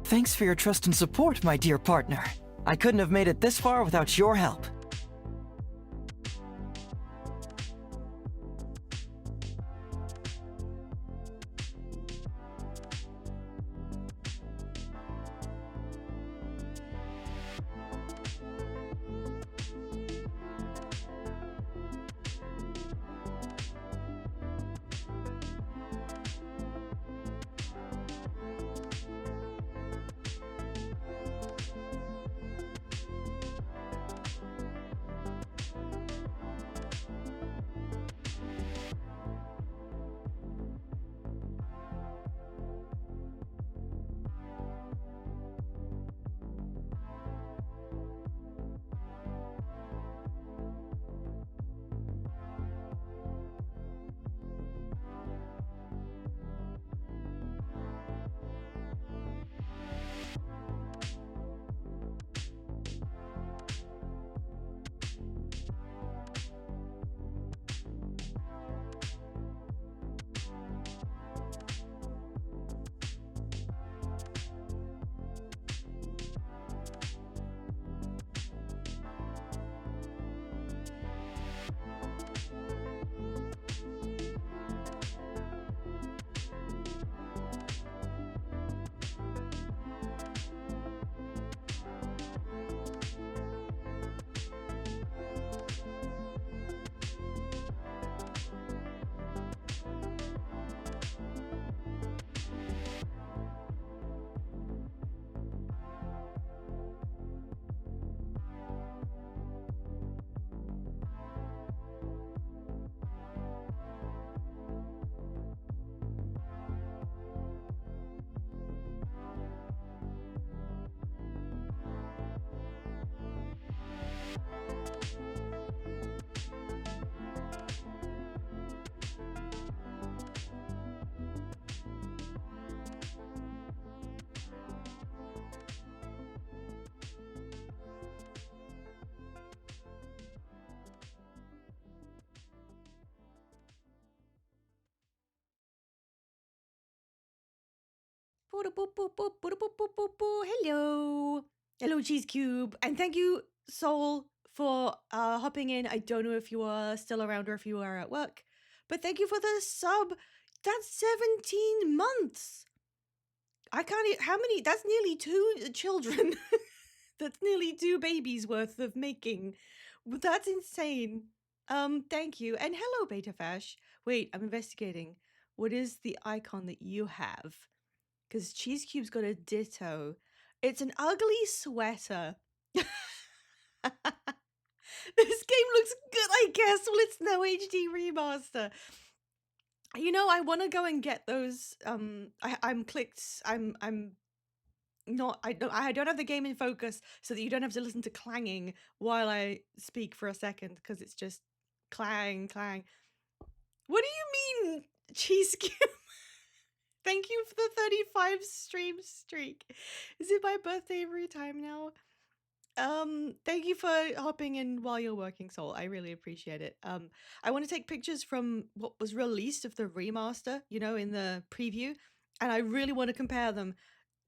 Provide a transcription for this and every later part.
Thanks for your trust and support, my dear partner. I couldn't have made it this far without your help. Hello. Hello, Cheese Cube. And thank you, Soul, for hopping in. I don't know if you are still around or if you are at work, but thank you for the sub. That's 17 months. I can't, how many? That's nearly 2 children. That's nearly 2 babies worth of making. That's insane. Thank you. And hello, Beta Fash. Wait, I'm investigating. What is the icon that you have? Because Cheese Cube's got a ditto. It's an ugly sweater. This game looks good, I guess. Well, it's no HD remaster. You know, I want to go and get those. I'm clicked. I'm not. I don't have the game in focus, so that you don't have to listen to clanging while I speak for a second, because it's just clang, clang. What do you mean, Cheese Cube? Thank you for the 35 stream streak. Is it my birthday every time now? Thank you for hopping in while you're working, Soul. I really appreciate it. I want to take pictures from what was released of the remaster, you know, in the preview, and I really want to compare them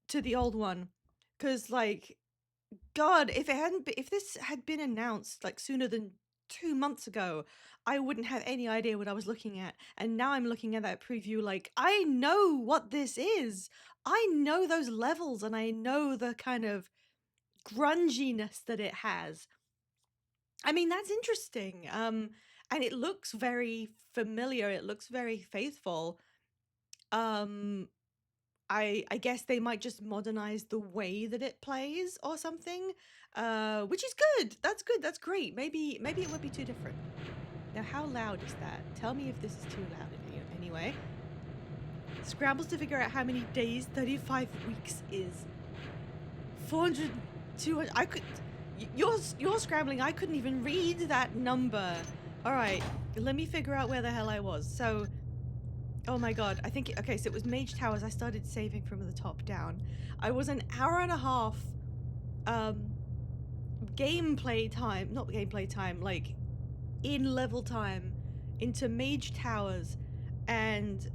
to the old one, because, like, God, if this had been announced like sooner than 2 months ago, I wouldn't have any idea what I was looking at. And now I'm looking at that preview like, I know what this is. I know those levels, and I know the kind of grunginess that it has. I mean, that's interesting. And it looks very familiar. It looks very faithful. I guess they might just modernize the way that it plays or something, which is good. That's good. That's great. Maybe it would be too different. Now, how loud is that? Tell me if this is too loud anyway. Scrambles to figure out how many days 35 weeks is. 400, 200. I could. You're scrambling. I couldn't even read that number. All right, let me figure out where the hell I was. So. Oh my god, I think, okay, so it was Mage Towers. I started saving from the top down. I was an hour and a half gameplay time, not gameplay time, like in level time into Mage Towers, and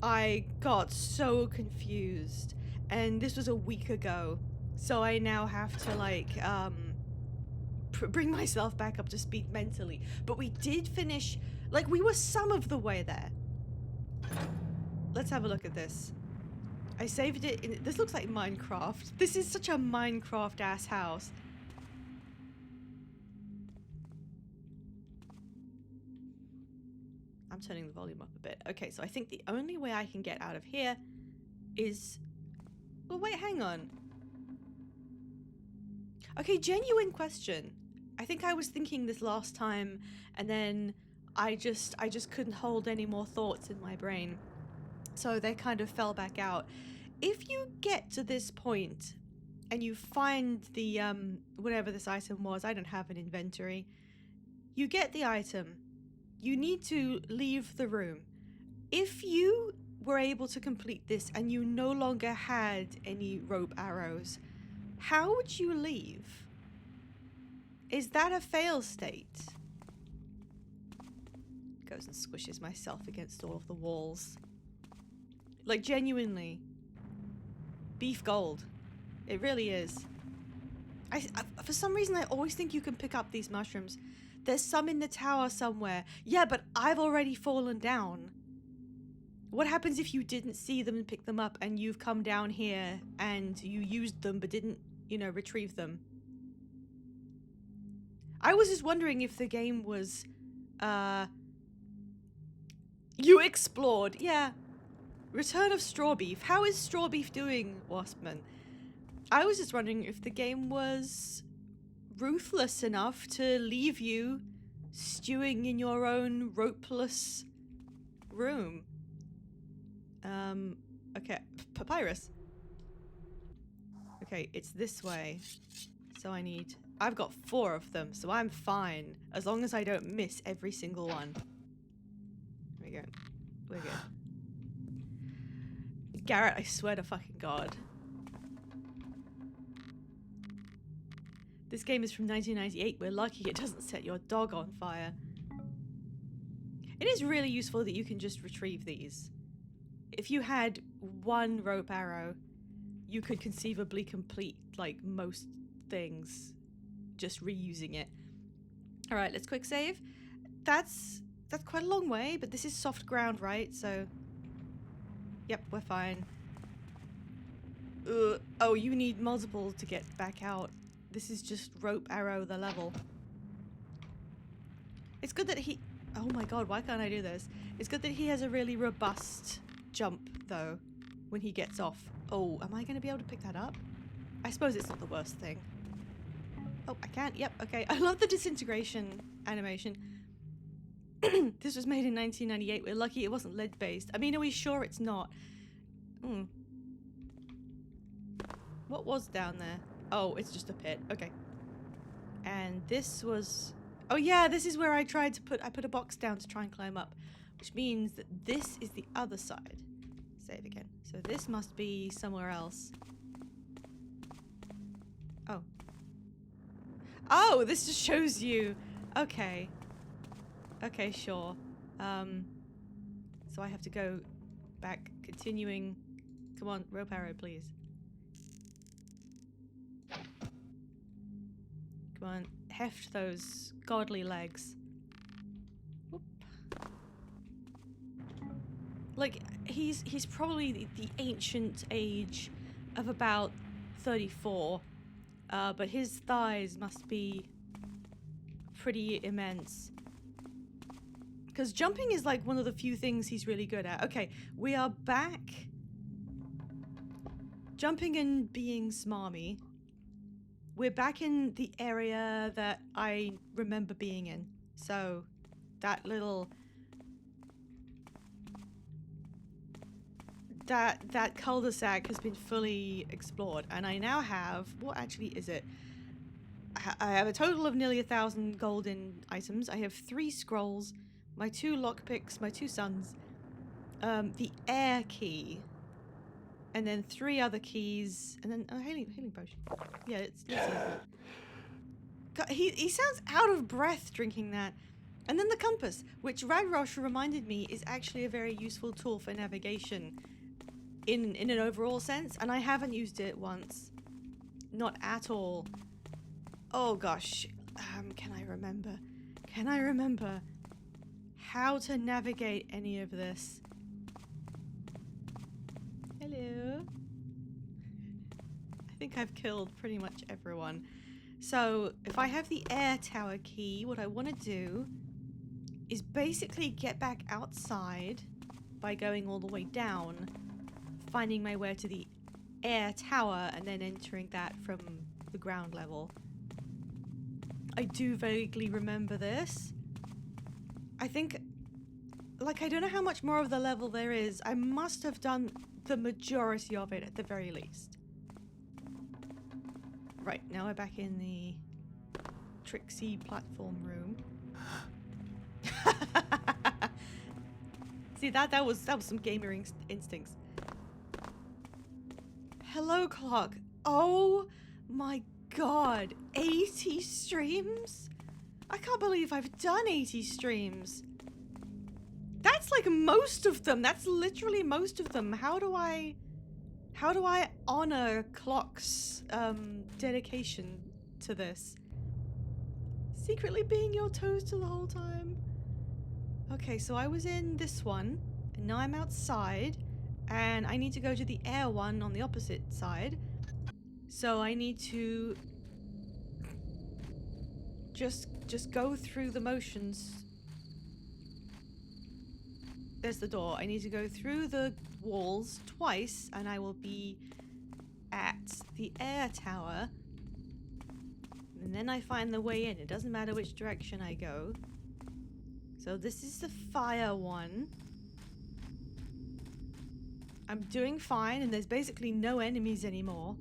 I got so confused. and this was a week ago, so I now have to like bring myself back up to speed mentally. But we did finish, like we were some of the way there. Let's have a look at this. I saved it in, this looks like Minecraft. This is such a Minecraft ass house. I'm turning the volume up a bit. Okay, so I think the only way I can get out of here is... Well, wait, hang on. Okay, genuine question. I think I was thinking this last time, and then I just couldn't hold any more thoughts in my brain. So they kind of fell back out. If you get to this point and you find the whatever this item was, I don't have an inventory. You get the item. You need to leave the room. If you were able to complete this and you no longer had any rope arrows, how would you leave? Is that a fail state? Goes and squishes myself against all of the walls. Like, genuinely. Beef gold. It really is. I for some reason, I always think you can pick up these mushrooms. There's some in the tower somewhere. Yeah, but I've already fallen down. What happens if you didn't see them and pick them up and you've come down here and you used them but didn't, you know, retrieve them? I was just wondering if the game was, you explored. Yeah. Return of Straw Beef. How is Straw Beef doing, Waspman? I was just wondering if the game was ruthless enough to leave you stewing in your own ropeless room. Okay, papyrus. Okay, it's this way. So I've got 4 of them, so I'm fine. As long as I don't miss every single one. There we go. We're good. Garrett, I swear to fucking God. This game is from 1998. We're lucky it doesn't set your dog on fire. It is really useful that you can just retrieve these. If you had 1 rope arrow, you could conceivably complete, like, most things just reusing it. Alright, let's quick save. That's quite a long way, but this is soft ground, right? So, yep, we're fine. Oh, you need multiple to get back out. This is just rope arrow the level. It's good that he... Oh my god, why can't I do this? It's good that he has a really robust jump, though, when he gets off. Oh, am I going to be able to pick that up? I suppose it's not the worst thing. Oh, I can't. Yep, okay. I love the disintegration animation. This was made in 1998. We're lucky it wasn't lead-based. I mean, are we sure it's not? What was down there? Oh, it's just a pit. Okay. And this was... Oh yeah, this is where I tried to put... I put a box down to try and climb up. Which means that this is the other side. Save again. So this must be somewhere else. Oh. Oh, this just shows you... Okay. Okay, sure. So I have to go back, continuing... Come on, rope arrow, please. Come on, heft those godly legs. Whoop. Like, he's probably the ancient age of about 34, but his thighs must be pretty immense. Because jumping is like one of the few things he's really good at. Okay, we are back. Jumping and being smarmy. We're back in the area that I remember being in. So, that little... That cul-de-sac has been fully explored. And I now have... What actually is it? I have a total of nearly 1,000 golden items. I have 3 scrolls, my 2 lockpicks, my 2 suns, the air key, and then 3 other keys, and then a healing potion. Yeah, let's use it. God, he sounds out of breath drinking that. And then the compass, which Radrosh reminded me is actually a very useful tool for navigation in an overall sense, and I haven't used it once. Not at all. Oh gosh. Can I remember? Can I remember how to navigate any of this? Hello. I think I've killed pretty much everyone. So if I have the air tower key, what I want to do is basically get back outside by going all the way down, finding my way to the air tower, and then entering that from the ground level. I do vaguely remember this. I think, like, I don't know how much more of the level there is. I must have done the majority of it at the very least. Right, now we're back in the Trixie platform room. See, that was some gamer instincts. Hello, clock. Oh my god, 80 streams? I can't believe I've done 80 streams. That's like most of them. That's literally most of them. How do I honor Clock's dedication to this? Secretly being your toaster the whole time. Okay, so I was in this one, and now I'm outside, and I need to go to the air one on the opposite side. So I need to just go through the motions. There's the door. I need to go through the walls twice, and I will be at the air tower. And then I find the way in. It doesn't matter which direction I go. So this is the fire one. I'm doing fine, and there's basically no enemies anymore.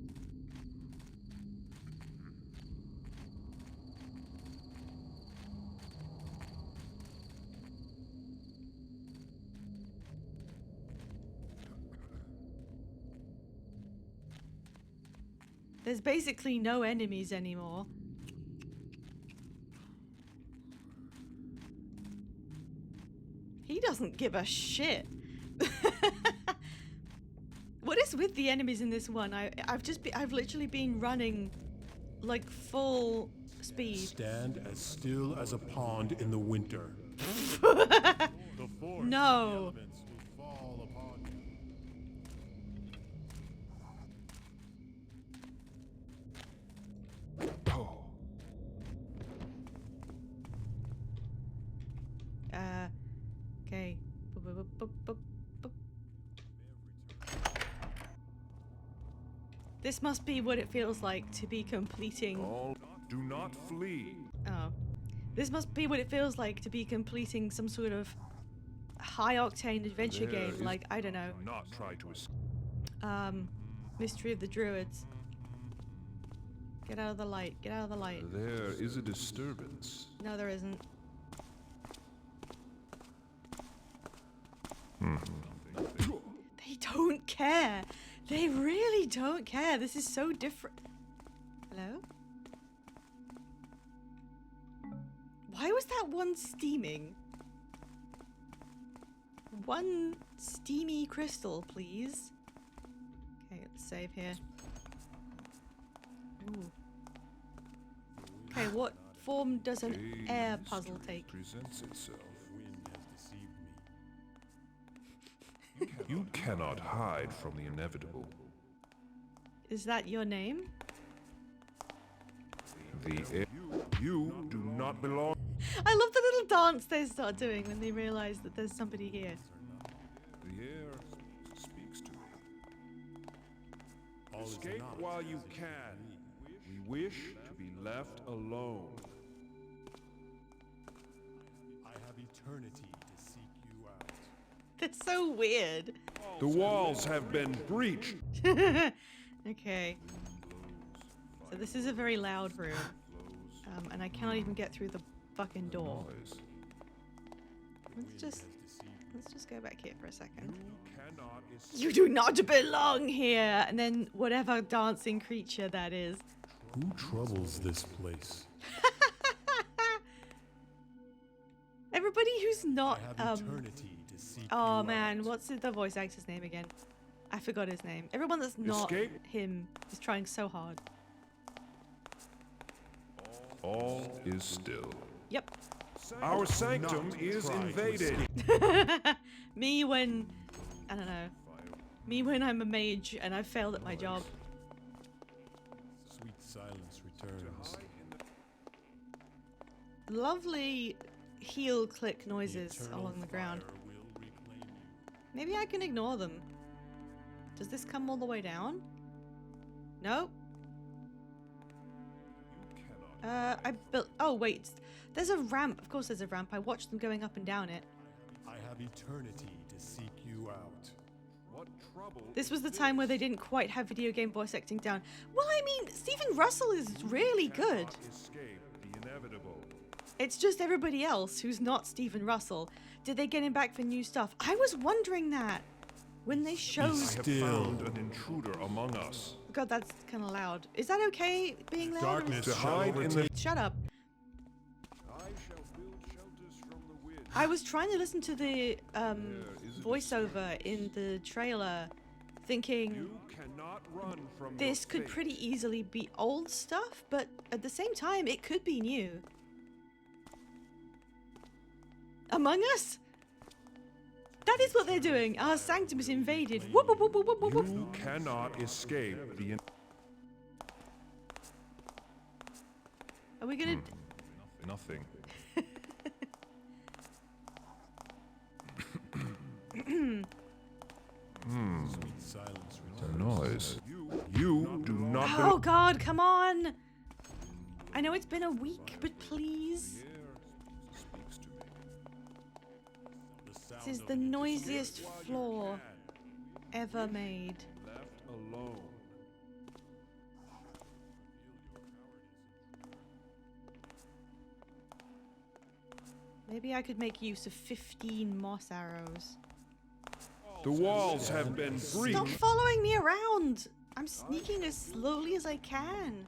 There's basically no enemies anymore. He doesn't give a shit. What is with the enemies in this one? I've literally been running like full speed. Stand as still as a pond in the winter. No. Okay. This must be what it feels like to be completing. All do not flee. Oh. This must be what it feels like to be completing some sort of high-octane adventure There game, is- like, I don't know, Do not try to escape. Mystery of the Druids. Get out of the light. Get out of the light. There is a disturbance. No, there isn't. They don't care. They really don't care. This is so different. Hello? Why was that one steaming? One steamy crystal, please. Okay, let's save here. Ooh. Okay, what form does an A air mystery puzzle take? Presents itself. Wind has deceived me. You cannot hide from the inevitable. Is that your name? You do not belong. I love the little dance they start doing when they realize that there's somebody here. The air speaks to me. All is Escape not while you as can. We wish to be left alone. I have eternity to seek you out. They're so weird. The walls have been breached. Okay. So this is a very loud room. And I cannot even get through the fucking door. Noise. Let's just go back here for a second. You cannot escape. You do not belong here! And then whatever dancing creature that is. Who troubles this place? Everybody who's I not, have eternity to seek oh you man, out. what's the voice actor's name again? I forgot his name. Everyone that's not Escape? him is trying so hard. All is still. Yep. Our sanctum is try to invaded. Me when... I don't know. Me when I'm a mage and I've failed at my job. Sweet silence returns. Lovely heel click noises Eternal along the ground. fire will reclaim you. Maybe I can ignore them. Does this come all the way down? Nope. You cannot. I built... Oh, wait. There's a ramp. Of course there's a ramp. I watched them going up and down it. I have eternity to seek you out. What trouble? This was the time where they didn't quite have video game voice acting down. Well, I mean, Stephen Russell is really good. Cannot escape the inevitable. It's just everybody else who's not Stephen Russell. Did they get him back for new stuff? I was wondering that when they showed... I have Still. found an intruder among us. God, that's kind of loud. Is that okay being loud? Darkness To shall hide in the overtake. Shut up. I shall build shelters from the wind. I was trying to listen to the There is a voiceover in the trailer, thinking You cannot run from this your could fate. pretty easily be old stuff, but at the same time, it could be new. Among Us? That is what they're doing. Our sanctum is invaded. Whoop, whoop, whoop, whoop, whoop, whoop, whoop. You cannot escape the Are we gonna... nothing. Sweet silence The returns. noise. You do not Oh God, come on! I know it's been a week, but please. speaks to me. The sound This is of the it noisiest while you floor can. ever made. Left alone. Maybe I could make use of 15 moss arrows. The walls have been breached. Stop following me around! I'm sneaking as slowly as I can.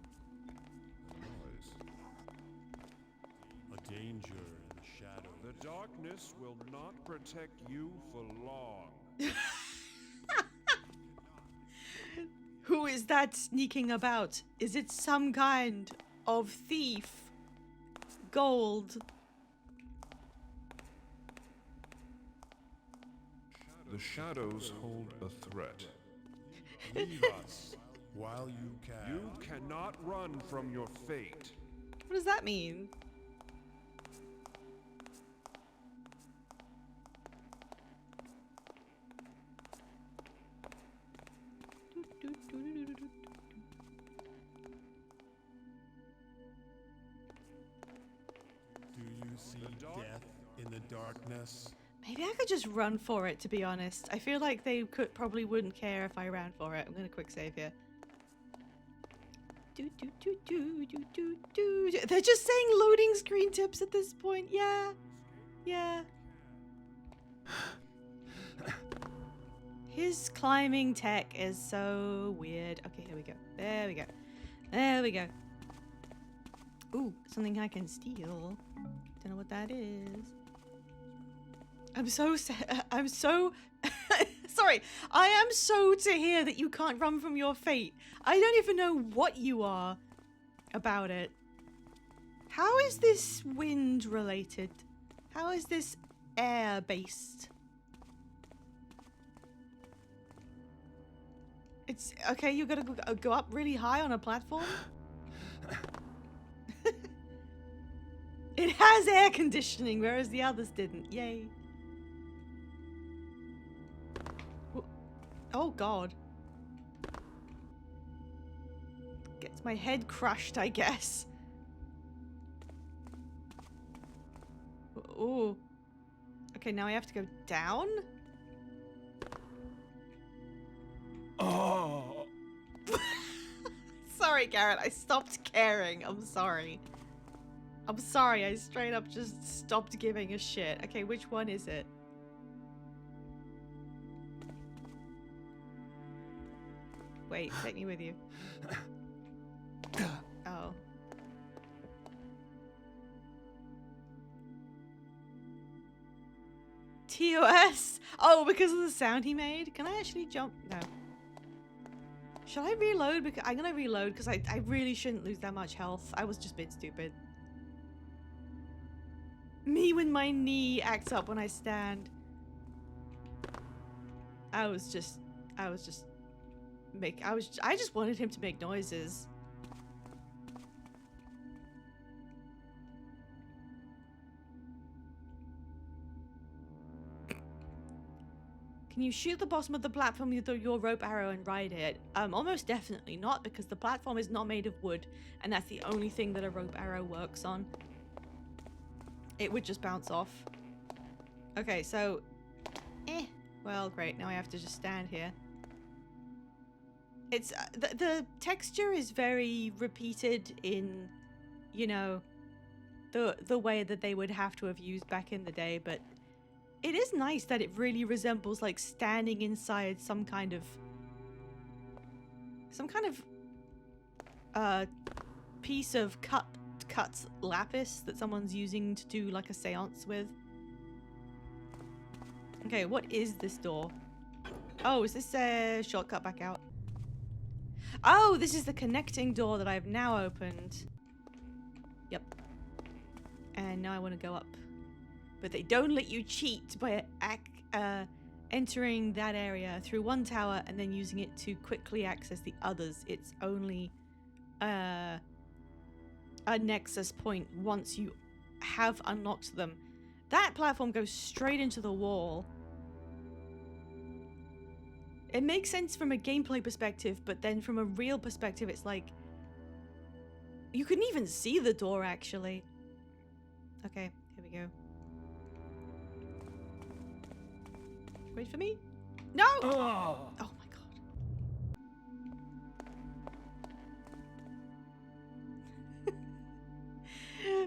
A danger in the shadow. The darkness will not protect you for long. Who is that sneaking about? Is it some kind of thief? Gold. The shadows hold a threat. Leave us while you can. You cannot run from your fate. What does that mean? Do you see death in the darkness? Maybe I could just run for it, to be honest. I feel like they probably wouldn't care if I ran for it. I'm gonna quick save here. Do, do, do, do, do, do, do. They're just saying loading screen tips at this point. Yeah. Yeah. His climbing tech is so weird. Okay, here we go. There we go. There we go. Ooh, something I can steal. Don't know what that is. I'm so sad. I'm so sorry. I am so to hear that you can't run from your fate. I don't even know what you are about it. How is this wind related? How is this air based? It's okay. You gotta go up really high on a platform. It has air conditioning, whereas the others didn't. Yay. Oh god. Gets my head crushed, I guess. Ooh. Okay, now I have to go down? Oh. Sorry, Garrett. I stopped caring. I'm sorry. I'm sorry. I straight up just stopped giving a shit. Okay, which one is it? Wait, take me with you. Oh. TOS? Oh, because of the sound he made? Can I actually jump? No. Should I reload? Because I'm gonna reload because I really shouldn't lose that much health. I was just being stupid. Me when my knee acts up when I stand. I just wanted him to make noises. Can you shoot the bottom of the platform with your rope arrow and ride it? Almost definitely not, because the platform is not made of wood, and that's the only thing that a rope arrow works on. It would just bounce off. Okay, so... Well, great. Now I have to just stand here. It's... the texture is very repeated in, you know, the way that they would have to have used back in the day, but it is nice that it really resembles like standing inside some kind of piece of cut lapis that someone's using to do like a seance with. Okay, what is this door? Oh, is this a shortcut back out? Oh, this is the connecting door that I've now opened. Yep. And now I want to go up. But they don't let you cheat by entering that area through one tower and then using it to quickly access the others. It's only a nexus point once you have unlocked them. That platform goes straight into the wall. It makes sense from a gameplay perspective, but then from a real perspective, it's like... You couldn't even see the door, actually. Okay, here we go. Wait for me. No! Oh my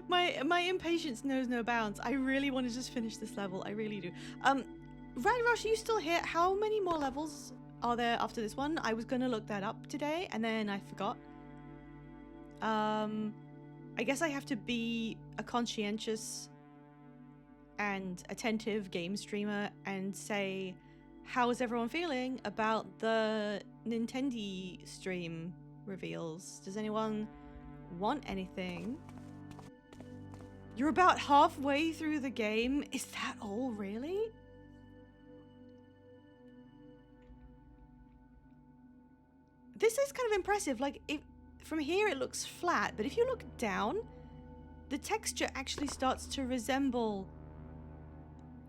god. My impatience knows no bounds. I really want to just finish this level. I really do. Red Rush, are you still here? How many more levels are there after this one? I was gonna look that up today and then I forgot. I guess I have to be a conscientious and attentive game streamer and say, how is everyone feeling about the Nintendo stream reveals? Does anyone want anything? You're about halfway through the game. Is that all, really? This is kind of impressive. Like, from here it looks flat, but if you look down, the texture actually starts to resemble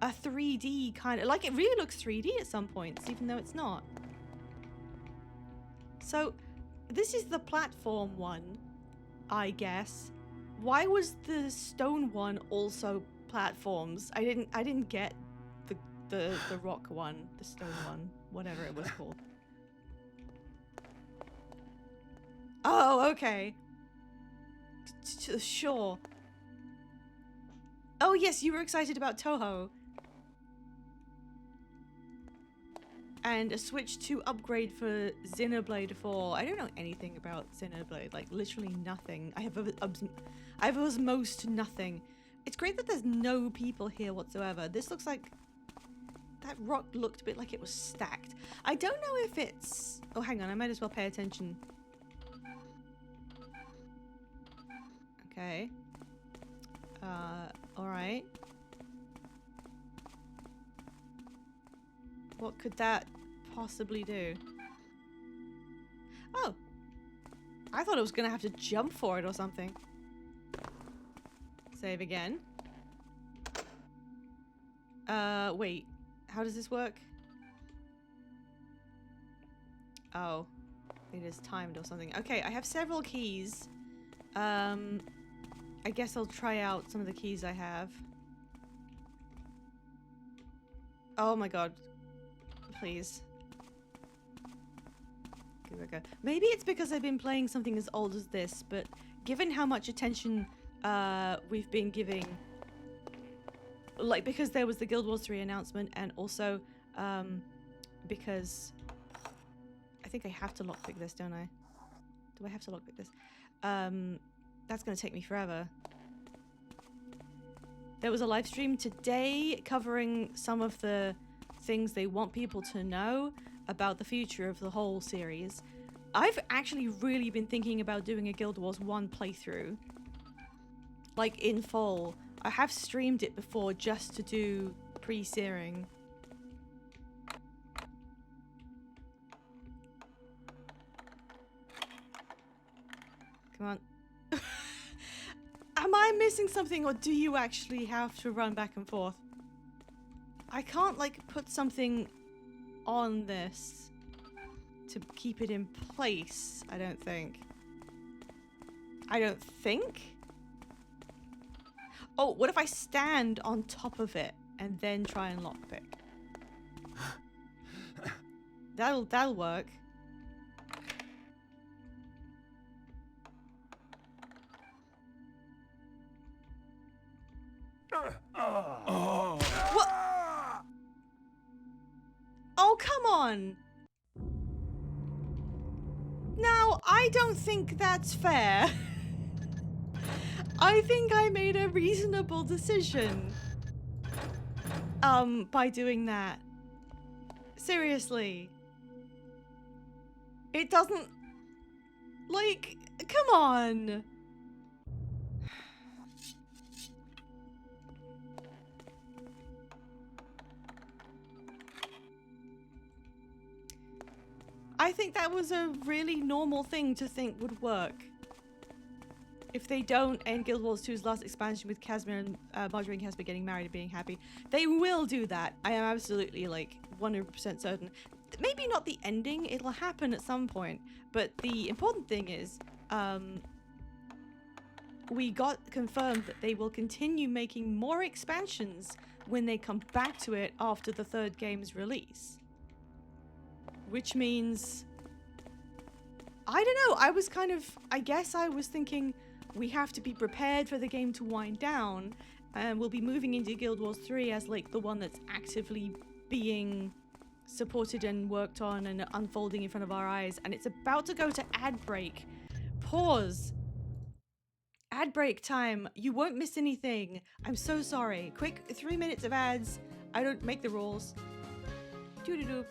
a 3D kind of... Like, it really looks 3D at some points, even though it's not. So, this is the platform one, I guess. Why was the stone one also platforms? I didn't get the rock one, the stone one, whatever it was called. Oh, okay. Sure. Oh yes, you were excited about Touhou. And a Switch 2 upgrade for Xenoblade 4. I don't know anything about Xenoblade, like literally nothing. I have osmosed nothing. It's great that there's no people here whatsoever. This looks like... That rock looked a bit like it was stacked. I don't know if it's... Oh, hang on, I might as well pay attention. Okay. Alright. What could that possibly do? Oh! I thought I was gonna have to jump for it or something. Save again. Wait. How does this work? Oh. It is timed or something. Okay, I have several keys. I guess I'll try out some of the keys I have. Oh my god. Please. Give it a go. Maybe it's because I've been playing something as old as this, but given how much attention we've been giving, like, because there was the Guild Wars 3 announcement, and also because I think I have to lockpick this, don't I? Do I have to lockpick this? That's gonna take me forever. There was a live stream today covering some of the things they want people to know about the future of the whole series. I've actually really been thinking about doing a Guild Wars 1 playthrough. Like, in full. I have streamed it before just to do pre-searing. Come on. Am I missing something, or do you actually have to run back and forth? I can't, like, put something on this to keep it in place, I don't think. I don't think? Oh, what if I stand on top of it and then try and lockpick? That'll work. What? Oh, come on! Now, I don't think that's fair. I think I made a reasonable decision. By doing that. Seriously. It doesn't... Like, come on! I think that was a really normal thing to think would work. If they don't end Guild Wars 2's last expansion with Casimir and Marjorie and Casimir getting married and being happy, they will do that. I am absolutely, like, 100% certain. Maybe not the ending, it'll happen at some point, but the important thing is, we got confirmed that they will continue making more expansions when they come back to it after the third game's release. Which means... I don't know, I guess I was thinking we have to be prepared for the game to wind down, and we'll be moving into Guild Wars 3 as, like, the one that's actively being supported and worked on and unfolding in front of our eyes, and it's about to go to ad break. Pause. Ad break time. You won't miss anything. I'm so sorry. Quick 3 minutes of ads. I don't make the rules. Doo-doo-doo.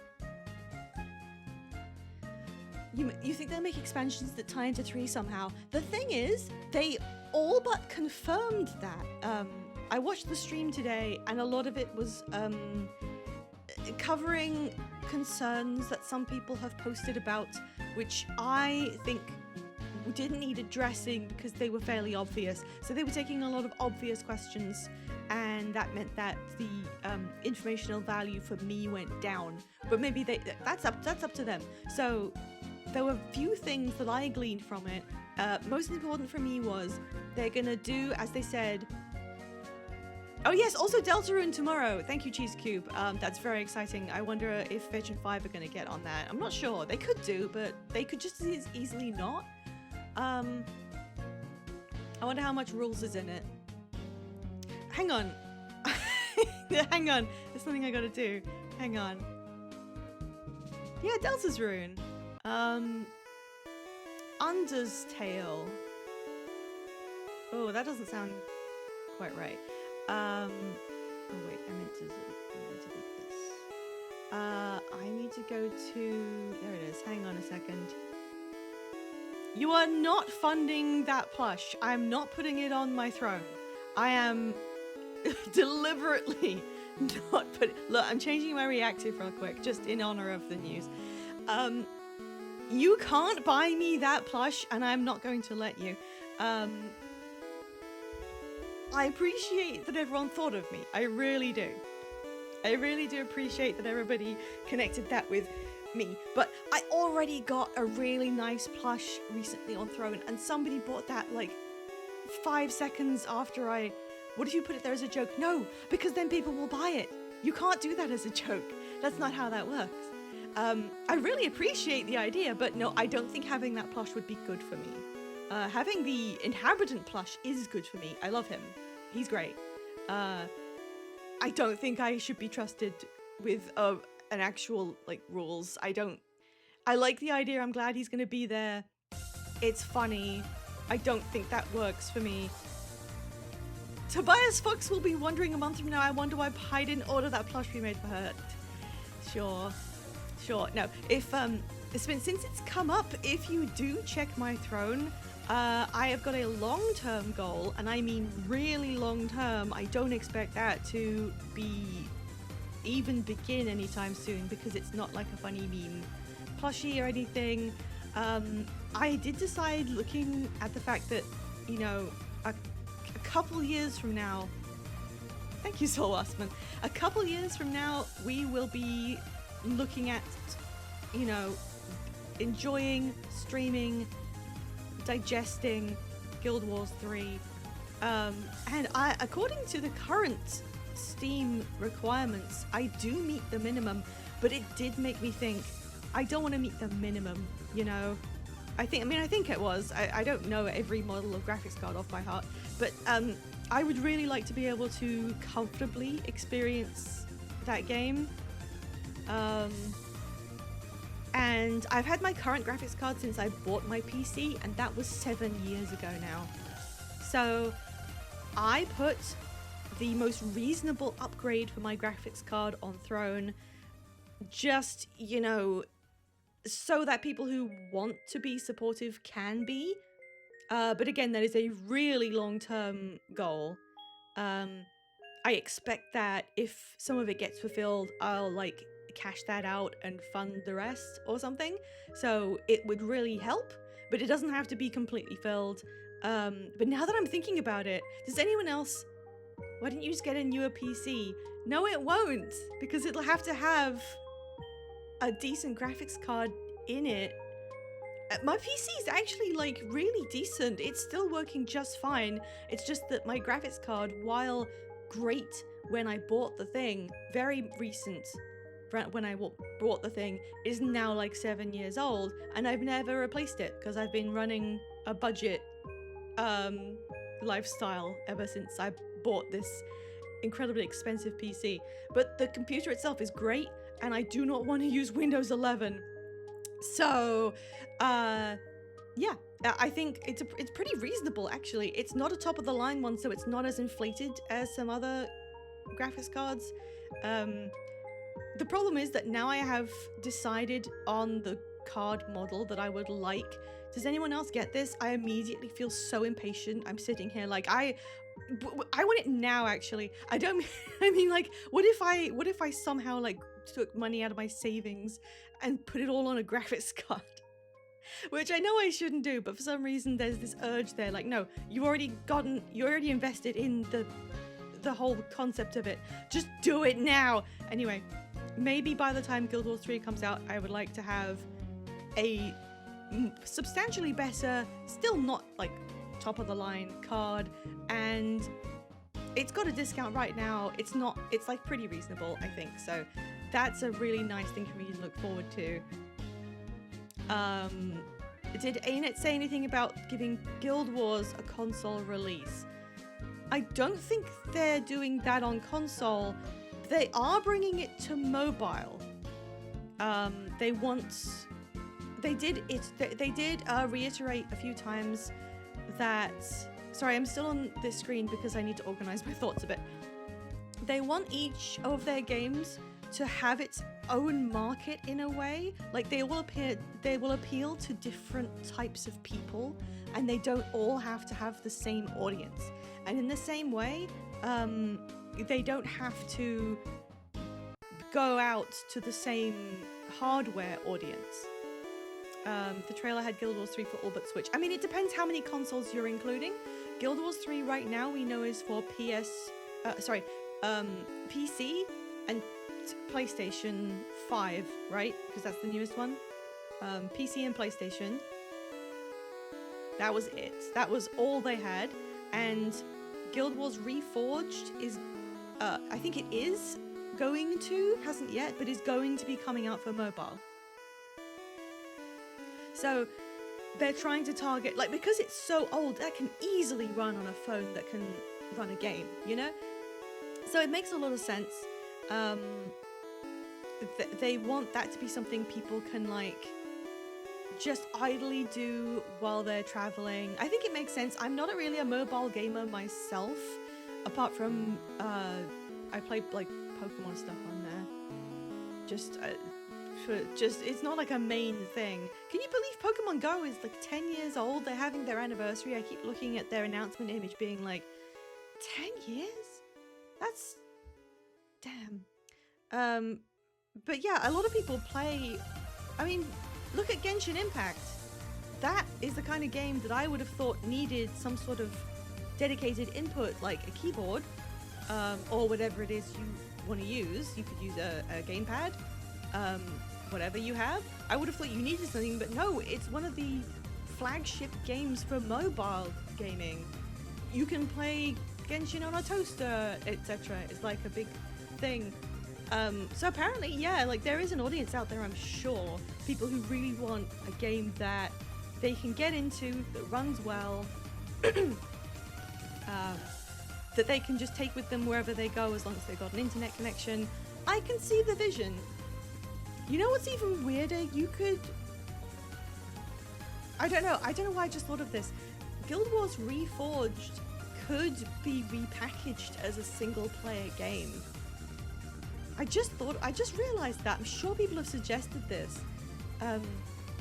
You think they'll make expansions that tie into 3 somehow? The thing is, they all but confirmed that. I watched the stream today, and a lot of it was covering concerns that some people have posted about, which I think didn't need addressing because they were fairly obvious. So they were taking a lot of obvious questions, and that meant that the informational value for me went down. But maybe that's up to them. So there were a few things that I gleaned from it. Most important for me was they're gonna do, as they said... Oh yes, also Deltarune tomorrow. Thank you, Cheese Cube. That's very exciting. I wonder if Version 5 are gonna get on that. I'm not sure. They could do, but they could just as easily not. I wonder how much rules is in it. Hang on. Hang on. There's something I gotta do. Hang on. Yeah, Delta's Rune. Under's Tale. Oh, that doesn't sound quite right. Oh wait, I meant to do this. I need to go to... There it is. Hang on a second. You are not funding that plush. I'm not putting it on my throne. I am deliberately not putting... Look, I'm changing my reactive real quick, just in honor of the news. You can't buy me that plush, and I'm not going to let you. I appreciate that everyone thought of me. I really do. I really do appreciate that everybody connected that with me. But I already got a really nice plush recently on Throne, and somebody bought that like 5 seconds after I... What if you put it there as a joke? No, because then people will buy it. You can't do that as a joke. That's not how that works. I really appreciate the idea, but no, I don't think having that plush would be good for me. Having the Inhabitant plush is good for me. I love him. He's great. I don't think I should be trusted with an actual, like, rules. I like the idea. I'm glad he's gonna be there. It's funny. I don't think that works for me. Tobias Fox will be wondering a month from now, I wonder why I didn't order that plush we made for her. Sure. No, if since it's come up, if you do check my throne, I have got a long-term goal, and I mean really long-term. I don't expect that to even begin anytime soon, because it's not like a funny meme plushie or anything. I did decide, looking at the fact that, you know, a couple years from now, thank you, Soul Wasserman, a couple years from now, we will be looking at, you know, enjoying, streaming, digesting Guild Wars 3. And according to the current Steam requirements, I do meet the minimum, but it did make me think, I don't want to meet the minimum, you know? I think it was. I don't know every model of graphics card off by heart, but I would really like to be able to comfortably experience that game. And I've had my current graphics card since I bought my PC, and that was 7 years ago now. So I put the most reasonable upgrade for my graphics card on Throne, just, you know, so that people who want to be supportive can be. But again, that is a really long-term goal. I expect that if some of it gets fulfilled, I'll like cash that out and fund the rest or something. So it would really help, but it doesn't have to be completely filled. But now that I'm thinking about it, does anyone else, why didn't you just get a newer PC? No, it won't, because it'll have to have a decent graphics card in it. My PC is actually like really decent. It's still working just fine. It's just that my graphics card, while great when I bought the thing, very recent when I bought the thing, is now like 7 years old, and I've never replaced it because I've been running a budget lifestyle ever since I bought this incredibly expensive PC. But the computer itself is great, and I do not want to use Windows 11. So, yeah, I think it's pretty reasonable, actually. It's not a top-of-the-line one, so it's not as inflated as some other graphics cards. The problem is that now I have decided on the card model that I would like. Does anyone else get this? I immediately feel so impatient. I'm sitting here like, I want it now, actually. I don't, I mean, like, what if I somehow, like, took money out of my savings and put it all on a graphics card? Which I know I shouldn't do, but for some reason there's this urge there, like, no, you already invested in the whole concept of it. Just do it now. Anyway, maybe by the time Guild Wars 3 comes out, I would like to have a substantially better, still not like top of the line card, and it's got a discount right now. It's like pretty reasonable, I think. So that's a really nice thing for me to look forward to. Did ANET say anything about giving Guild Wars a console release? I don't think they're doing that on console. They are bringing it to mobile. They did reiterate a few times that, sorry, I'm still on this screen because I need to organize my thoughts a bit. They want each of their games to have its own market in a way. Like they will appeal to different types of people, and they don't all have to have the same audience. And in the same way, they don't have to go out to the same hardware audience. The trailer had Guild Wars 3 for all but Switch. I mean, it depends how many consoles you're including. Guild Wars 3 right now we know is for PC and PlayStation 5, right? Because that's the newest one. PC and PlayStation. That was it. That was all they had. And Guild Wars Reforged is, I think it is going to, hasn't yet, but is going to be coming out for mobile. So they're trying to target, like, because it's so old, that can easily run on a phone that can run a game, you know? So it makes a lot of sense. They want that to be something people can, like, just idly do while they're traveling. I think it makes sense. I'm not really a mobile gamer myself, apart from, I play, like, Pokemon stuff on there. Just, it's not like a main thing. Can you believe Pokemon Go is like 10 years old? They're having their anniversary. I keep looking at their announcement image being like, 10 years? That's damn. But yeah, a lot of people play. I mean, look at Genshin Impact. That is the kind of game that I would have thought needed some sort of dedicated input, like a keyboard, or whatever it is you want to use. You could use a gamepad, whatever you have. I would have thought you needed something, but no, it's one of the flagship games for mobile gaming. You can play Genshin on a toaster, etc. It's like a big thing. So apparently, yeah, like there is an audience out there, I'm sure. People who really want a game that they can get into, that runs well, that they can just take with them wherever they go as long as they've got an internet connection. I can see the vision. You know what's even weirder? You could... I don't know why I just thought of this. Guild Wars Reforged could be repackaged as a single player game. I just realized that. I'm sure people have suggested this.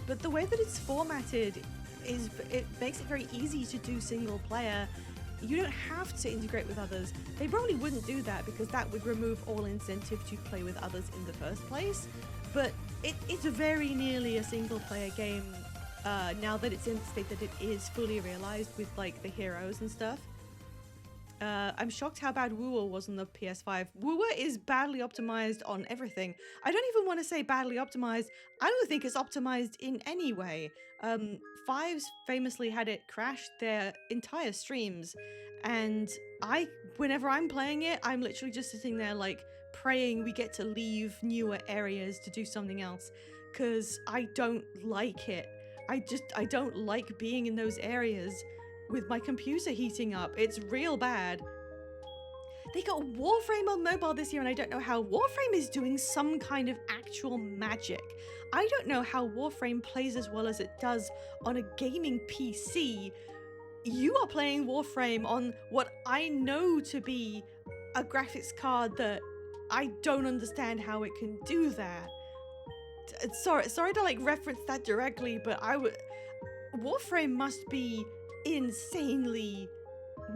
But the way that it's formatted it makes it very easy to do single player. You don't have to integrate with others. They probably wouldn't do that because that would remove all incentive to play with others in the first place. But it's very nearly a single player game now that it's in the state that it is fully realized with like the heroes and stuff. I'm shocked how bad Woowa was on the PS5. Woowa is badly optimized on everything. I don't even want to say badly optimized. I don't think it's optimized in any way. Fives famously had it crash their entire streams, and whenever I'm playing it, I'm literally just sitting there like praying we get to leave newer areas to do something else, because I don't like it. I don't like being in those areas with my computer heating up. It's real bad. They got Warframe on mobile this year, and I don't know how. Warframe is doing some kind of actual magic. I don't know how Warframe plays as well as it does on a gaming PC. You are playing Warframe on what I know to be a graphics card that I don't understand how it can do that. Sorry to like reference that directly, but Warframe must be insanely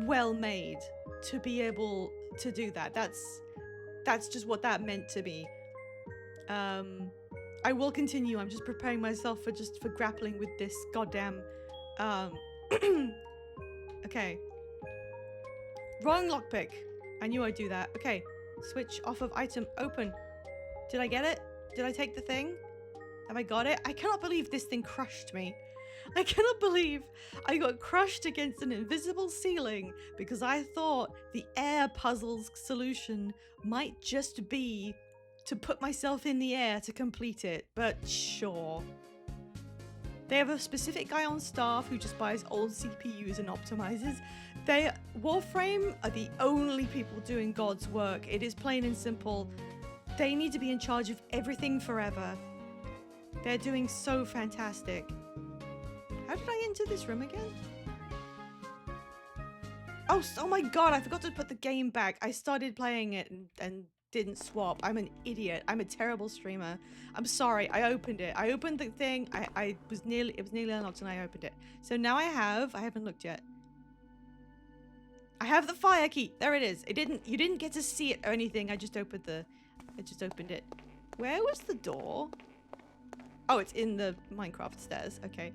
well made to be able to do that. That's just what that meant to be. I will continue. I'm just preparing myself for grappling with this goddamn okay. Wrong lockpick. I knew I'd do that. Okay. Switch off of item. Open. Did I get it? Did I take the thing? Have I got it? I cannot believe this thing crushed me. I cannot believe I got crushed against an invisible ceiling because I thought the air puzzle's solution might just be to put myself in the air to complete it, but sure. They have a specific guy on staff who just buys old CPUs and optimizes. Warframe are the only people doing God's work. It is plain and simple. They need to be in charge of everything forever. They're doing so fantastic. How did I enter this room again? Oh my god, I forgot to put the game back. I started playing it and didn't swap. I'm an idiot. I'm a terrible streamer. I'm sorry. I opened it. I opened the thing. It was nearly unlocked and I opened it. So now I haven't looked yet. I have the fire key. There it is. You didn't get to see it or anything. I just opened it. Where was the door? Oh, it's in the Minecraft stairs. Okay.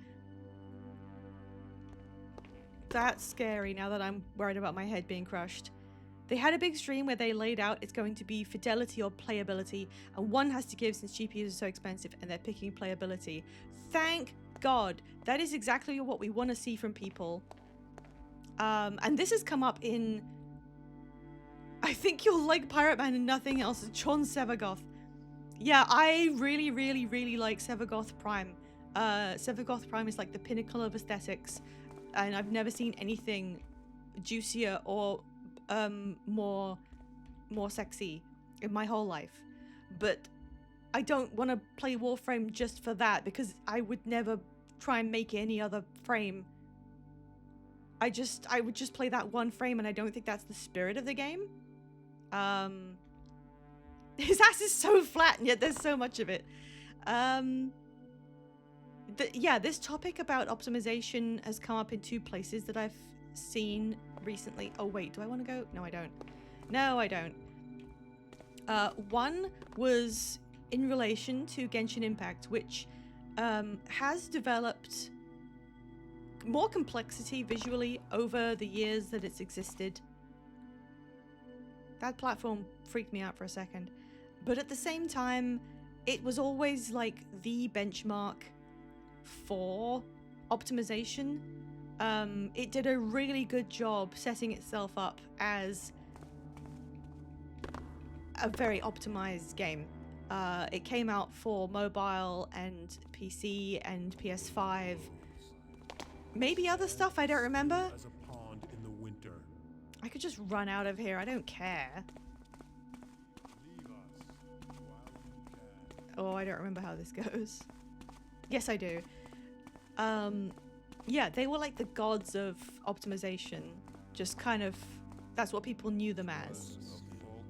That's scary now that I'm worried about my head being crushed. They had a big stream where they laid out it's going to be fidelity or playability, and one has to give since GPUs are so expensive and they're picking playability. Thank God. That is exactly what we want to see from people. And this has come up in... I think you'll like Pirate Man and nothing else. John Sevagoth. Yeah, I really, really, really like Sevagoth Prime. Sevagoth Prime is like the pinnacle of aesthetics, and I've never seen anything juicier or more sexy in my whole life. But I don't want to play Warframe just for that, because I would never try and make any other frame. I would just play that one frame, and I don't think that's the spirit of the game. His ass is so flat, and yet there's so much of it. Yeah, this topic about optimization has come up in 2 places that I've seen recently. Oh wait, do I want to go? No, I don't. No, I don't. One was in relation to Genshin Impact, which has developed more complexity visually over the years that it's existed. That platform freaked me out for a second. But at the same time, it was always like the benchmark for optimization. It did a really good job setting itself up as a very optimized game. It came out for mobile and PC and PS5. Maybe other stuff, I don't remember. As a pond in the winter. I could just run out of here, I don't care. Leave us while you can. Oh, I don't remember how this goes. Yes, I do. Yeah, they were like the gods of optimization. Just kind of, that's what people knew them as.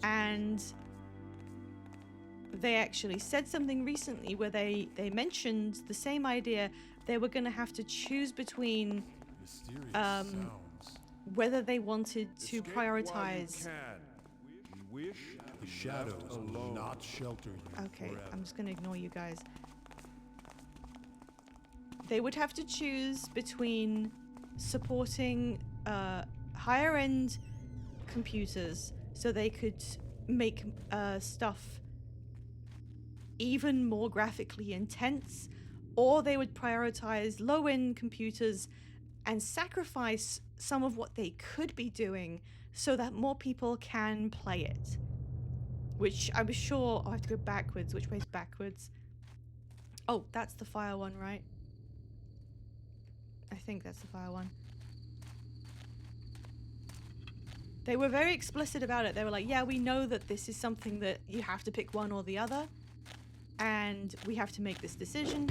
And they actually said something recently where they mentioned the same idea. They were going to have to choose between Mysterious sounds. whether they wanted to Escape while you prioritize. can. We wish The to be shadows left will alone. not shelter you Okay, forever. I'm just going to ignore you guys. They would have to choose between supporting higher end computers so they could make stuff even more graphically intense, or they would prioritize low end computers and sacrifice some of what they could be doing so that more people can play it. Which I'm sure I have to go backwards. Which way's backwards? Oh, that's the fire one, right? I think that's the fire one. They were very explicit about it. They were like, yeah, we know that this is something that you have to pick one or the other, and we have to make this decision.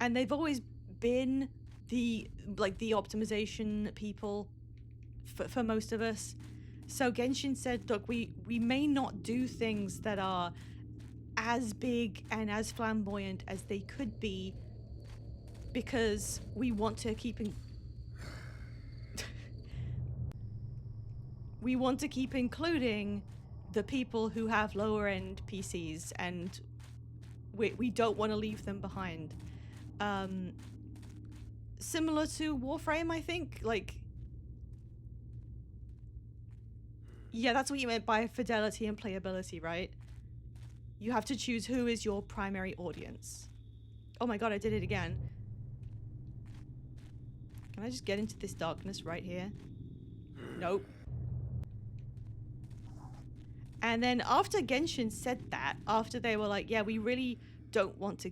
And they've always been the optimization people for most of us. So Genshin said, look, we may not do things that are as big and as flamboyant as they could be because we want to keep we want to keep including the people who have lower end PCs, and we don't want to leave them behind. Similar to Warframe, I think. Like, yeah, that's what you meant by fidelity and playability, right? You have to choose who is your primary audience. Oh my god, I did it again. Can I just get into this darkness right here? Nope. And then after Genshin said that, after they were like, yeah, we really don't want to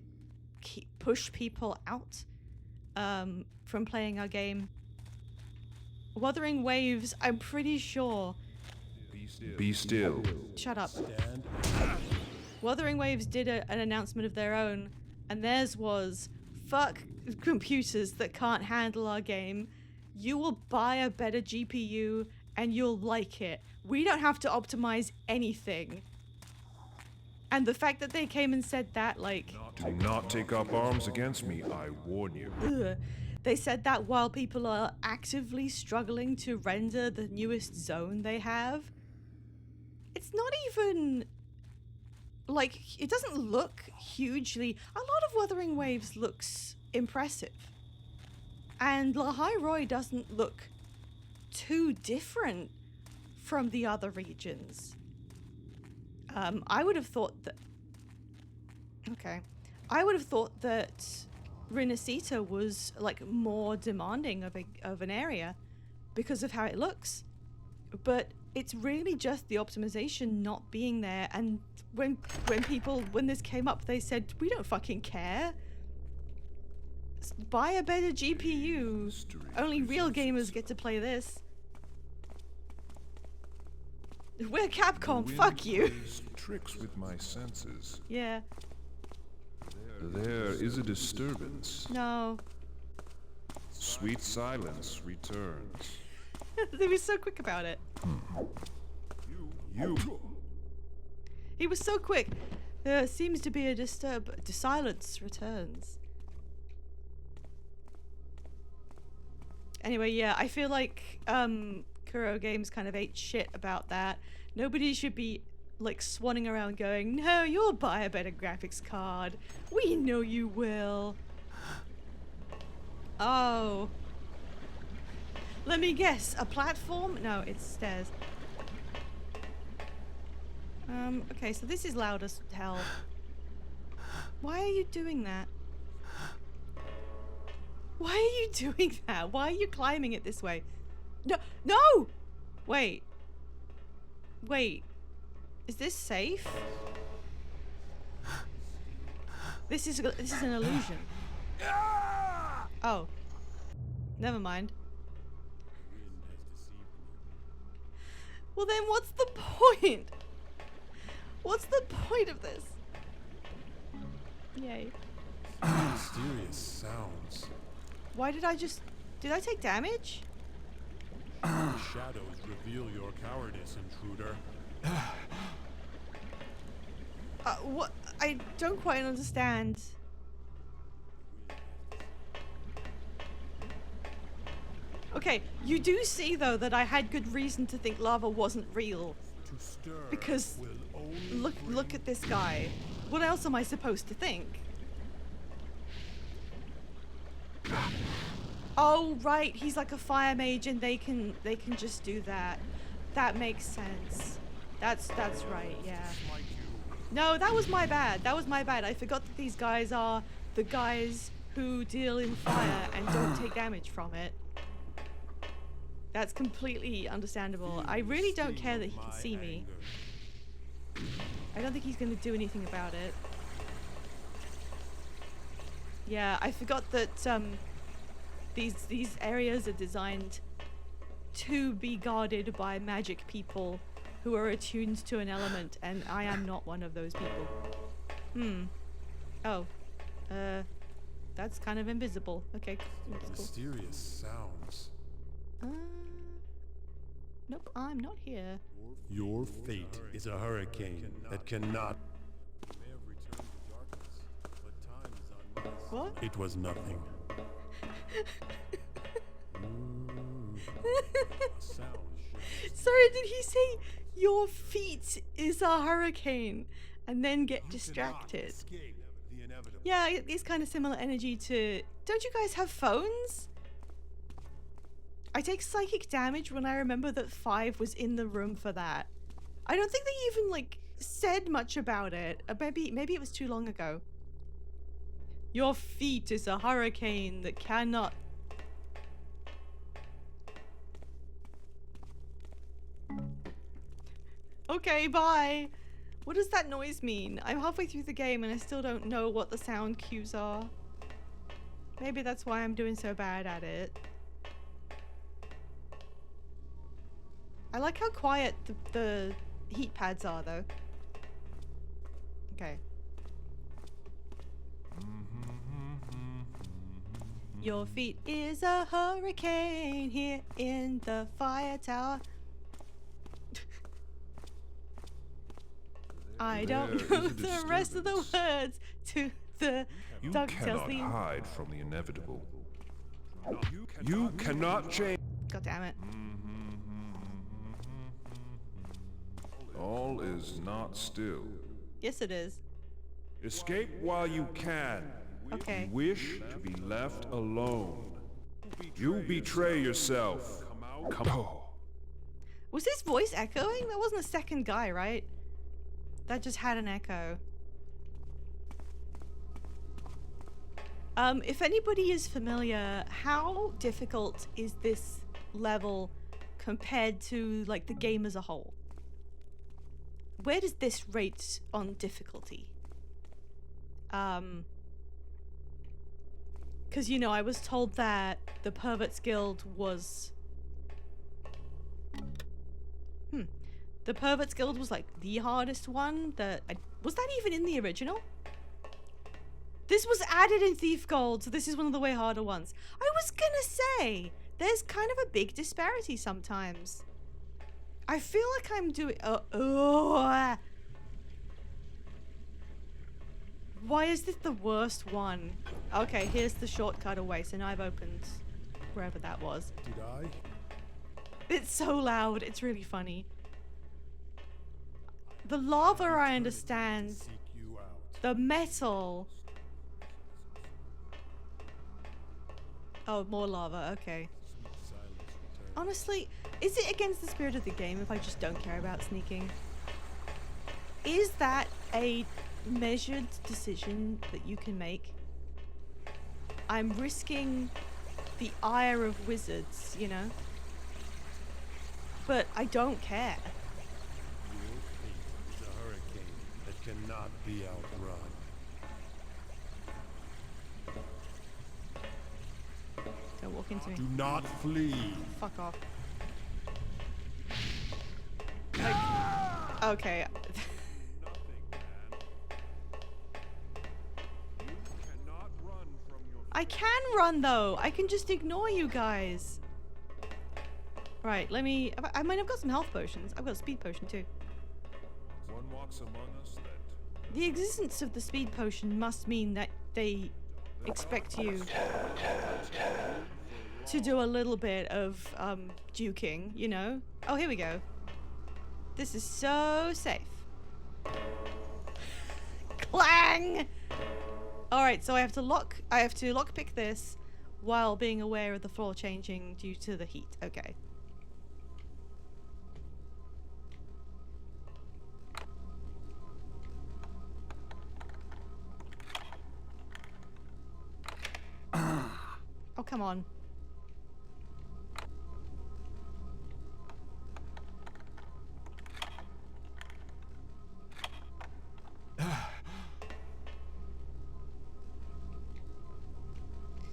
push people out from playing our game, Wuthering Waves, I'm pretty sure... Be still. Shut up. Stand. Wuthering Waves did an announcement of their own, and theirs was, fuck computers that can't handle our game. You will buy a better GPU and you'll like it. We don't have to optimize anything. And the fact that they came and said that, like... Do not take up arms against me, I warn you. Ugh. They said that while people are actively struggling to render the newest zone they have. It's not even... like, it doesn't look hugely... A lot of Wuthering Waves looks impressive. And Lahai Roi doesn't look too different from the other regions. I would have thought that... Okay. I would have thought that Rinascita was, like, more demanding of an area because of how it looks. But it's really just the optimization not being there. And when this came up, they said, we don't fucking care. Buy a better GPU. Only real gamers get to play this. We're Capcom, The fuck wind you. plays tricks with my senses. Yeah, There is a disturbance. no. Sweet silence returns. They were so quick about it. You. He was so quick. There seems to be a silence returns. Anyway, yeah, I feel like Kuro Games kind of ate shit about that. Nobody should be like swanning around going, no, you'll buy a better graphics card. We know you will. Oh. Let me guess, a platform? No, it's stairs. Okay, so this is loud as hell. Why are you doing that? Why are you doing that? Why are you climbing it this way? No, no! Wait. Wait. Is this safe? This is an illusion. Oh. Never mind. Well then what's the point? What's the point of this? Yay. Mysterious sounds. Why did I take damage? The shadows reveal your cowardice, intruder. What? I don't quite understand. Okay, you do see though that I had good reason to think lava wasn't real. To stir Because will only look at this guy. What else am I supposed to think? Oh right, he's like a fire mage and they can just do that. That makes sense. That's right, yeah. smite you. No, that was my bad. That was my bad. I forgot that these guys are the guys who deal in fire and don't take damage from it. That's completely understandable. I really don't care that he can see me. I don't think he's going to do anything about it. Yeah, I forgot that these areas are designed to be guarded by magic people who are attuned to an element, and I am not one of those people. Oh. That's kind of invisible. Okay, that's cool. Mysterious sounds. Nope, I'm not here. Your fate is a hurricane that cannot. May have returned to darkness, but time is on my What? side. It was nothing. Sound shifts. Sorry, did he say your feet is a hurricane and then get You cannot distracted? escape the inevitable. Yeah, it's kind of similar energy to... Don't you guys have phones? I take psychic damage when I remember that 5 was in the room for that. I don't think they even, like, said much about it. Maybe it was too long ago. Your feet is a hurricane that cannot... Okay, bye. What does that noise mean? I'm halfway through the game and I still don't know what the sound cues are. Maybe that's why I'm doing so bad at it. I like how quiet the heat pads are though. Okay. Your feet is a hurricane here in the fire tower. I don't There know is a the rest of the disturbance. words to the You DuckTales cannot theme. hide from the inevitable. You cannot change. God damn it. All is not still. Yes, it is. Escape while you can. Okay. Wish to be left alone. You betray yourself. Come on. Was his voice echoing? That wasn't a second guy, right? That just had an echo. If anybody is familiar, how difficult is this level compared to, like, the game as a whole? Where does this rate on difficulty? Because, you know, I was told that the Perverts Guild was... The Perverts Guild was, like, the hardest one. Was that even in the original? This was added in Thief Gold, so this is one of the way harder ones. I was gonna say, there's kind of a big disparity sometimes. I feel like I'm doing... Why is this the worst one? Okay, here's the shortcut away. So now I've opened wherever that was. Did I? It's so loud. It's really funny. The lava, I understand. Seek you out. The metal. Oh, more lava. Okay. Sweet silence returns. Honestly, is it against the spirit of the game if I just don't care about sneaking? Is that a measured decision that you can make? I'm risking the ire of wizards, you know? But I don't care. Your fate is a hurricane that cannot be outrun. Don't walk into me. Do not flee. Fuck off. Okay. Cannot run from your I can run though. I can just ignore you guys. Right, let me. I mean, I've got some health potions. I've got a speed potion too. one walks among us that The existence of the speed potion must mean that they expect you to do a little bit of duking, you know? Oh, here we go. This is so safe. Clang! Alright, so I have to lockpick this while being aware of the floor changing due to the heat. Okay. Oh, come on.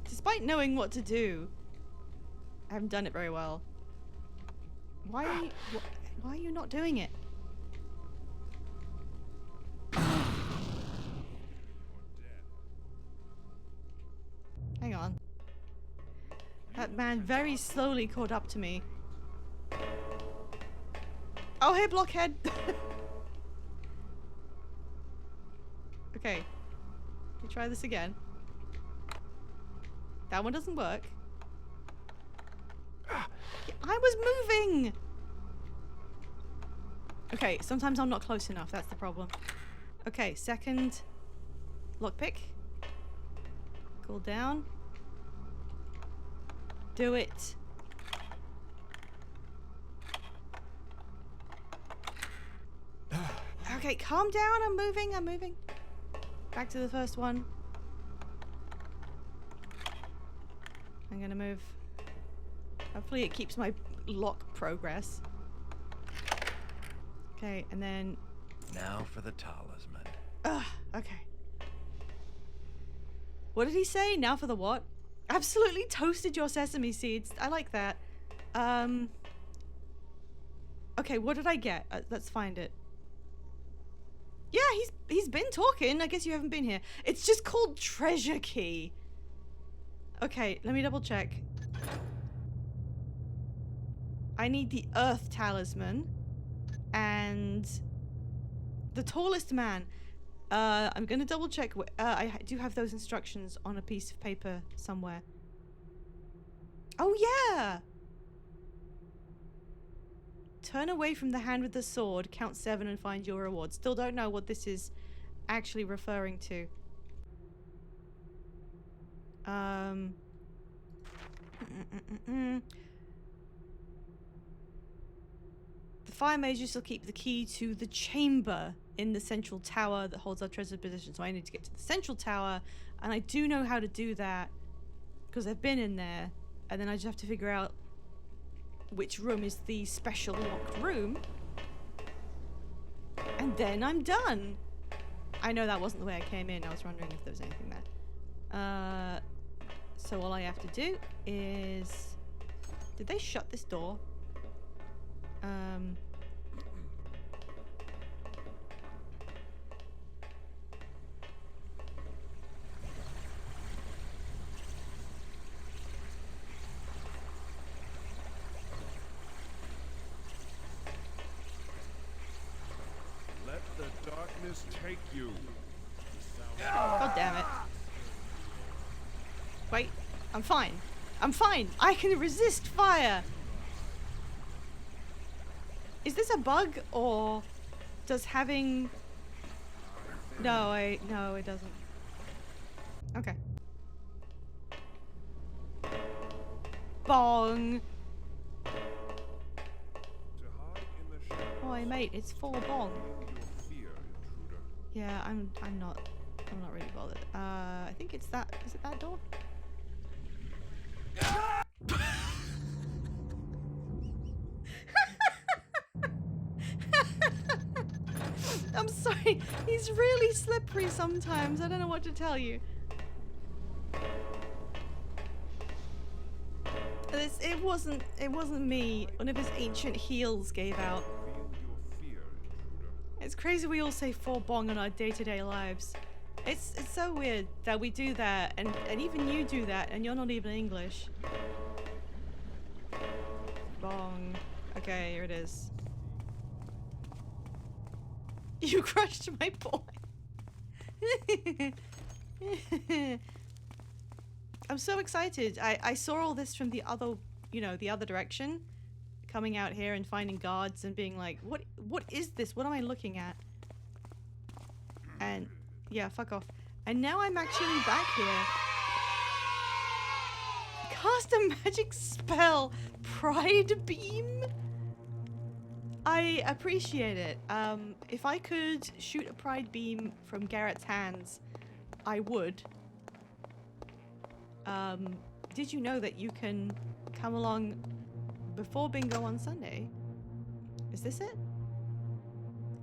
Despite knowing what to do, I haven't done it very well. Why are you not doing it? Hang on. That man very slowly caught up to me. Oh, hey, blockhead! Okay. Let me try this again. That one doesn't work. I was moving! Okay, sometimes I'm not close enough. That's the problem. Okay, second lockpick. Cool down. Do it. Okay, calm down. I'm moving. Back to the first one. I'm gonna move. Hopefully it keeps my lock progress. Okay, and then... Now for the talisman. Okay. What did he say? Now for the what? Absolutely toasted your sesame seeds. I like that. Okay, what did I get? Let's find it. Yeah, he's been talking. I guess you haven't been here. It's just called Treasure Key. Okay, let me double check. I need the Earth Talisman and the Tallest Man. I'm gonna double check. I do have those instructions on a piece of paper somewhere. Oh yeah! Turn away from the hand with the sword, count 7 and find your reward. Still don't know what this is actually referring to. The fire mages shall keep the key to the chamber in the central tower that holds our treasure position. So I need to get to the central tower, and I do know how to do that because I've been in there, and then I just have to figure out which room is the special locked room, and then I'm done. I know that wasn't the way I came in. I was wondering if there was anything there. So all I have to do is... Did they shut this door? let the darkness take you. The sound God damn it. Wait, I'm fine. I'm fine. I can resist fire. Is this a bug or does having... No, it doesn't. Okay. Bong. To hide in the shadows. Oi, mate, it's 4 bong. Your fear, intruder. Yeah, I'm not really bothered. I think it's that. Is it that door? I'm sorry. He's really slippery sometimes. I don't know what to tell you. It wasn't me. One of his ancient heels gave out. Feel your fear, intruder. It's crazy we all say 4 bong in our day-to-day lives. It's so weird that we do that and even you do that and you're not even English. Bong. Okay, here it is. You crushed my boy. I'm so excited. I saw all this from the other, you know, the other direction. Coming out here and finding guards and being like, what is this? What am I looking at? And yeah, fuck off. And now I'm actually back here. Cast a magic spell. Pride beam? I appreciate it. If I could shoot a pride beam from Garrett's hands, I would. Did you know that you can come along before bingo on Sunday? Is this it?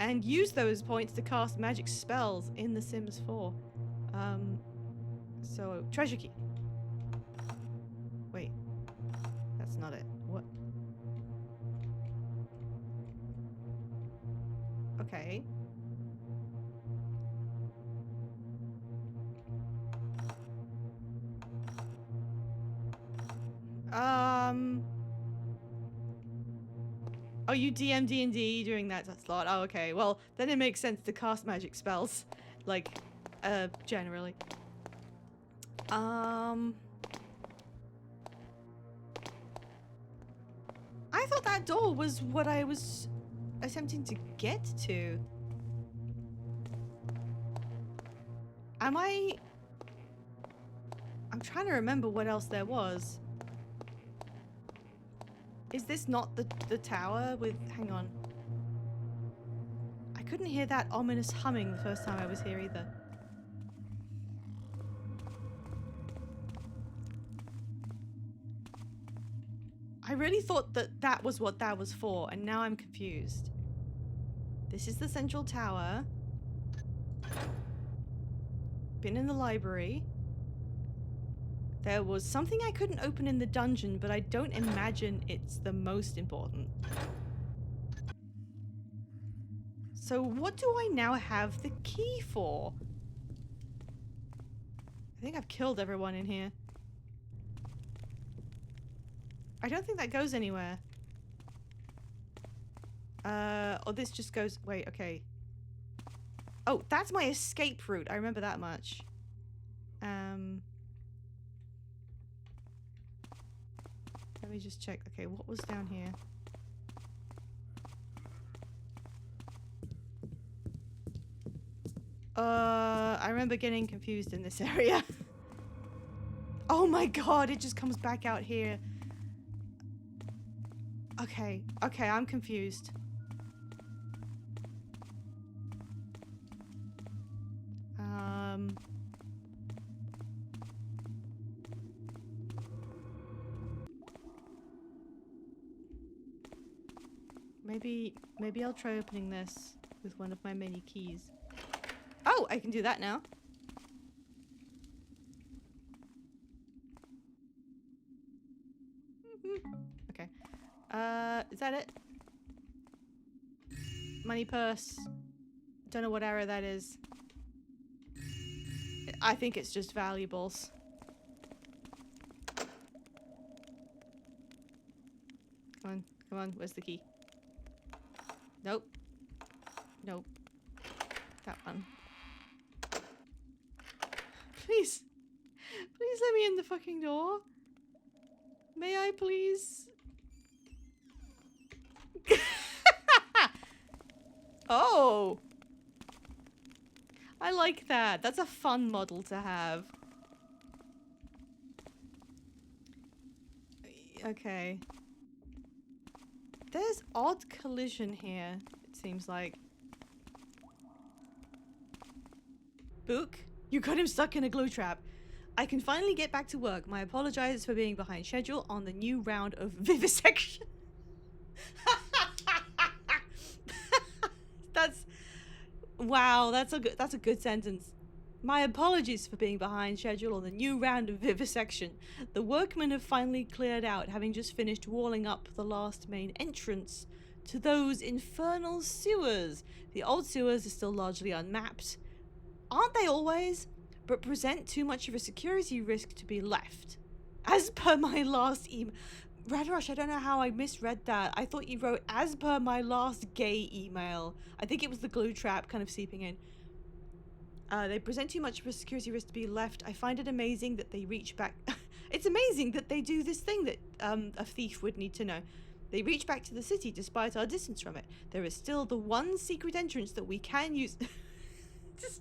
And use those points to cast magic spells in The Sims 4. So, treasure key. Wait. That's not it. What? Okay. Oh, you DM D&D during that slot? Oh, okay. Well, then it makes sense to cast magic spells. Like, generally. I thought that door was what I was attempting to get to. I'm trying to remember what else there was. Is this not the tower with... Hang on. I couldn't hear that ominous humming the first time I was here either. I really thought that was what that was for, and now I'm confused. This is the central tower. Been in the library. There was something I couldn't open in the dungeon, but I don't imagine it's the most important. So what do I now have the key for? I think I've killed everyone in here. I don't think that goes anywhere. Or this just goes... Wait, okay. Oh, that's my escape route. I remember that much. Let me just check. Okay, what was down here? I remember getting confused in this area. Oh my god, it just comes back out here. Okay, okay, I'm confused. Maybe I'll try opening this with one of my many keys. Oh, I can do that now. Okay. Is that it? Money purse. Don't know what arrow that is. I think it's just valuables. Come on, come on, where's the key? Nope. Nope. That one. Please. Please let me in the fucking door. May I please? Oh. I like that. That's a fun model to have. Okay. There's odd collision here, it seems like. Book, you got him stuck in a glue trap. I can finally get back to work. My apologies for being behind schedule on the new round of vivisection. That's wow, that's a good sentence. My apologies for being behind schedule on the new round of vivisection. The workmen have finally cleared out, having just finished walling up the last main entrance to those infernal sewers. The old sewers are still largely unmapped. Aren't they always? But present too much of a security risk to be left. As per my last email. Radrush, I don't know how I misread that. I thought you wrote, as per my last gay email. I think it was the glue trap kind of seeping in. They present too much of a security risk to be left. I find it amazing that they reach back. It's amazing that they do this thing that a thief would need to know. They reach back to the city despite our distance from it. There is still the one secret entrance that we can use.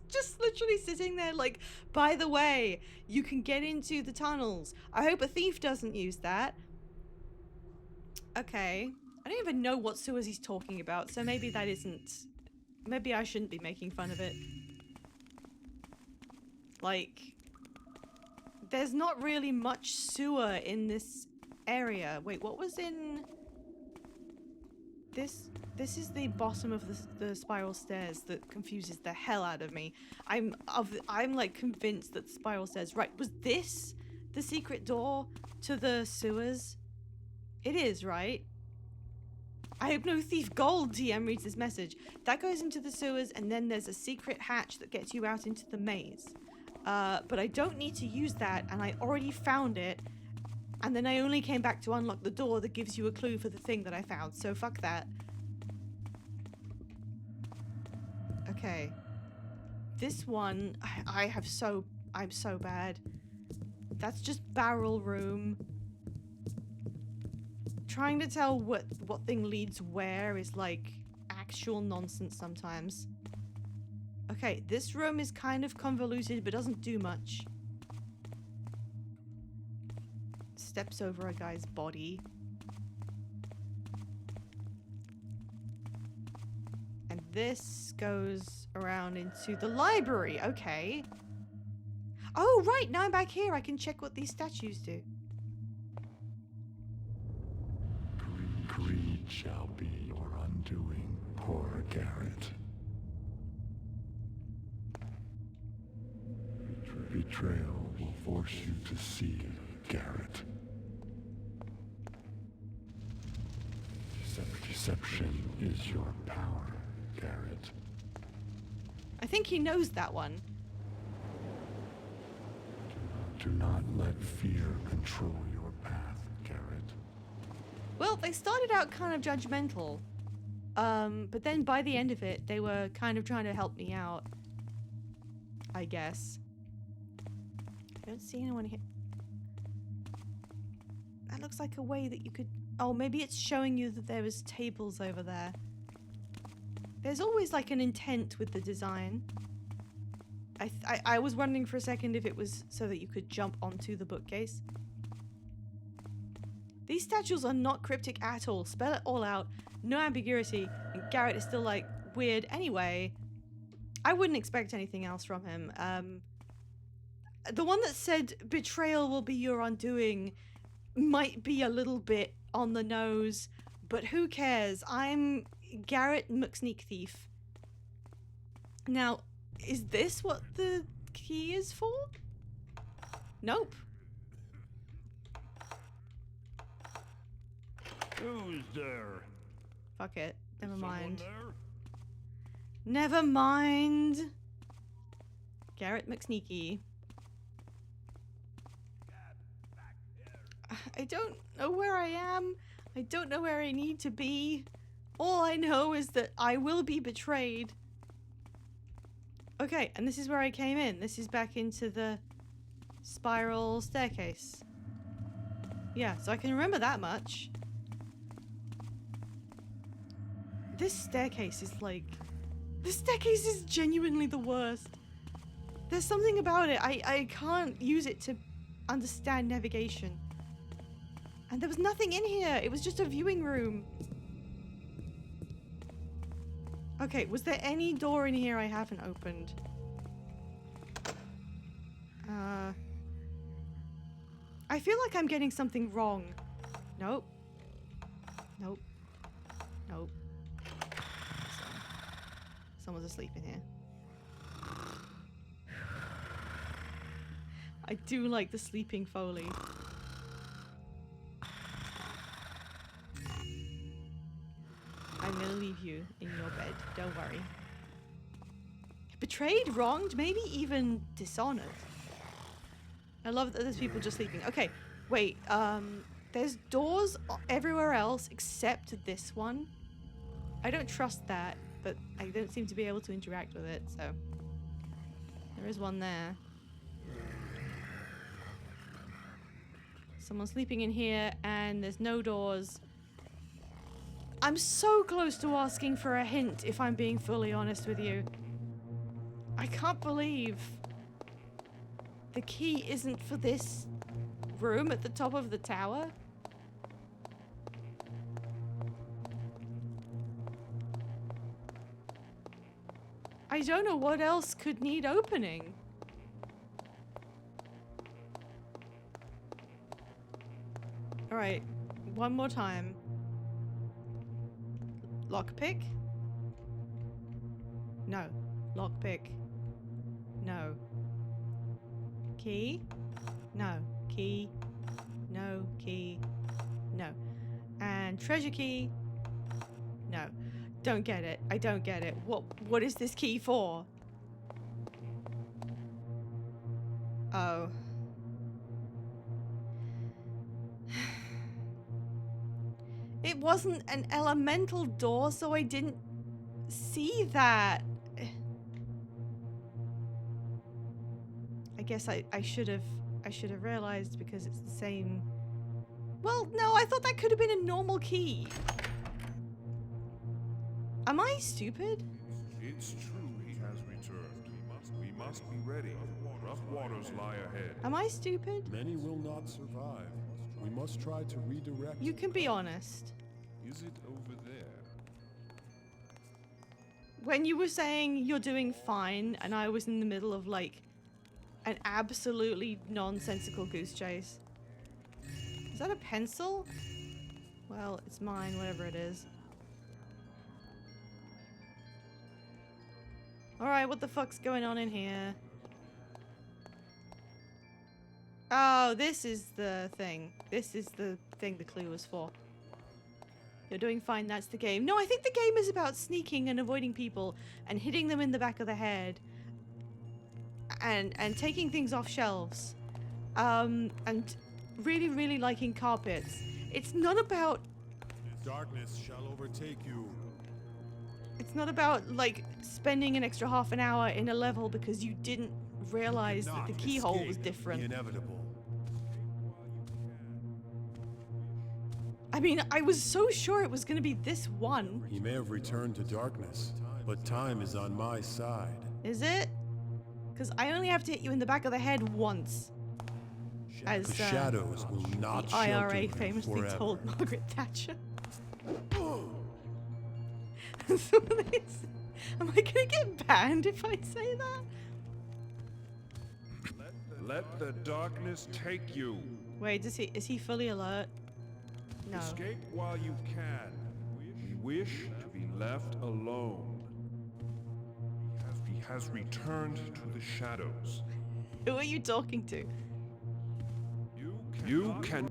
just literally sitting there like, by the way, you can get into the tunnels. I hope a thief doesn't use that. Okay. I don't even know what sewers he's talking about, so maybe that isn't... Maybe I shouldn't be making fun of it. Like, there's not really much sewer in this area. Wait, what was in... This is the bottom of the spiral stairs that confuses the hell out of me. I'm like convinced that the spiral stairs... Right, was this the secret door to the sewers? It is, right? I hope no thief gold TM reads this message. That goes into the sewers, and then there's a secret hatch that gets you out into the maze. But I don't need to use that, and I already found it. And then I only came back to unlock the door that gives you a clue for the thing that I found, so fuck that. Okay. This one, I'm so bad. That's just barrel room. Trying to tell what thing leads where is like actual nonsense sometimes. Okay, this room is kind of convoluted but doesn't do much. Steps over a guy's body. And this goes around into the library. Okay. Oh, right, now I'm back here. I can check what these statues do. Greed shall be your undoing, poor Garrett. Betrayal will force you to see Garrett. Deception is your power, Garrett. I think he knows that one. Do not let fear control your path, Garrett. Well, they started out kind of judgmental. But then by the end of it, they were kind of trying to help me out. I guess. I don't see anyone here. That looks like a way that you could... Oh, maybe it's showing you that there was tables over there. There's always like an intent with the design. I was wondering for a second if it was so that you could jump onto the bookcase. These statues are not cryptic at all. Spell it all out. No ambiguity. And Garrett is still like weird anyway. I wouldn't expect anything else from him. The one that said betrayal will be your undoing might be a little bit on the nose, but who cares? I'm Garrett McSneakthief. Now, is this what the key is for? Nope. Who's there? Fuck it. Never Someone mind. there? Never mind. Garrett McSneaky. I don't know where I am. I don't know where I need to be. All I know is that I will be betrayed. Okay, and this is where I came in. This is back into the Spiral staircase. Yeah, so I can remember that much. This staircase is like... This staircase is genuinely the worst. There's something about it. I can't use it to understand navigation. And there was nothing in here. It was just a viewing room. Okay, was there any door in here I haven't opened? I feel like I'm getting something wrong. Nope. Nope. Nope. Someone's asleep in here. I do like the sleeping Foley. I'm gonna leave you in your bed. Don't worry. Betrayed, wronged, maybe even dishonored. I love that there's people just sleeping. Okay, wait. There's doors everywhere else except this one. I don't trust that, but I don't seem to be able to interact with it, so... There is one there. Someone's sleeping in here, and there's no doors. I'm so close to asking for a hint, if I'm being fully honest with you. I can't believe the key isn't for this room at the top of the tower. I don't know what else could need opening. Alright, one more time. Lockpick? No. Lockpick. No. Key? No. Key? No. Key? No. And treasure key? No. Don't get it. I don't get it. What is this key for? Oh. It wasn't an elemental door, so I didn't see that. I guess I should have realized because it's the same. Well, no, I thought that could have been a normal key. Am I stupid? It's true he has returned. We must be ready. Rough waters lie ahead. Am I stupid? Many will not survive. We must try to redirect. You can be honest. Is it over there? When you were saying you're doing fine and I was in the middle of like an absolutely nonsensical goose chase. Is that a pencil? Well, it's mine, whatever it is. Alright, what the fuck's going on in here? Oh, this is the thing. This is the thing the clue was for. You're doing fine, that's the game. No, I think the game is about sneaking and avoiding people and hitting them in the back of the head. And taking things off shelves. And really, really liking carpets. It's not about... Darkness shall overtake you. It's not about, like, spending an extra half an hour in a level because you didn't realize that the keyhole was different. The inevitable. I mean, I was so sure it was going to be this one. He may have returned to darkness, but time is on my side. Is it? Because I only have to hit you in the back of the head once. As The shadows will not the shelter IRA you famously forever. told Margaret Thatcher. Am I gonna get banned if I say that? Let the darkness take you. Wait, is he fully alert? No. Escape while you can. We wish to be left alone. He has returned to the shadows. Who are you talking to? You can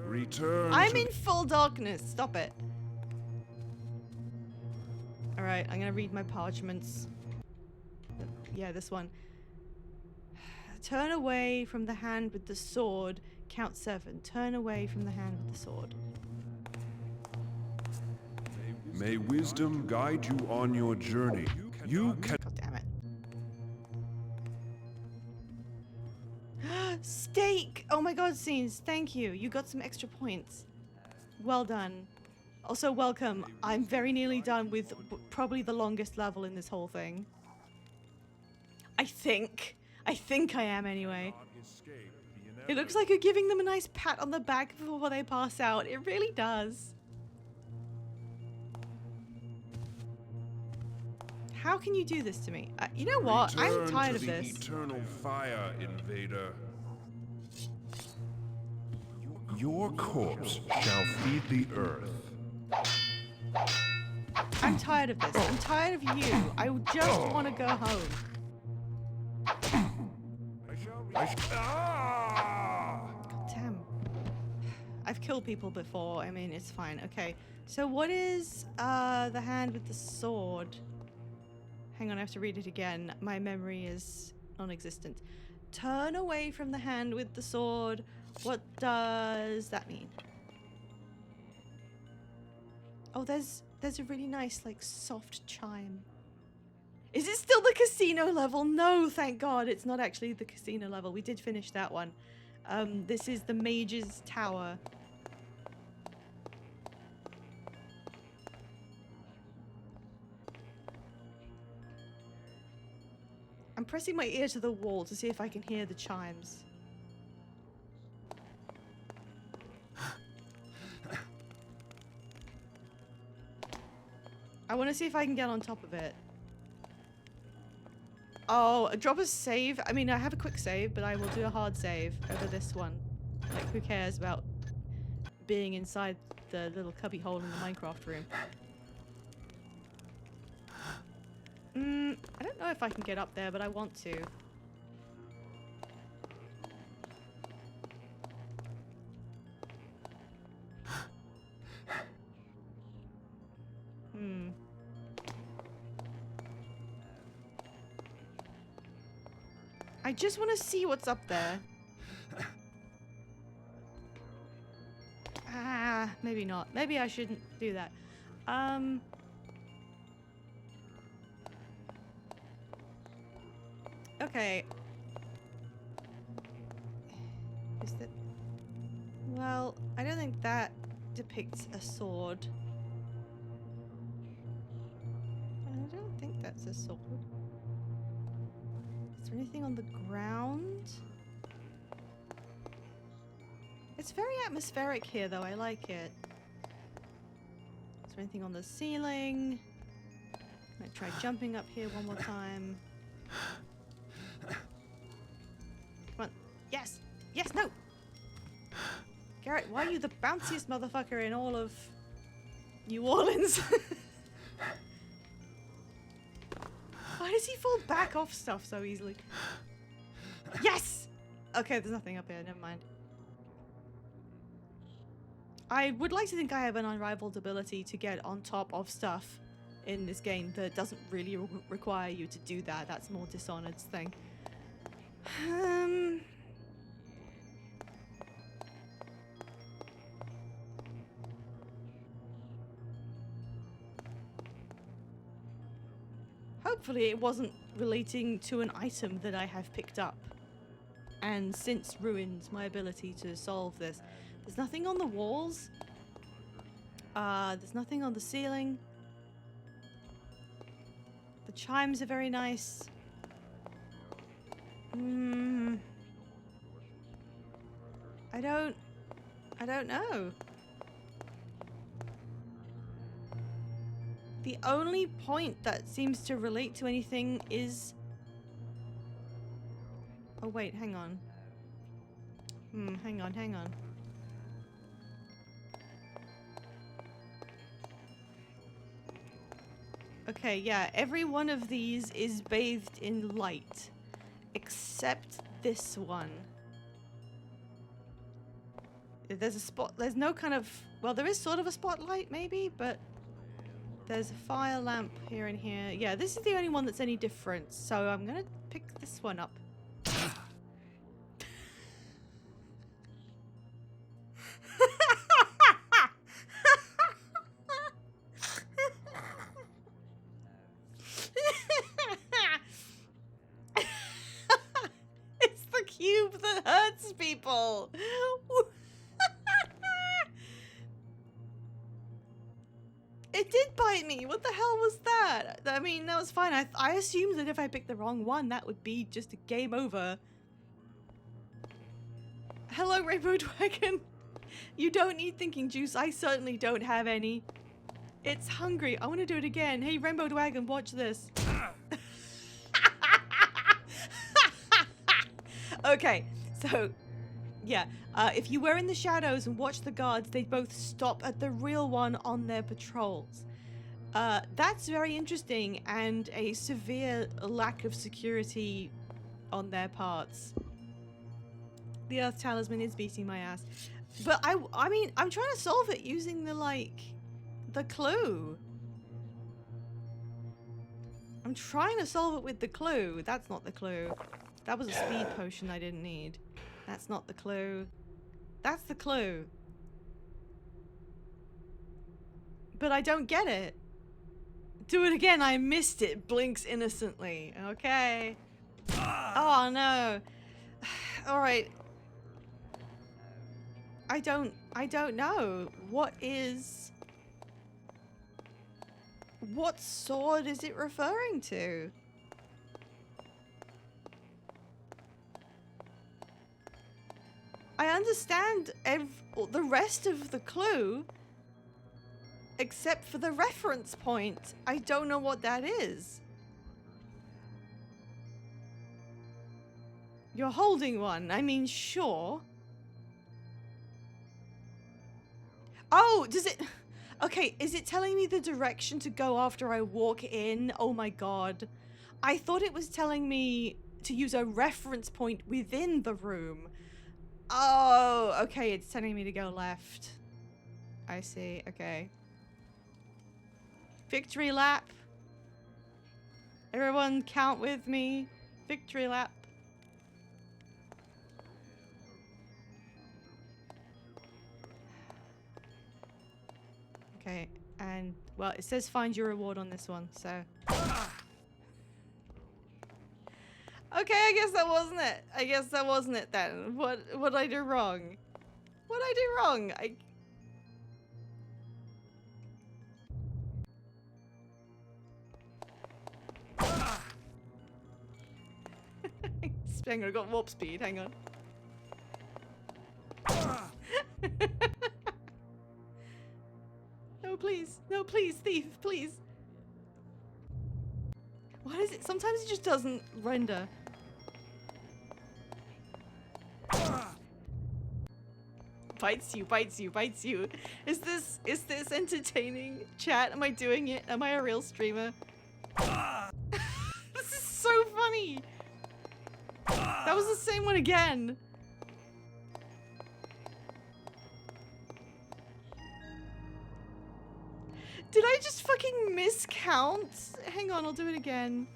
return. I'm to in full darkness. Stop it. Alright, I'm gonna read my parchments. Yeah, this one. Turn away from the hand with the sword. Count 7. Turn away from the hand with the sword. May wisdom guide you on your journey. You can God damn it. God scenes. Thank you. You got some extra points. Well done. Also, welcome. I'm very nearly done with probably the longest level in this whole thing. I think. I think I am anyway. It looks like you're giving them a nice pat on the back before they pass out. It really does. How can you do this to me? You know what? I'm tired of this. Eternal fire, invader. Your corpse shall feed the earth. I'm tired of this. I'm tired of you. I just want to go home. God damn. I've killed people before. I mean, it's fine. Okay. So what is the hand with the sword? Hang on, I have to read it again. My memory is non-existent. Turn away from the hand with the sword. What does that mean? Oh, there's a really nice, like, soft chime. Is it still the casino level? No, thank God. It's not actually the casino level. We did finish that one. This is the Mage's Tower. I'm pressing my ear to the wall to see if I can hear the chimes. I want to see if I can get on top of it. Oh, drop a save. I mean, I have a quick save, but I will do a hard save over this one. Like, who cares about being inside the little cubby hole in the Minecraft room? I don't know if I can get up there, but I want to. I just want to see what's up there. Ah, maybe not. Maybe I shouldn't do that. Okay. Is that... Well, I don't think that depicts a sword. I don't think that's a sword. Is there anything on the ground? It's very atmospheric here, though. I like it. Is there anything on the ceiling? I'm gonna try jumping up here one more time. Come on. Yes! Yes, no! Garrett, why are you the bounciest motherfucker in all of New Orleans? Why does he fall back off stuff so easily? Yes! Okay, there's nothing up here. Never mind. I would like to think I have an unrivaled ability to get on top of stuff in this game that doesn't really require you to do that. That's more Dishonored's thing. Hopefully it wasn't relating to an item that I have picked up and since ruined my ability to solve this. There's nothing on the walls. There's nothing on the ceiling. The chimes are very nice. I don't know. The only point that seems to relate to anything is... Oh wait, hang on. Hang on. Okay, yeah, every one of these is bathed in light. Except this one. There's a spot, there's no kind of... Well, there is sort of a spotlight, maybe, but... There's a fire lamp here and here. Yeah, this is the only one that's any different, so I'm gonna pick this one up. It's the cube that hurts bites people. It did bite me. What the hell was that? I mean, that was fine. I assumed that if I picked the wrong one, that would be just a game over. Hello, Rainbow Dragon. You don't need thinking juice. I certainly don't have any. It's hungry. I want to do it again. Hey, Rainbow Dragon, watch this. Okay, so, yeah. If you were in the shadows and watch the guards, they'd both stop at the real one on their patrols. That's very interesting and a severe lack of security on their parts. The Earth Talisman is beating my ass. But I mean, I'm trying to solve it using the clue. I'm trying to solve it with the clue. That's not the clue. That was a speed potion I didn't need. That's not the clue. That's the clue. But I don't get it. Do it again. I missed it. Blinks innocently. Okay. Oh no. All right. I don't know. What sword is it referring to? I understand the rest of the clue, except for the reference point. I don't know what that is. You're holding one. I mean, sure. Oh, does it... Okay, is it telling me the direction to go after I walk in? Oh my god. I thought it was telling me to use a reference point within the room. Oh, okay, it's telling me to go left. I see, okay. Victory lap. Everyone count with me. Victory lap. Okay, and, well, it says find your reward on this one, so... Okay, I guess that wasn't it. I guess that wasn't it then. What did I do wrong? What did I do wrong? Hang on, I got warp speed, hang on. No, please. No, please, thief, please. What is it? Sometimes it just doesn't render. Bites you, bites you, bites you. Is this entertaining? Chat, am I doing it? Am I a real streamer? This is so funny. That was the same one again. Did I just fucking miscount? Hang on, I'll do it again.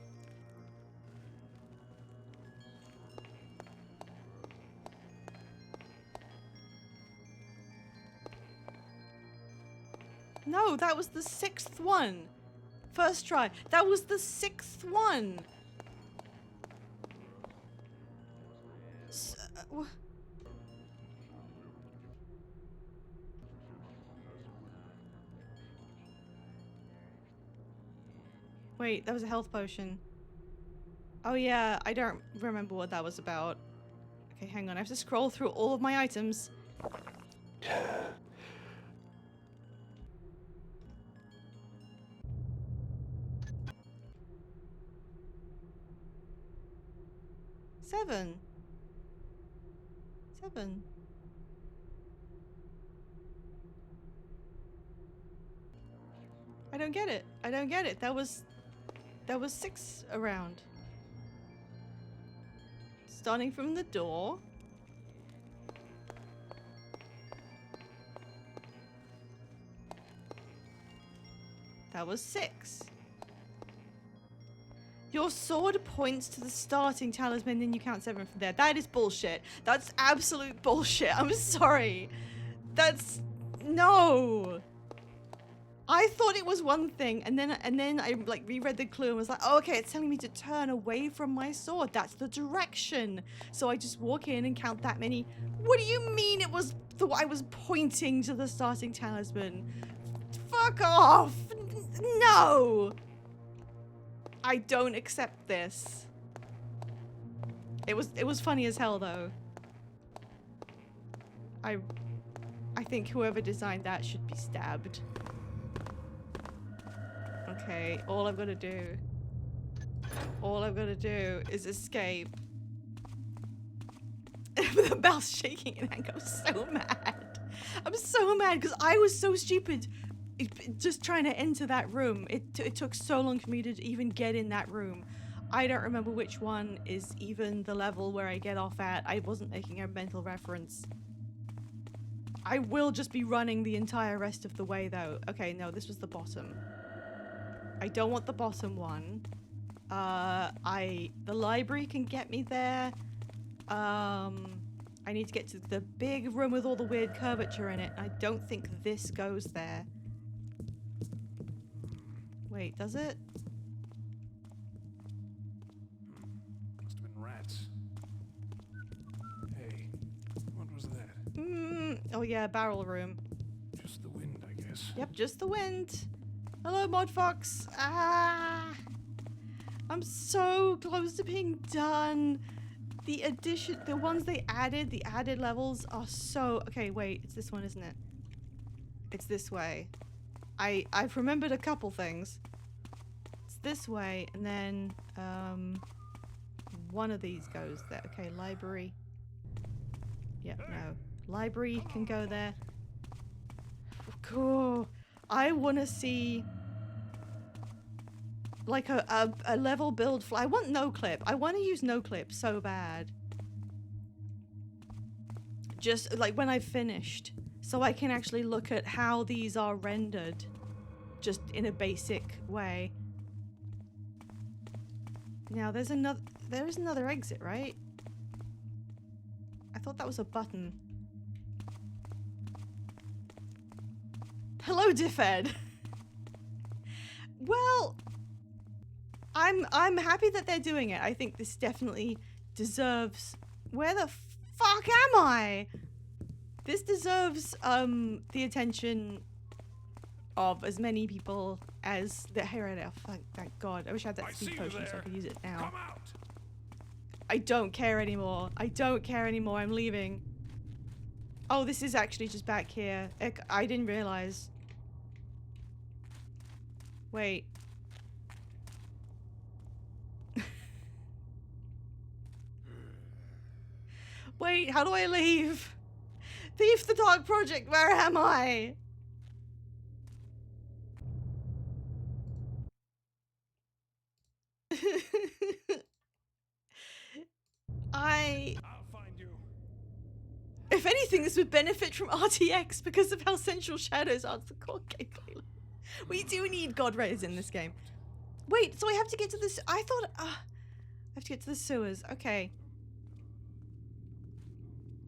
No, that was the 6th one. First try. That was the 6th one. Wait, that was a health potion. Oh yeah, I don't remember what that was about. Okay, hang on. I have to scroll through all of my items. Seven. I don't get it. I don't get it. That was 6 around. Starting from the door. That was 6. Your sword points to the starting talisman, then you count 7 from there. That is bullshit. That's absolute bullshit. I'm sorry. That's... No. I thought it was one thing, and then I like reread the clue and was like, oh, okay, it's telling me to turn away from my sword. That's the direction. So I just walk in and count that many. What do you mean it was I was pointing to the starting talisman? Fuck off! No! I don't accept this. It was funny as hell though. I think whoever designed that should be stabbed. Okay, all I've got to do is escape. The mouse shaking in anger. I'm so mad. I'm so mad because I was so stupid just trying to enter that room. It took so long for me to even get in that room. I don't remember which one is even the level where I get off at. I wasn't making a mental reference. I will just be running the entire rest of the way though. Okay, no, this was the bottom. I don't want the bottom one. The library can get me there. I need to get to the big room with all the weird curvature in it. I don't think this goes there. Wait, does it? Must have been rats. Hey, what was that? Oh yeah, barrel room. Just the wind, I guess. Yep, just the wind. Hello, Mod Fox. Ah, I'm so close to being done. The ones they added, the added levels are so... Okay, wait, it's this one, isn't it? It's this way. I've remembered a couple things. It's this way, and then, one of these goes there. Okay, library. Yep, no. Library can go there. Cool. I want to see... like a level build I want no clip. I want to use no clip so bad. Just like when I've finished. So I can actually look at how these are rendered. Just in a basic way. Now there is another exit, right? I thought that was a button. Hello, Diffed. Well, I'm happy that they're doing it. I think this definitely deserves... Where the fuck am I? This deserves the attention of as many people as the... Here I am. Thank God. I wish I had that speed potion so I could use it now. Come out. I don't care anymore. I don't care anymore. I'm leaving. Oh, this is actually just back here. I didn't realize. Wait. Wait, how do I leave? Thief the Dark Project, where am I? I'll find you. If anything, this would benefit from RTX because of how Central Shadows are the core gameplay. We do need God Rays in this game. Wait, so I have to get to this... I thought... I have to get to the sewers. Okay.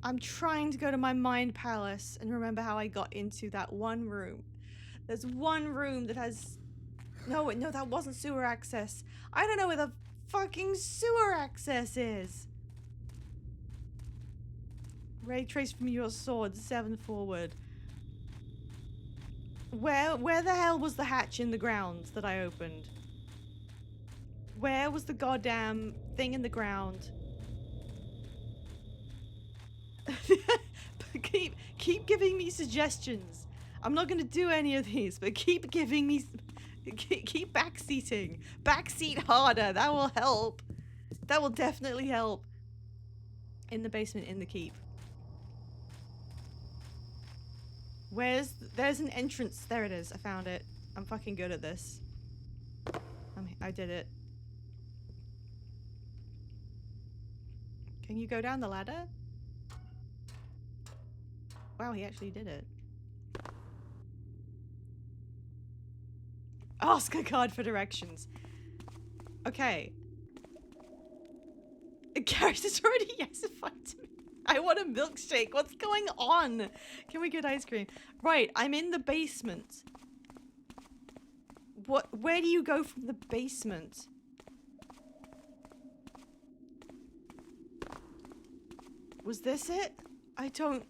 I'm trying to go to my mind palace and remember how I got into that one room. There's one room that has... No, that wasn't sewer access. I don't know where the fucking sewer access is. Ray trace from your sword, 7 forward. Where the hell was the hatch in the ground that I opened? Where was the goddamn thing in the ground? keep giving me suggestions. I'm not gonna do any of these, but keep giving me... Keep backseating. Backseat harder. That will help. That will definitely help. In the basement, in the keep. There's an entrance. There it is. I found it. I'm fucking good at this. I did it. Can you go down the ladder? Wow, he actually did it. Ask a card for directions. Okay. Character's already yesified to me. I want a milkshake. What's going on? Can we get ice cream? Right, I'm in the basement. What? Where do you go from the basement? Was this it? I don't...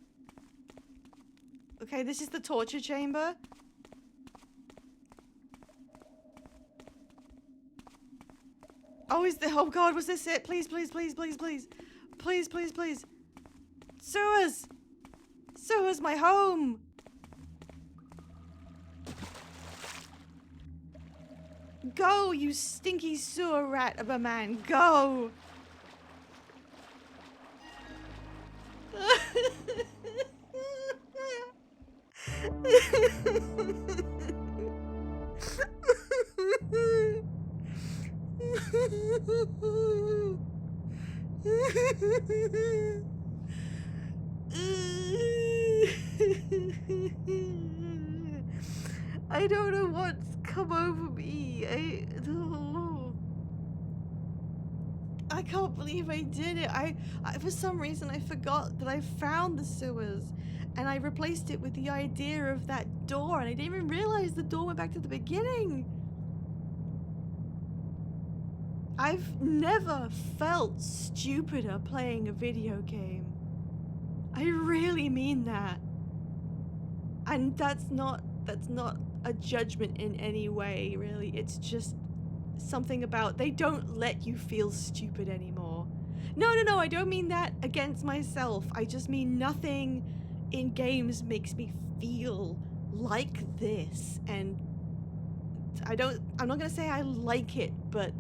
Okay, this is the torture chamber. Oh, oh god, was this it? Please, please, please, please, please. Please, please, please. Sewers! Sewers, my home! Go, you stinky sewer rat of a man, go! I don't know what's come over me. I can't believe I did it. I for some reason I forgot that I found the sewers, and I replaced it with the idea of that door, and I didn't even realize the door went back to the beginning. I've never felt stupider playing a video game. I really mean that. And that's not a judgment in any way, really. It's just something about they don't let you feel stupid anymore. No, I don't mean that against myself. I just mean nothing in games makes me feel like this. And I'm not gonna say I like it, but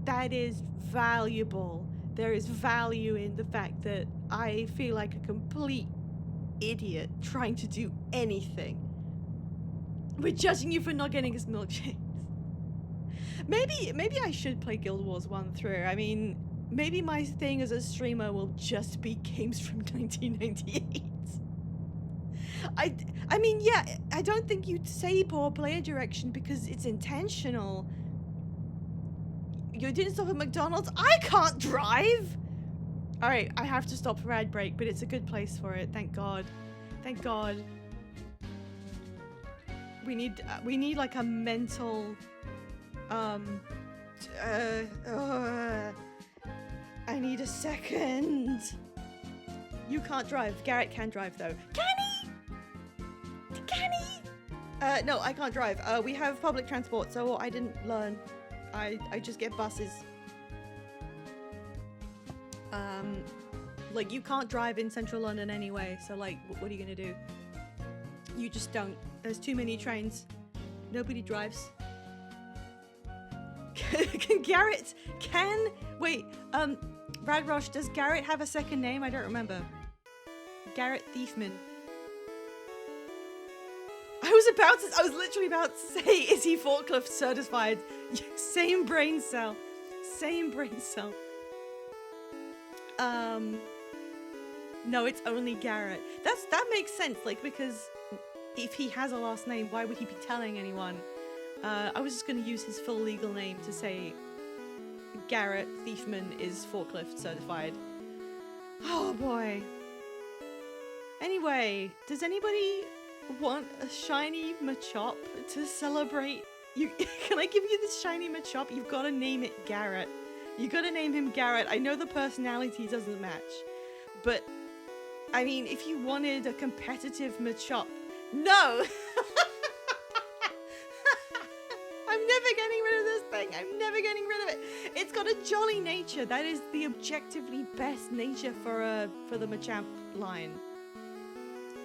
that is valuable. There is value in the fact that I feel like a complete idiot trying to do anything. We're judging you for not getting us milkshakes. Maybe I should play Guild Wars 1 through. I mean, maybe my thing as a streamer will just be games from 1998. I mean, yeah, I don't think you'd say poor player direction because it's intentional. You didn't stop at McDonald's? I can't drive! Alright, I have to stop for ad break, but it's a good place for it. Thank God. Thank God. We need like a mental... I need a second. You can't drive. Garrett can drive, though. Can he? Can he? No, I can't drive. We have public transport, so I didn't learn. I just get buses. Like, you can't drive in central London anyway, so, like, what are you gonna do? You just don't. There's too many trains. Nobody drives. Garrett can... Wait, Radrosh, does Garrett have a second name? I don't remember. Garrett Thiefman. I was literally about to say, is he forklift certified? Same brain cell. Same brain cell. No, it's only Garrett. That makes sense, like, because if he has a last name, why would he be telling anyone? I was just gonna use his full legal name to say Garrett Thiefman is forklift certified. Oh boy. Anyway, does anybody want a shiny Machop to celebrate? Can I give you this shiny Machop? You've got to name it Garrett. You got to name him Garrett. I know the personality doesn't match, but I mean, if you wanted a competitive Machop, no. I'm never getting rid of this thing. I'm never getting rid of it. It's got a jolly nature. That is the objectively best nature for the Machamp line.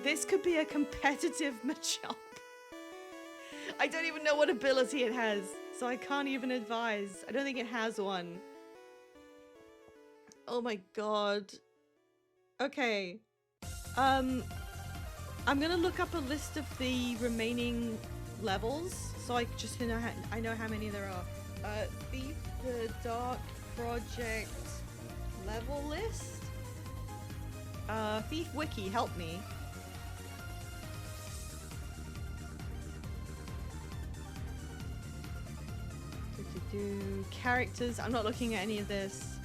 This could be a competitive Machamp. I don't even know what ability it has, so I can't even advise. I don't think it has one. Oh my god. Okay. I'm gonna look up a list of the remaining levels, so I just know I know how many there are. Thief the Dark Project level list. Thief Wiki, help me. Characters. I'm not looking at any of this.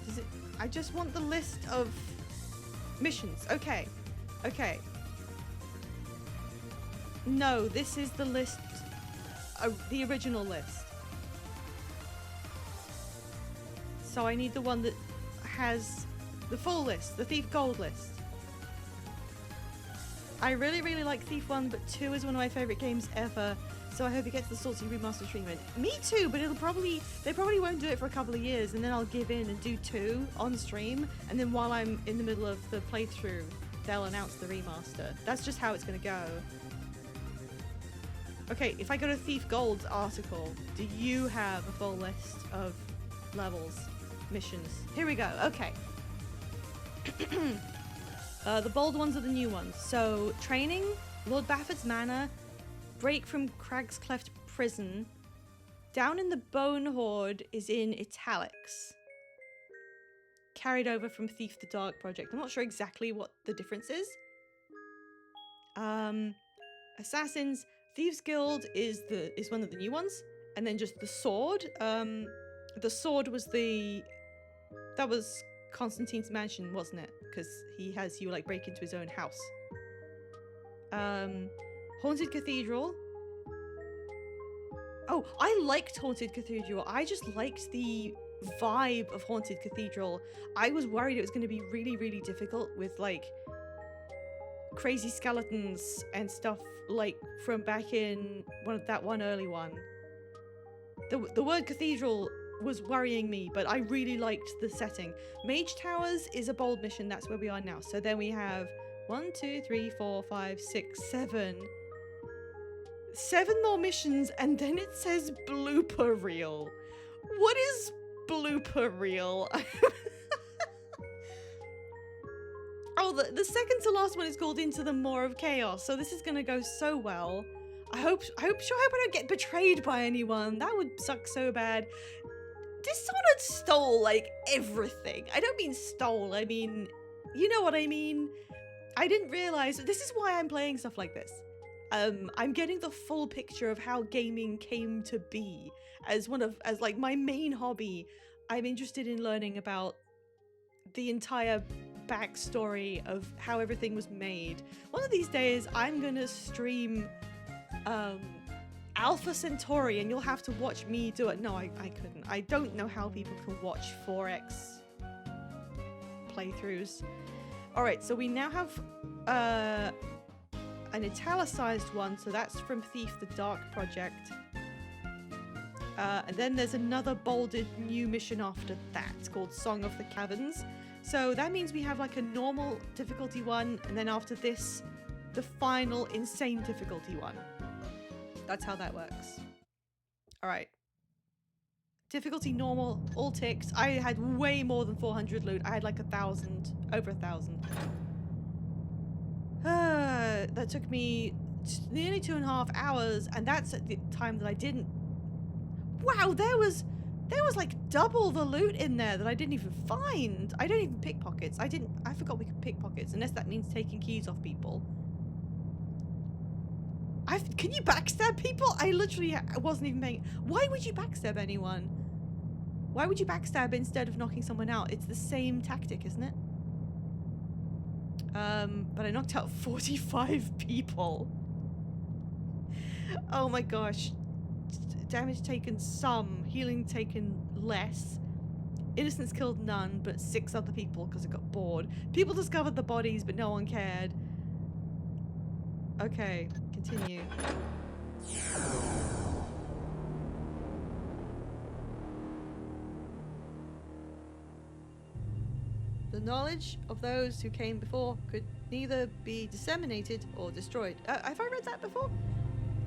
Does it? I just want the list of missions. Okay. Okay. No, this is the list, the original list. So I need the one that has the full list, the Thief Gold list. I really, really like Thief 1, but 2 is one of my favorite games ever. So I hope it gets the Salty Remastered treatment. Me too, but they probably won't do it for a couple of years, and then I'll give in and do 2 on stream, and then while I'm in the middle of the playthrough, they'll announce the remaster. That's just how it's gonna go. Okay, if I go to Thief Gold's article, do you have a full list of levels, missions? Here we go, okay. The bold ones are the new ones. So, training, Lord Bafford's Manor, break from Crag's Cleft Prison, Down in the Bone Hoard is in italics. Carried over from Thief the Dark Project. I'm not sure exactly what the difference is. Assassins, Thieves Guild is one of the new ones, and then just the sword. The sword was that was Constantine's mansion, wasn't it? Because he has you like break into his own house. Haunted Cathedral. Oh, I liked Haunted Cathedral. I just liked the vibe of Haunted Cathedral. I was worried it was going to be really, really difficult with like crazy skeletons and stuff like from back in that one early one. The word cathedral was worrying me, but I really liked the setting. Mage Towers is a bold mission. That's where we are now. So then we have 1, 2, 3, 4, 5, 6, 7. 7 more missions, and then it says blooper reel. What is blooper reel? Oh, the second to last one is called Into the Maw of Chaos, so this is gonna go so well. I hope I don't get betrayed by anyone. That would suck so bad. Dishonored stole like everything. I don't mean stole, I mean, you know what I mean. I didn't realize, this is why I'm playing stuff like this. I'm getting the full picture of how gaming came to be. As like my main hobby, I'm interested in learning about the entire backstory of how everything was made. One of these days, I'm gonna stream Alpha Centauri, and you'll have to watch me do it. No, I couldn't. I don't know how people can watch 4X playthroughs. Alright, so we now have an italicized one, so that's from Thief the Dark Project. And then there's another bolded new mission after that called Song of the Caverns. So that means we have like a normal difficulty one, and then after this, the final insane difficulty one. That's how that works. Alright. Difficulty normal, all ticks. I had way more than 400 loot. I had like 1,000, over 1,000. That took me nearly 2.5 hours, and that's at the time that I didn't. Wow, there was like double the loot in there that I didn't even find. I don't even pickpockets. I forgot we could pickpockets, unless that means taking keys off people. Can you backstab people? I literally wasn't even paying. Why would you backstab anyone? Why would you backstab instead of knocking someone out? It's the same tactic, isn't it? But I knocked out 45 people. Oh my gosh. Damage taken some, healing taken less. Innocents killed none, but 6 other people because it got bored. People discovered the bodies, but no one cared. Okay, continue. The knowledge of those who came before could neither be disseminated or destroyed. Have I read that before?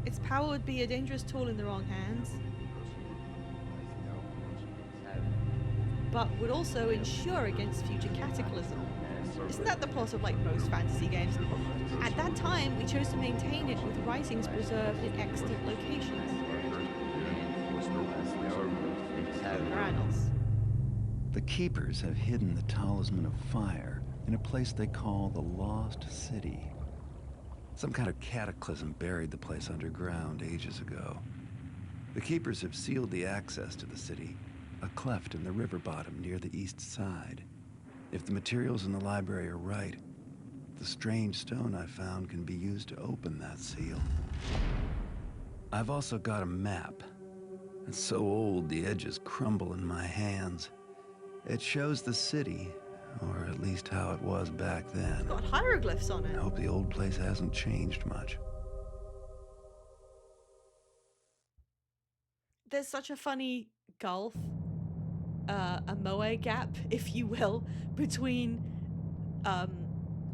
Its power would be a dangerous tool in the wrong hands, but would also ensure against future cataclysm. Isn't that the plot of like most fantasy games? At that time, we chose to maintain it with writings preserved in extant locations. Granos. The Keepers have hidden the Talisman of Fire in a place they call the Lost City. Some kind of cataclysm buried the place underground ages ago. The Keepers have sealed the access to the city, a cleft in the river bottom near the east side. If the materials in the library are right, the strange stone I found can be used to open that seal. I've also got a map. It's so old the edges crumble in my hands. It shows the city, or at least how it was back then. It's got hieroglyphs on I it. hope the old place hasn't changed much. There's such a funny gulf, a moe gap, if you will, between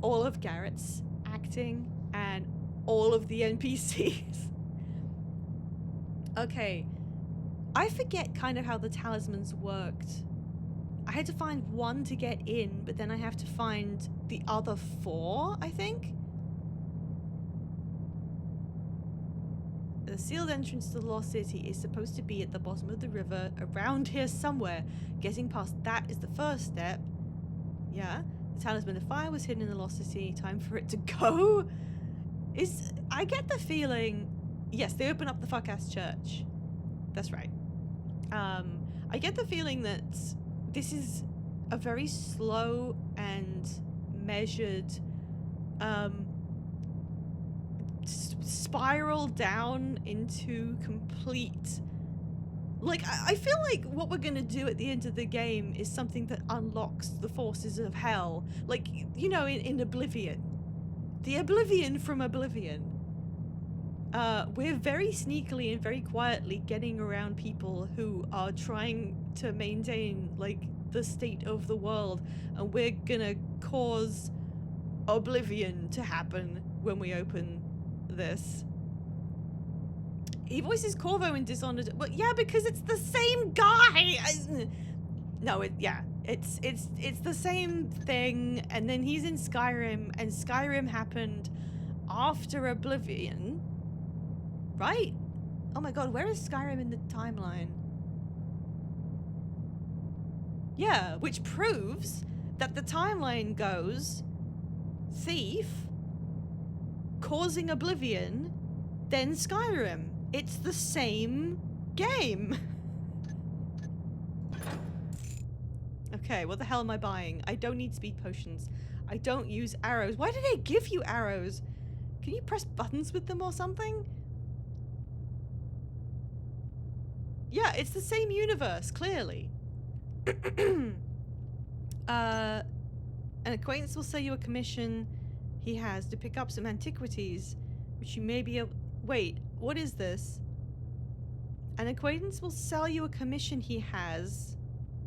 all of Garrett's acting and all of the NPCs. Okay, I forget kind of how the talismans worked. I had to find one to get in, but then I have to find the other 4, I think. The sealed entrance to the Lost City is supposed to be at the bottom of the river, around here somewhere. Getting past that is the first step. Yeah. The talisman of fire was hidden in the Lost City. Time for it to go. I get the feeling... Yes, they open up the fuck-ass church. That's right. I get the feeling that this is a very slow and measured spiral down into complete... Like, I feel like what we're gonna do at the end of the game is something that unlocks the forces of hell. Like, you know, in Oblivion. The Oblivion from Oblivion. We're very sneakily and very quietly getting around people who are trying to maintain, like, the state of the world, and we're gonna cause oblivion to happen when we open this. He voices Corvo in Dishonored. Well, yeah, because it's the same guy. No, it's the same thing. And then he's in Skyrim, and Skyrim happened after Oblivion, right? Oh my god, where is Skyrim in the timeline? Yeah, which proves that the timeline goes Thief, causing Oblivion, then Skyrim. It's the same game. Okay, what the hell am I buying? I don't need speed potions. I don't use arrows. Why did they give you arrows? Can you press buttons with them or something? Yeah, it's the same universe, clearly. An acquaintance will sell you a commission he has to pick up some antiquities, which you may be able... Wait, what is this? An acquaintance will sell you a commission he has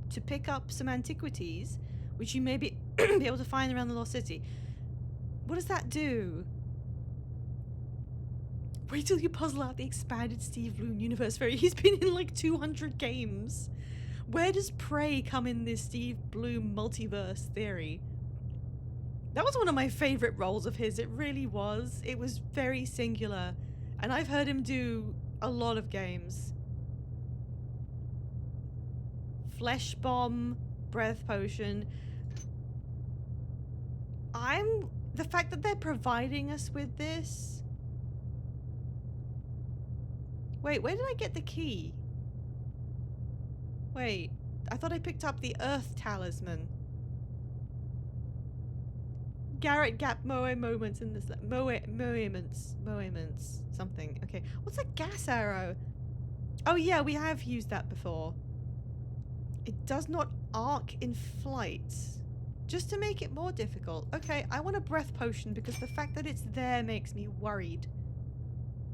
to pick up some antiquities, which you may be able to find around the Lost City. What does that do? Wait till you puzzle out the expanded Steve Bloom universe. He's been in like 200 games. Where does Prey come in this Steve Bloom multiverse theory? That was one of my favorite roles of his. It really was. It was very singular. And I've heard him do a lot of games. Flesh Bomb, Breath Potion. The fact that they're providing us with this... Wait, where did I get the key? Wait, I thought I picked up the Earth Talisman. Garrett Gap Moe moments in this... Moments. Something. Okay. What's a gas arrow? Oh yeah, we have used that before. It does not arc in flight. Just to make it more difficult. Okay, I want a breath potion because the fact that it's there makes me worried.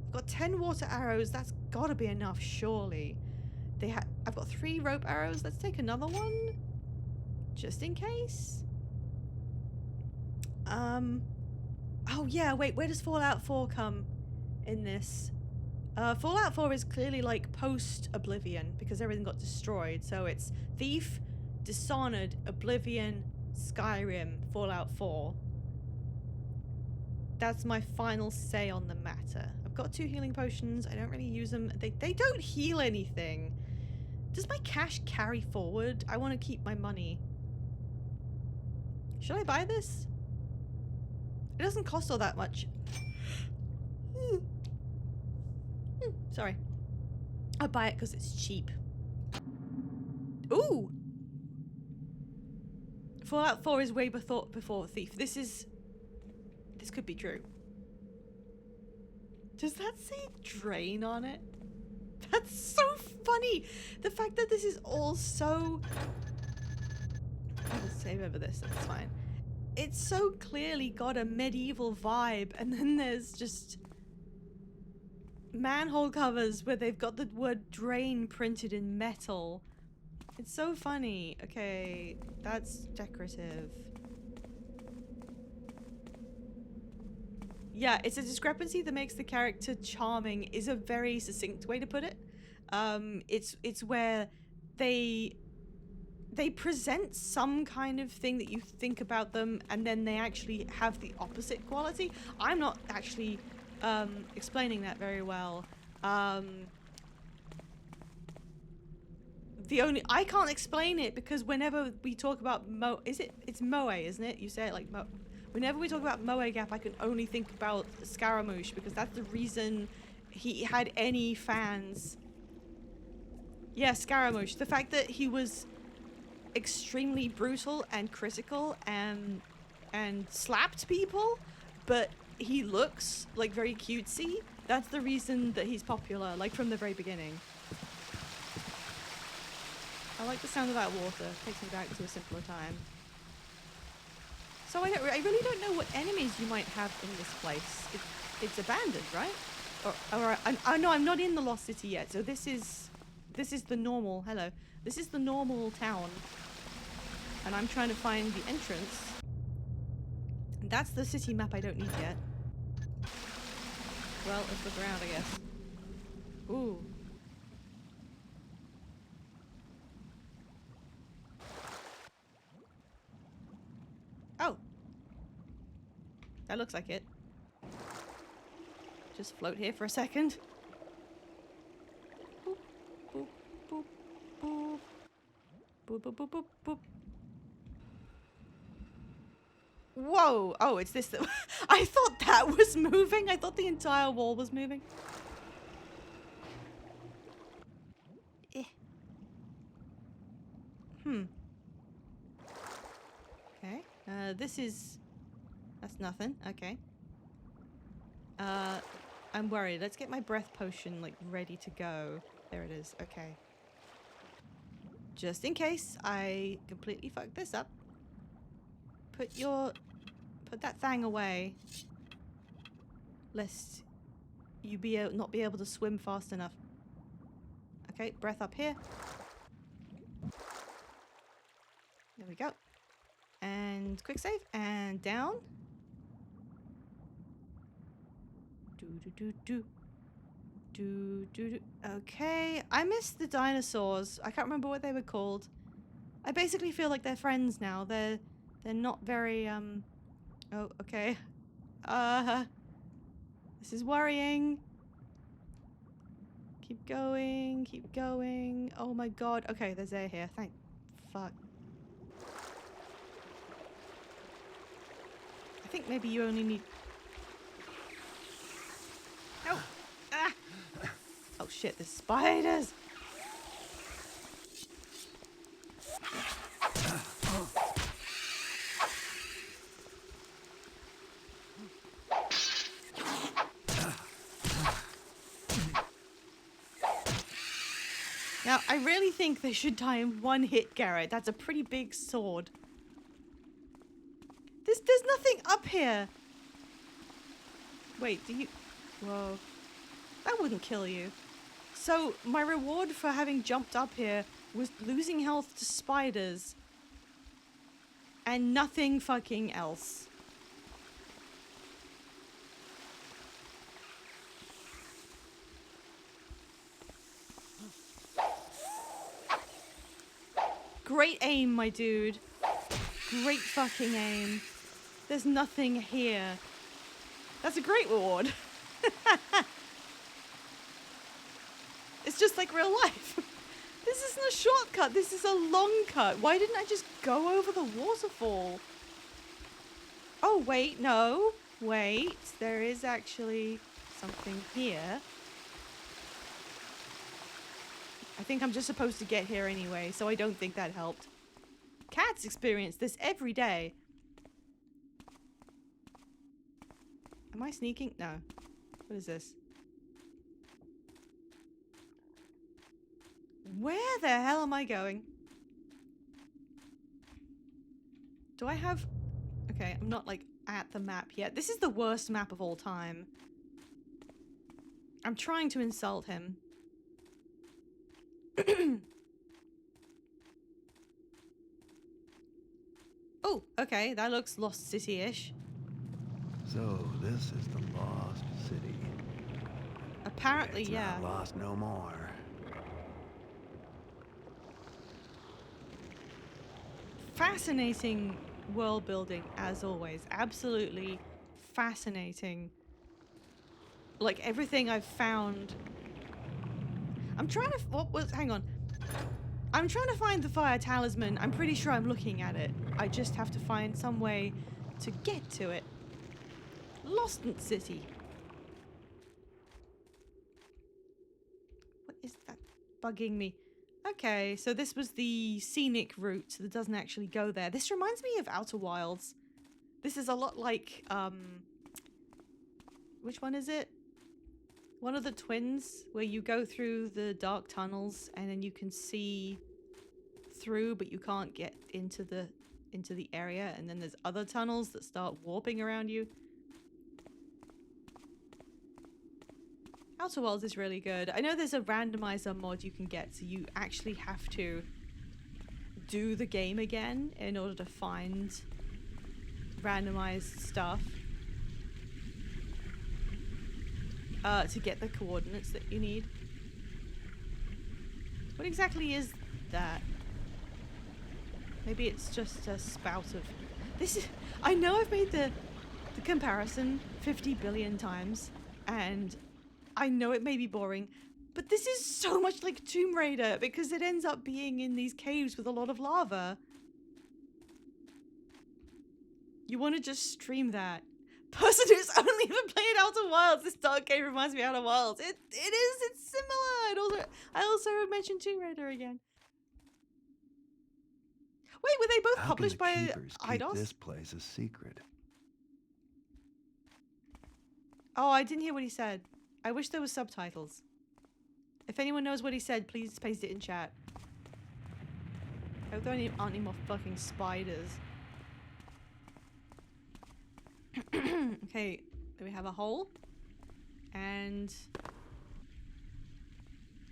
I've got 10 water arrows. That's gotta be enough, surely. I've got 3 rope arrows. Let's take another one. Just in case. Oh yeah, wait, where does Fallout 4 come in this? Fallout 4 is clearly like post-Oblivion because everything got destroyed. So it's Thief, Dishonored, Oblivion, Skyrim, Fallout 4. That's my final say on the matter. I've got 2 healing potions. I don't really use them. They don't heal anything. Does my cash carry forward? I want to keep my money. Should I buy this? It doesn't cost all that much. Sorry. I buy it because it's cheap. Ooh! Fallout 4 is way before Thief. This is This could be true. Does that say drain on it? That's so funny. The fact that this is all so... I'll save over this, that's fine. It's so clearly got a medieval vibe, and then there's just manhole covers where they've got the word drain printed in metal. It's so funny. Okay, that's decorative. Yeah, it's a discrepancy that makes the character charming is a very succinct way to put it. It's where they present some kind of thing that you think about them, and then they actually have the opposite quality. I'm not actually explaining that very well. I can't explain it because whenever we talk about it's Moe, isn't it? You say it like Moe. Whenever we talk about Moe Gap, I can only think about Scaramouche because that's the reason he had any fans. Yeah, Scaramouche. The fact that he was extremely brutal and critical and slapped people, but he looks like very cutesy. That's the reason that he's popular, like from the very beginning. I like the sound of that water. Takes me back to a simpler time. So I really don't know what enemies you might have in this place. It's abandoned, right? No, I'm not in the Lost City yet. So this is the normal. Hello, this is the normal town, and I'm trying to find the entrance. And that's the city map I don't need yet. Well, let's look around, I guess. Ooh. Oh. That looks like it. Just float here for a second. Boop, boop, boop, boop. Boop, boop, boop, boop, boop. Whoa! Oh, it's this. I thought that was moving. I thought the entire wall was moving. Eh. Okay. That's nothing. Okay. I'm worried. Let's get my breath potion, like, ready to go. There it is. Okay. Just in case I completely fuck this up. Put that thing away. Lest you not be able to swim fast enough. Okay, breath up here. There we go. And quick save. And down. Okay, I missed the dinosaurs. I can't remember what they were called. I basically feel like they're friends now. They're not very oh, okay. This is worrying. Keep going, keep going. Oh my god. Okay, there's air here. Thank fuck. I think maybe you only need... No! Ah! Oh shit, there's spiders! Now, I really think they should die in one hit, Garrett. That's a pretty big sword. There's nothing up here. Wait, do you... Whoa. That wouldn't kill you. So, my reward for having jumped up here was losing health to spiders. And nothing fucking else. Great aim, my dude. Great fucking aim. There's nothing here. That's a great reward. It's just like real life. This isn't a shortcut. This is a long cut. Why didn't I just go over the waterfall? Oh, wait, no. Wait, there is actually something here. I think I'm just supposed to get here anyway, so I don't think that helped. Cats experience this every day. Am I sneaking? No. What is this? Where the hell am I going? Do I have... Okay, I'm not, like, at the map yet. This is the worst map of all time. I'm trying to insult him. Oh, okay, that looks Lost City-ish. So, this is the Lost City. Apparently, It's yeah. not lost no more. Fascinating world building, as always. Absolutely fascinating. Like, everything I've found... I'm trying to... What was... Hang on. I'm trying to find the fire talisman. I'm pretty sure I'm looking at it. I just have to find some way to get to it. Lost City. What is that bugging me? Okay, so this was the scenic route that doesn't actually go there. This reminds me of Outer Wilds. This is a lot like, which one is it? One of the twins, where you go through the dark tunnels and then you can see through, but you can't get into the area, and then there's other tunnels that start warping around you. Outer Worlds is really good. I know there's a randomizer mod you can get, so you actually have to do the game again in order to find randomized stuff. To get the coordinates that you need. What exactly is that? Maybe it's just a spout of... This is... I know I've made the comparison 50 billion times, and I know it may be boring, but this is so much like Tomb Raider because it ends up being in these caves with a lot of lava. You want to just stream that. Person who's only ever played Outer Wilds, this dark game reminds me of Outer Wilds. It's similar. I also mentioned Tomb Raider again. Wait, were they both published by Keep this Eidos? place a secret. Oh, I didn't hear what he said. I wish there was subtitles. If anyone knows what he said, please paste it in chat. I hope there aren't any more fucking spiders. Okay, then we have a hole. And...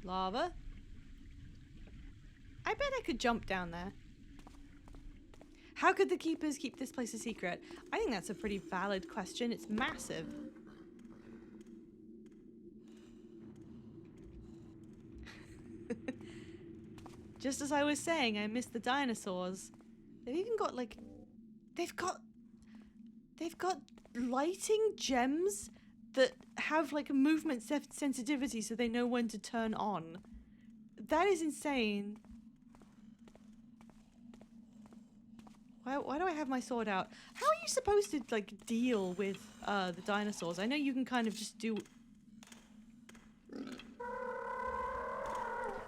lava. I bet I could jump down there. How could the keepers keep this place a secret? I think that's a pretty valid question. It's massive. Just as I was saying, I missed the dinosaurs. They've even got like... They've got lighting gems that have like a movement sensitivity so they know when to turn on. That is insane. Why do I have my sword out? How are you supposed to like deal with the dinosaurs? I know you can kind of just do...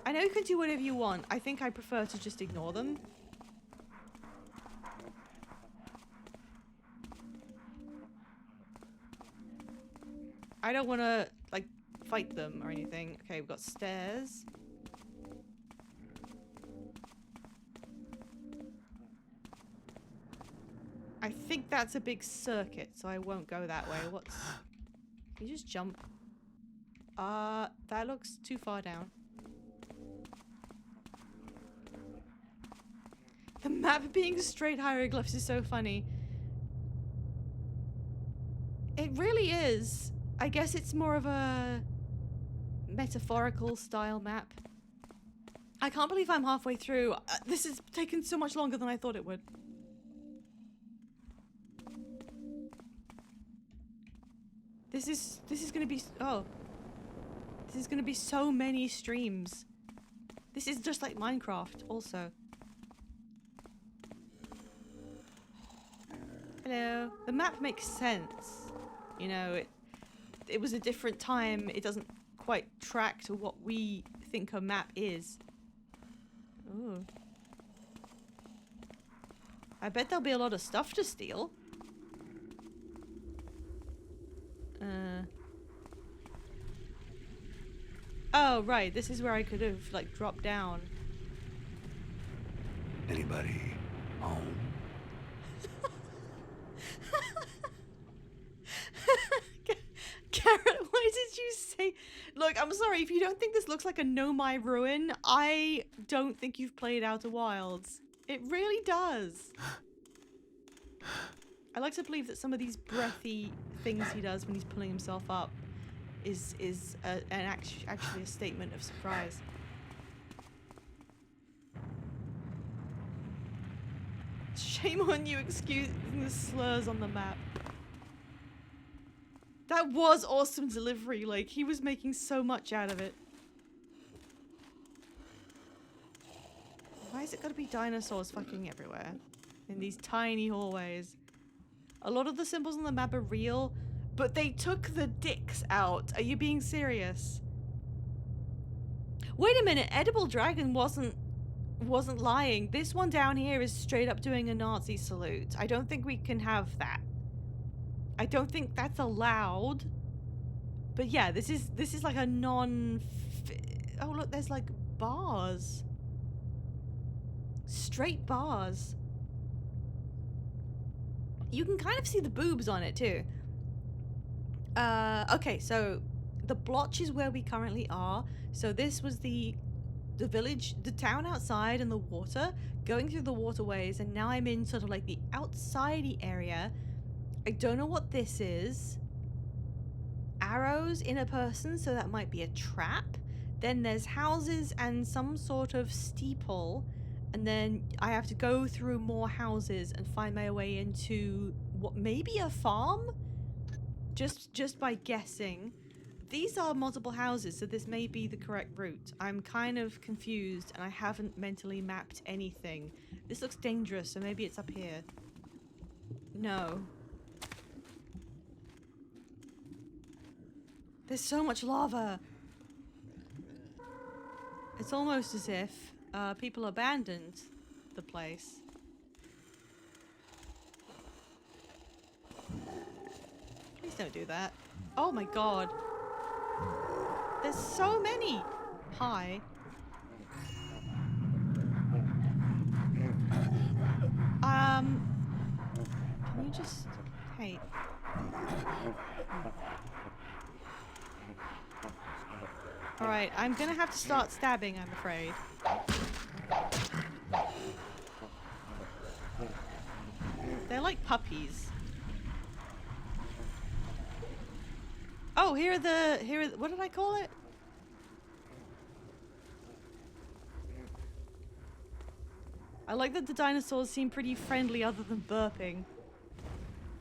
I know you can do whatever you want. I think I prefer to just ignore them. I don't want to, like, fight them or anything. Okay, we've got stairs. I think that's a big circuit, so I won't go that way. What's... Can you just jump? That looks too far down. The map being straight hieroglyphs is so funny. It really is. I guess it's more of a metaphorical style map. I can't believe I'm halfway through. This has taken so much longer than I thought it would. This is gonna be... Oh. This is gonna be so many streams. This is just like Minecraft, also. Hello. The map makes sense. You know, it was a different time. It doesn't quite track to what we think a map is. Ooh. I bet there'll be a lot of stuff to steal. Oh, right. This is where I could have, like, dropped down. Anybody home? Garrett, why did you say... Look, I'm sorry, if you don't think this looks like a Nomai ruin, I don't think you've played Outer Wilds. It really does. I like to believe that some of these breathy things he does when he's pulling himself up is actually a statement of surprise. Shame on you excusing the slurs on the map. That was awesome delivery, like, he was making so much out of it. Why is it gotta be dinosaurs fucking everywhere? In these tiny hallways. A lot of the symbols on the map are real, but they took the dicks out. Are you being serious? Wait a minute, Edible Dragon wasn't lying. This one down here is straight up doing a Nazi salute. I don't think we can have that. I don't think that's allowed. But yeah, this is like a non... Oh look, there's like bars. Straight bars. You can kind of see the boobs on it too. Okay, so the blotch is where we currently are. So this was the village, the town outside and the water, going through the waterways, and now I'm in sort of like the outsidey area. I don't know what this is. Arrows in a person, so that might be a trap. Then there's houses and some sort of steeple. And then I have to go through more houses and find my way into what maybe a farm? Just by guessing. These are multiple houses, so this may be the correct route. I'm kind of confused and I haven't mentally mapped anything. This looks dangerous, so maybe it's up here. No. There's so much lava. It's almost as if people abandoned the place. Please don't do that. Oh my god. There's so many. Hi. Can you just... Hey. Alright, I'm gonna have to start stabbing, I'm afraid. They're like puppies. Oh, here are the, what did I call it? I like that the dinosaurs seem pretty friendly other than burping.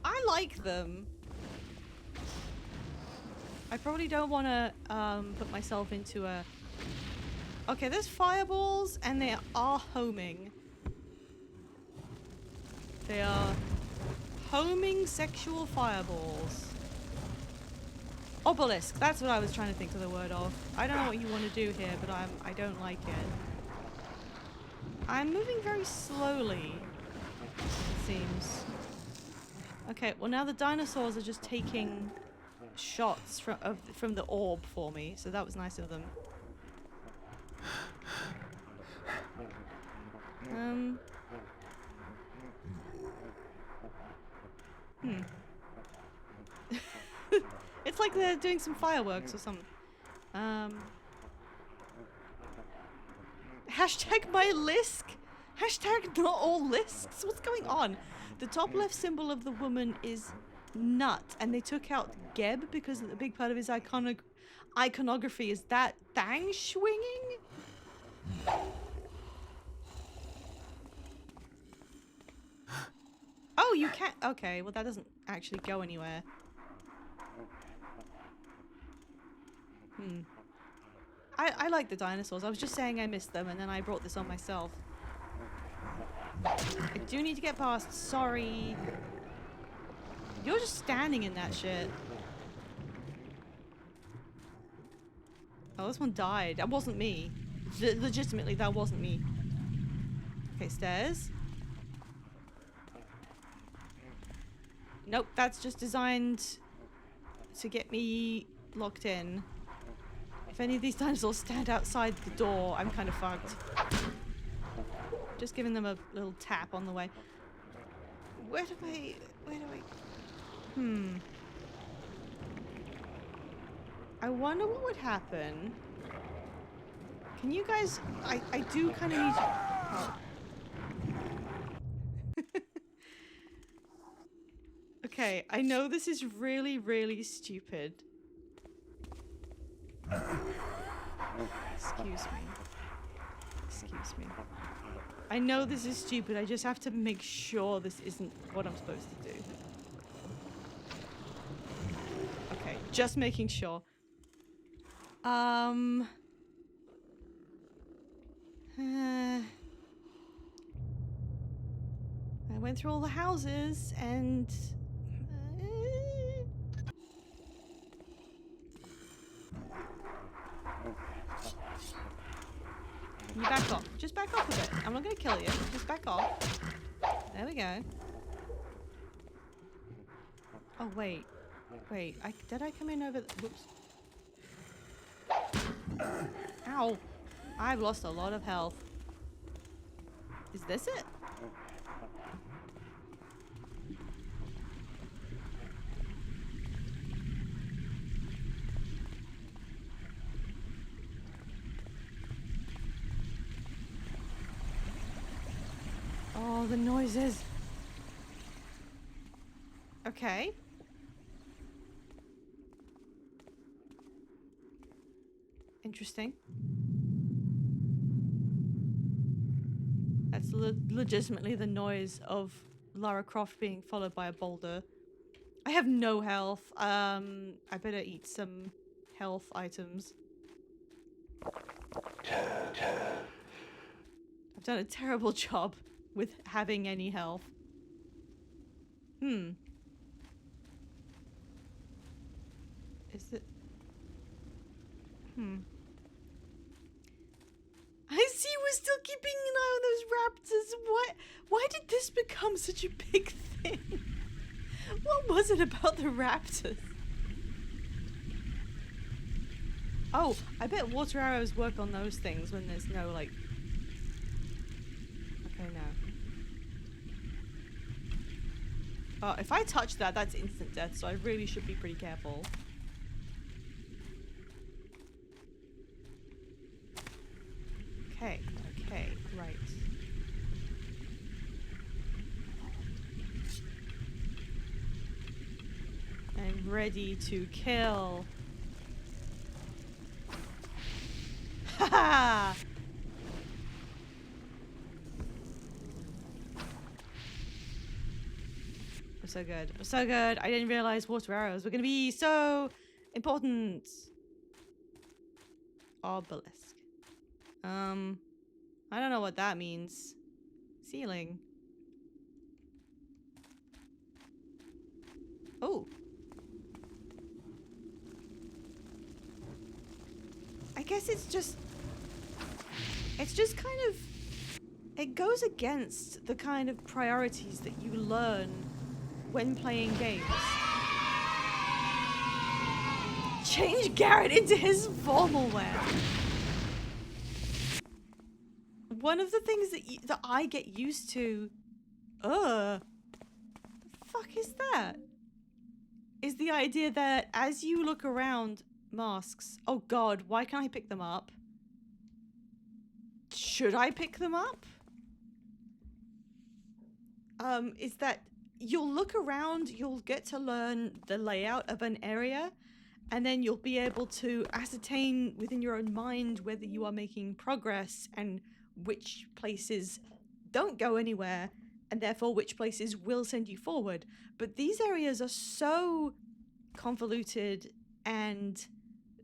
I like them. I probably don't want to put myself into a... Okay, there's fireballs and they are homing. They are homing sexual fireballs. Obelisk, that's what I was trying to think of the word of. I don't know what you want to do here, but I don't like it. I'm moving very slowly, it seems. Okay, well now the dinosaurs are just taking shots from the orb for me, so that was nice of them. It's like they're doing some fireworks or something. Hashtag my Lisk. Hashtag not all Lisks. What's going on? The top left symbol of the woman is nut, and they took out Geb because a big part of his iconography is that thang swinging. Oh, you can't. Okay, well that doesn't actually go anywhere. I like the dinosaurs. I was just saying I missed them, and then I brought this on myself. I do need to get past. Sorry. You're just standing in that shit. Oh, this one died. That wasn't me. Legitimately, that wasn't me. Okay, stairs. Nope, that's just designed to get me locked in. If any of these dinosaurs stand outside the door, I'm kind of fucked. Just giving them a little tap on the way. Where do I... I wonder what would happen. Can you guys... I do kind of need... Oh. Okay, I know this is really, really stupid. Excuse me. Excuse me. I know this is stupid, I just have to make sure this isn't what I'm supposed to do. Okay, just making sure. I went through all the houses and... You back off. Just back off a bit. I'm not gonna kill you. Just back off. There we go. Oh, wait. Wait. Did I come in over... Whoops. Ow. I've lost a lot of health. Is this it? Oh, the noises. Okay. Interesting. That's legitimately the noise of Lara Croft being followed by a boulder. I have no health. I better eat some health items. I've done a terrible job with having any health. Is it... I see we're still keeping an eye on those raptors. Why did this become such a big thing? What was it about the raptors? Oh, I bet water arrows work on those things when there's no, like... Okay, no. Oh, if I touch that, that's instant death, so I really should be pretty careful. Okay, okay, right. I'm ready to kill. Haha! I'm so good. I'm so good. I didn't realize water arrows were gonna be so important. Obelisk. I don't know what that means. Ceiling. Oh. I guess it's just kind of, it goes against the kind of priorities that you learn when playing games. Change Garrett into his formal wear. One of the things that I get used to, the fuck is that? Is the idea that as you look around, masks. Oh god, why can't I pick them up? Should I pick them up? Is that you'll look around, you'll get to learn the layout of an area, and then you'll be able to ascertain within your own mind whether you are making progress and which places don't go anywhere, and therefore which places will send you forward. But these areas are so convoluted, and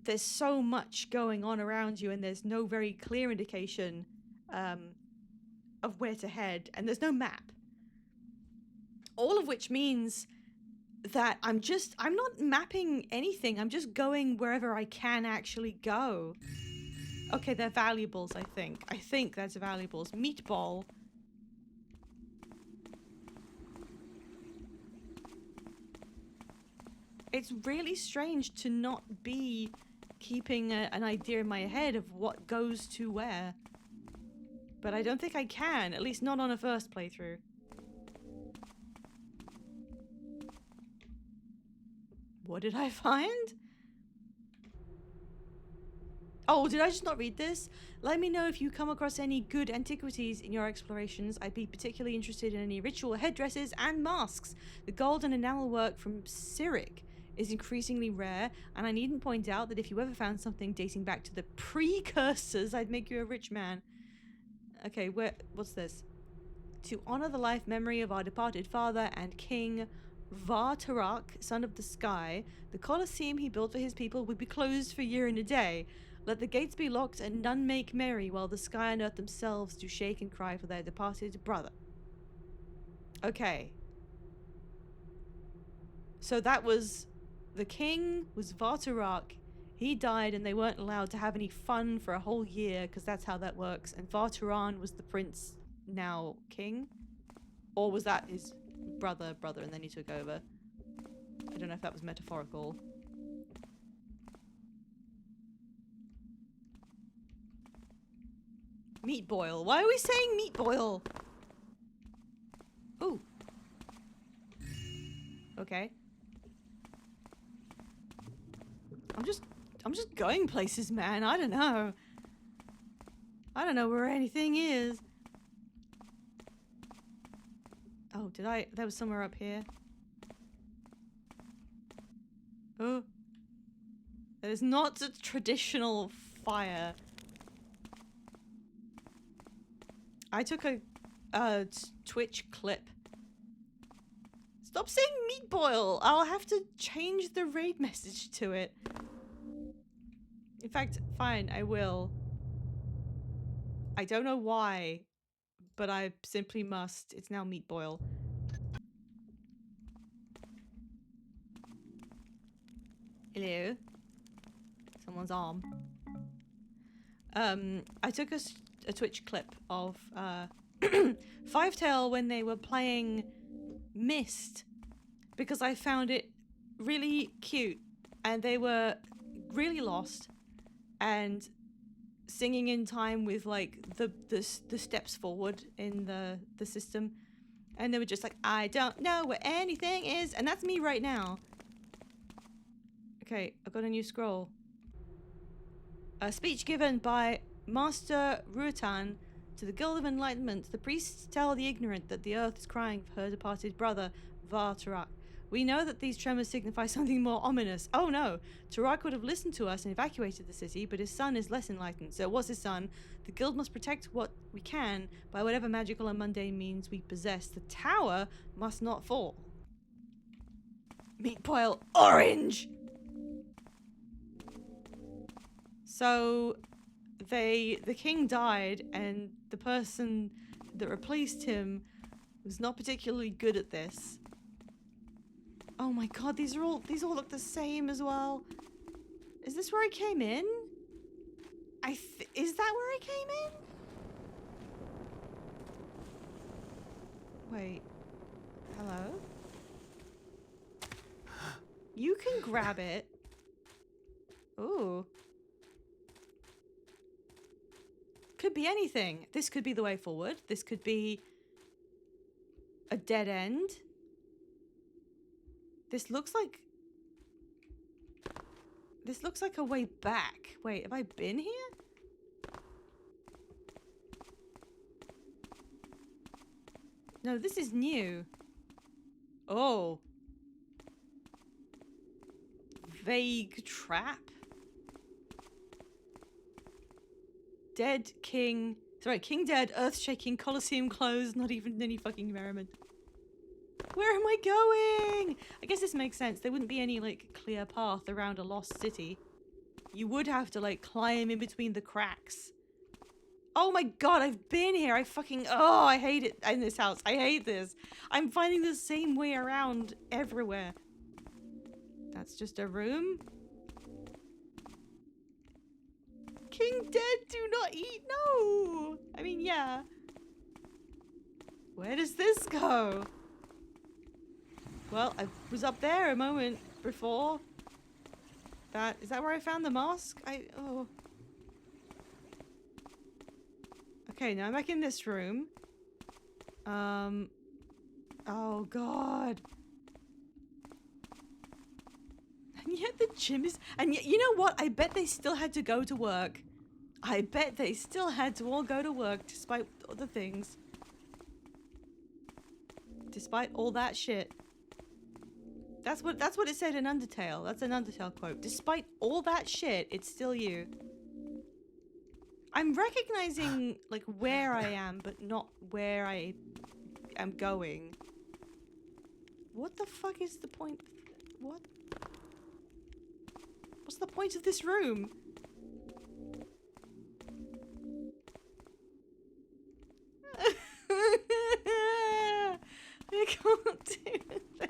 there's so much going on around you, and there's no very clear indication of where to head, and there's no map. All of which means that I'm not mapping anything, I'm just going wherever I can actually go. Okay, they're valuables, I think. I think that's valuables. Meatball. It's really strange to not be keeping an idea in my head of what goes to where. But I don't think I can, at least not on a first playthrough. What did I find? Oh, did I just not read this? Let me know if you come across any good antiquities in your explorations. I'd be particularly interested in any ritual headdresses and masks. The gold and enamel work from Cyric is increasingly rare, and I needn't point out that if you ever found something dating back to the precursors, I'd make you a rich man. Okay, what's this? To honor the life memory of our departed father and king, Vartarak, son of the sky, the Colosseum he built for his people would be closed for a year and a day. Let the gates be locked and none make merry, while the sky and earth themselves do shake and cry for their departed brother. Okay. So that was... The king was Vartarak. He died and they weren't allowed to have any fun for a whole year, because that's how that works. And Vartaran was the prince, now king? Or was that his brother, and then he took over? I don't know if that was metaphorical. Meat boil. Why are we saying meat boil? Ooh. Okay. I'm just going places, man. I don't know. I don't know where anything is. Oh, there was somewhere up here. Oh. There's not a traditional fire. I took a Twitch clip. Stop saying meat boil! I'll have to change the raid message to it. In fact, fine, I will. I don't know why, but I simply must. It's now meat boil. Hello? Someone's arm. I took a Twitch clip of Fivetail when they were playing Myst, because I found it really cute and they were really lost and singing in time with like the steps forward in the system, and they were just like, I don't know where anything is, and that's me right now. Okay, I've got a new scroll. A speech given by Master Rutan to the Guild of Enlightenment. The priests tell the ignorant that the earth is crying for her departed brother, Vartarak. We know that these tremors signify something more ominous. Oh no! Tarak would have listened to us and evacuated the city, but his son is less enlightened. So it was his son. The guild must protect what we can by whatever magical and mundane means we possess. The tower must not fall. Meat boil orange! So the king died, and the person that replaced him was not particularly good at this. Oh my god, these all look the same as well. Is this where I came in? Is that where I came in? Wait. Hello? You can grab it. Ooh. Could be anything. This could be the way forward. This could be a dead end. This looks like a way back. Wait, have I been here? No, this is new. Oh. Vague trap. Dead king. Sorry, king dead, earth shaking, Colosseum closed, not even any fucking merriment. Where am I going? I guess this makes sense. There wouldn't be any, like, clear path around a lost city. You would have to, like, climb in between the cracks. Oh my god, I've been here. Oh, I hate it in this house. I hate this. I'm finding the same way around everywhere. That's just a room. King dead, do not eat. No. I mean, yeah. Where does this go? Well, I was up there a moment before. Is that where I found the mask? Oh. Okay, now I'm back in this room. Oh god. And yet the gym is... And yet, you know what? I bet they still had to go to work. I bet they still had to all go to work despite other things. Despite all that shit. That's what it said in Undertale. That's an Undertale quote. Despite all that shit, it's still you. I'm recognizing, like, where I am, but not where I am going. What the fuck is the point? What? What's the point of this room? I can't do this.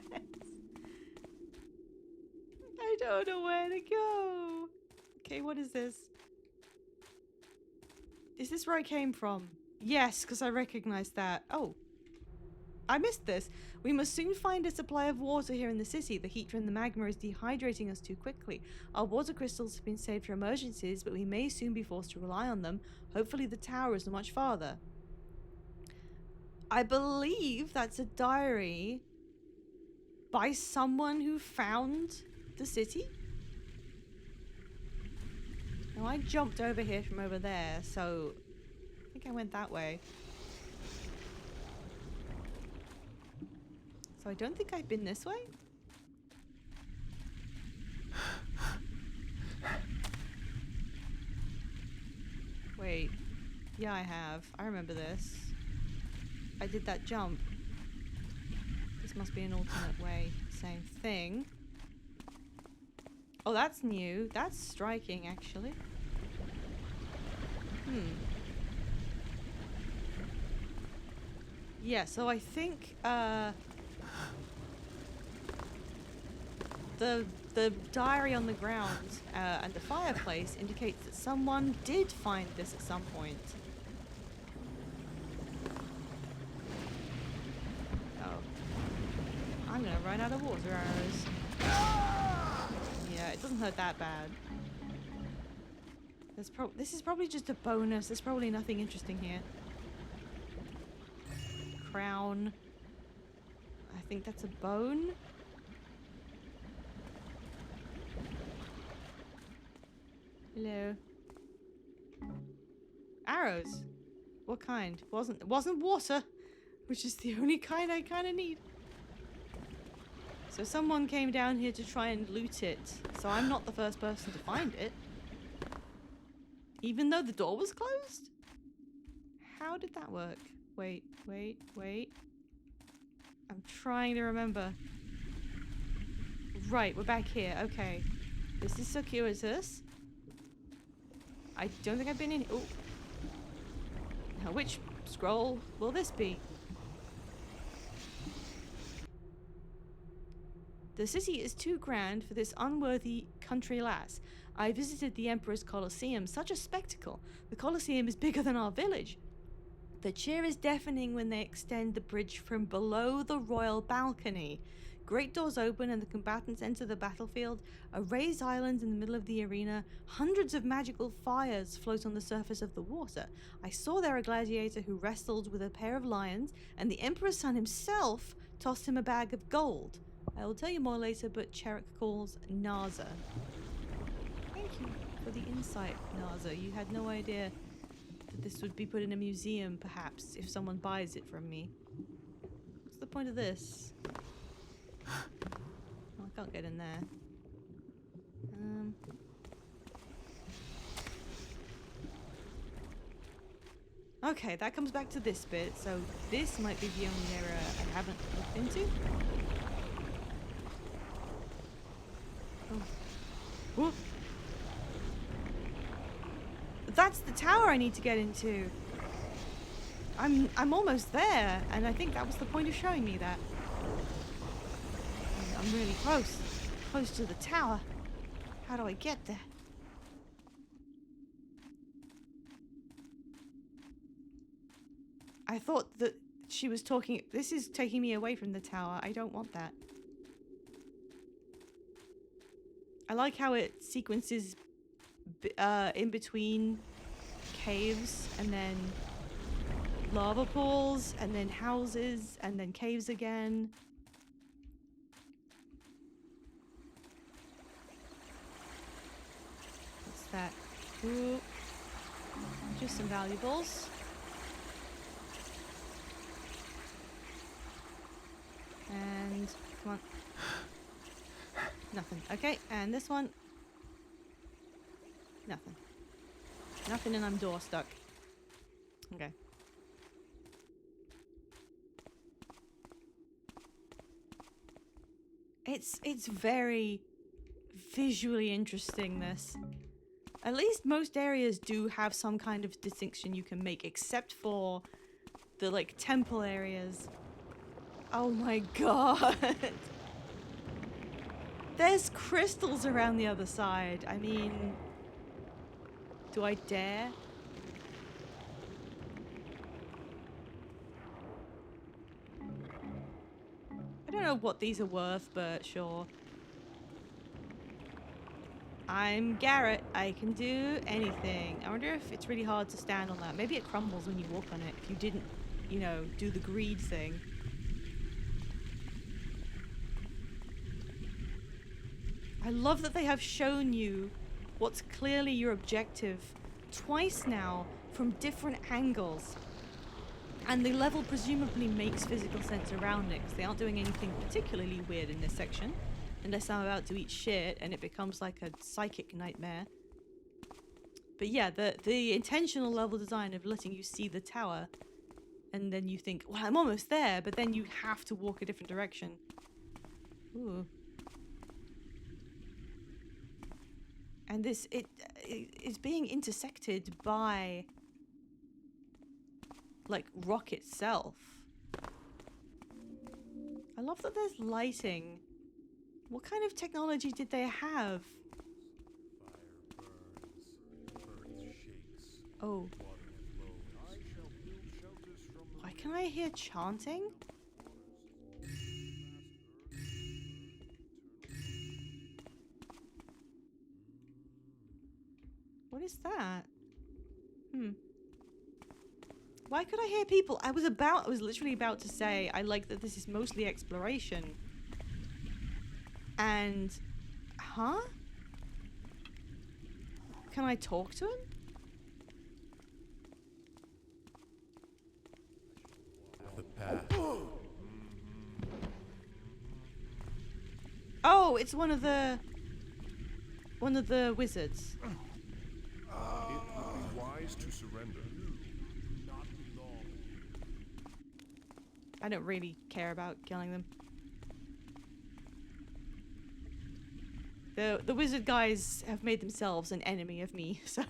I don't know where to go. Okay, what is this? Is this where I came from? Yes, because I recognize that. Oh. I missed this. We must soon find a supply of water here in the city. The heat from the magma is dehydrating us too quickly. Our water crystals have been saved for emergencies, but we may soon be forced to rely on them. Hopefully the tower isn't much farther. I believe that's a diary by someone who found the city. Now I jumped over here from over there, so I think I went that way. So I don't think I've been this way. Wait. Yeah, I have. I remember this. I did that jump. This must be an alternate way. Same thing. Oh, that's new. That's striking, actually. Yeah, so I think, the diary on the ground and the fireplace indicates that someone did find this at some point. Oh. I'm gonna run out of water arrows. Yeah, it doesn't hurt that bad. This is probably just a bonus. There's probably nothing interesting here. Crown. I think that's a bone. Hello. Arrows. What kind? It wasn't water, which is the only kind I kind of need. So someone came down here to try and loot it. So I'm not the first person to find it. Even though the door was closed? How did that work? Wait. I'm trying to remember. Right, we're back here. Okay. This is circuitous. I don't think I've been in... Oh. Now, which scroll will this be? The city is too grand for this unworthy country lass. I visited the Emperor's Colosseum. Such a spectacle. The Colosseum is bigger than our village. The cheer is deafening when they extend the bridge from below the royal balcony. Great doors open and the combatants enter the battlefield. A raised island in the middle of the arena. Hundreds of magical fires float on the surface of the water. I saw there a gladiator who wrestled with a pair of lions, and the Emperor's son himself tossed him a bag of gold. I will tell you more later, but Cherrick calls Naza. Thank you for the insight, Naza. You had no idea that this would be put in a museum, perhaps, if someone buys it from me. What's the point of this? Oh, I can't get in there. Okay, that comes back to this bit, so this might be the only area I haven't looked into. Oh. Whoop. That's the tower I need to get into. I'm almost there, and I think that was the point of showing me that. I'm really close to the tower. How do I get there? I thought that she was talking. This is taking me away from the tower. I don't want that. I like how it sequences in between caves and then lava pools and then houses and then caves again. What's that? Ooh. Just some valuables. And come on. Nothing. Okay, and this one. Nothing. Nothing, and I'm door stuck. Okay. It's very visually interesting, this. At least most areas do have some kind of distinction you can make, except for the, like, temple areas. Oh my god. There's crystals around the other side. I mean, do I dare? I don't know what these are worth, but sure. I'm Garrett. I can do anything. I wonder if it's really hard to stand on that. Maybe it crumbles when you walk on it if you didn't, you know, do the greed thing. I love that they have shown you what's clearly your objective twice now from different angles. And the level presumably makes physical sense around it, because they aren't doing anything particularly weird in this section. Unless I'm about to eat shit and it becomes like a psychic nightmare. But yeah, the intentional level design of letting you see the tower, and then you think, well, I'm almost there, but then you have to walk a different direction. Ooh. And this, it is being intersected by, like, rock itself. I love that there's lighting. What kind of technology did they have? Oh. Why can I hear chanting? What is that? Why could I hear people? I was literally about to say, I like that this is mostly exploration. And, huh? Can I talk to him? The path. Oh, it's one of the wizards. It would be wise to surrender. I don't really care about killing them. The wizard guys have made themselves an enemy of me, so.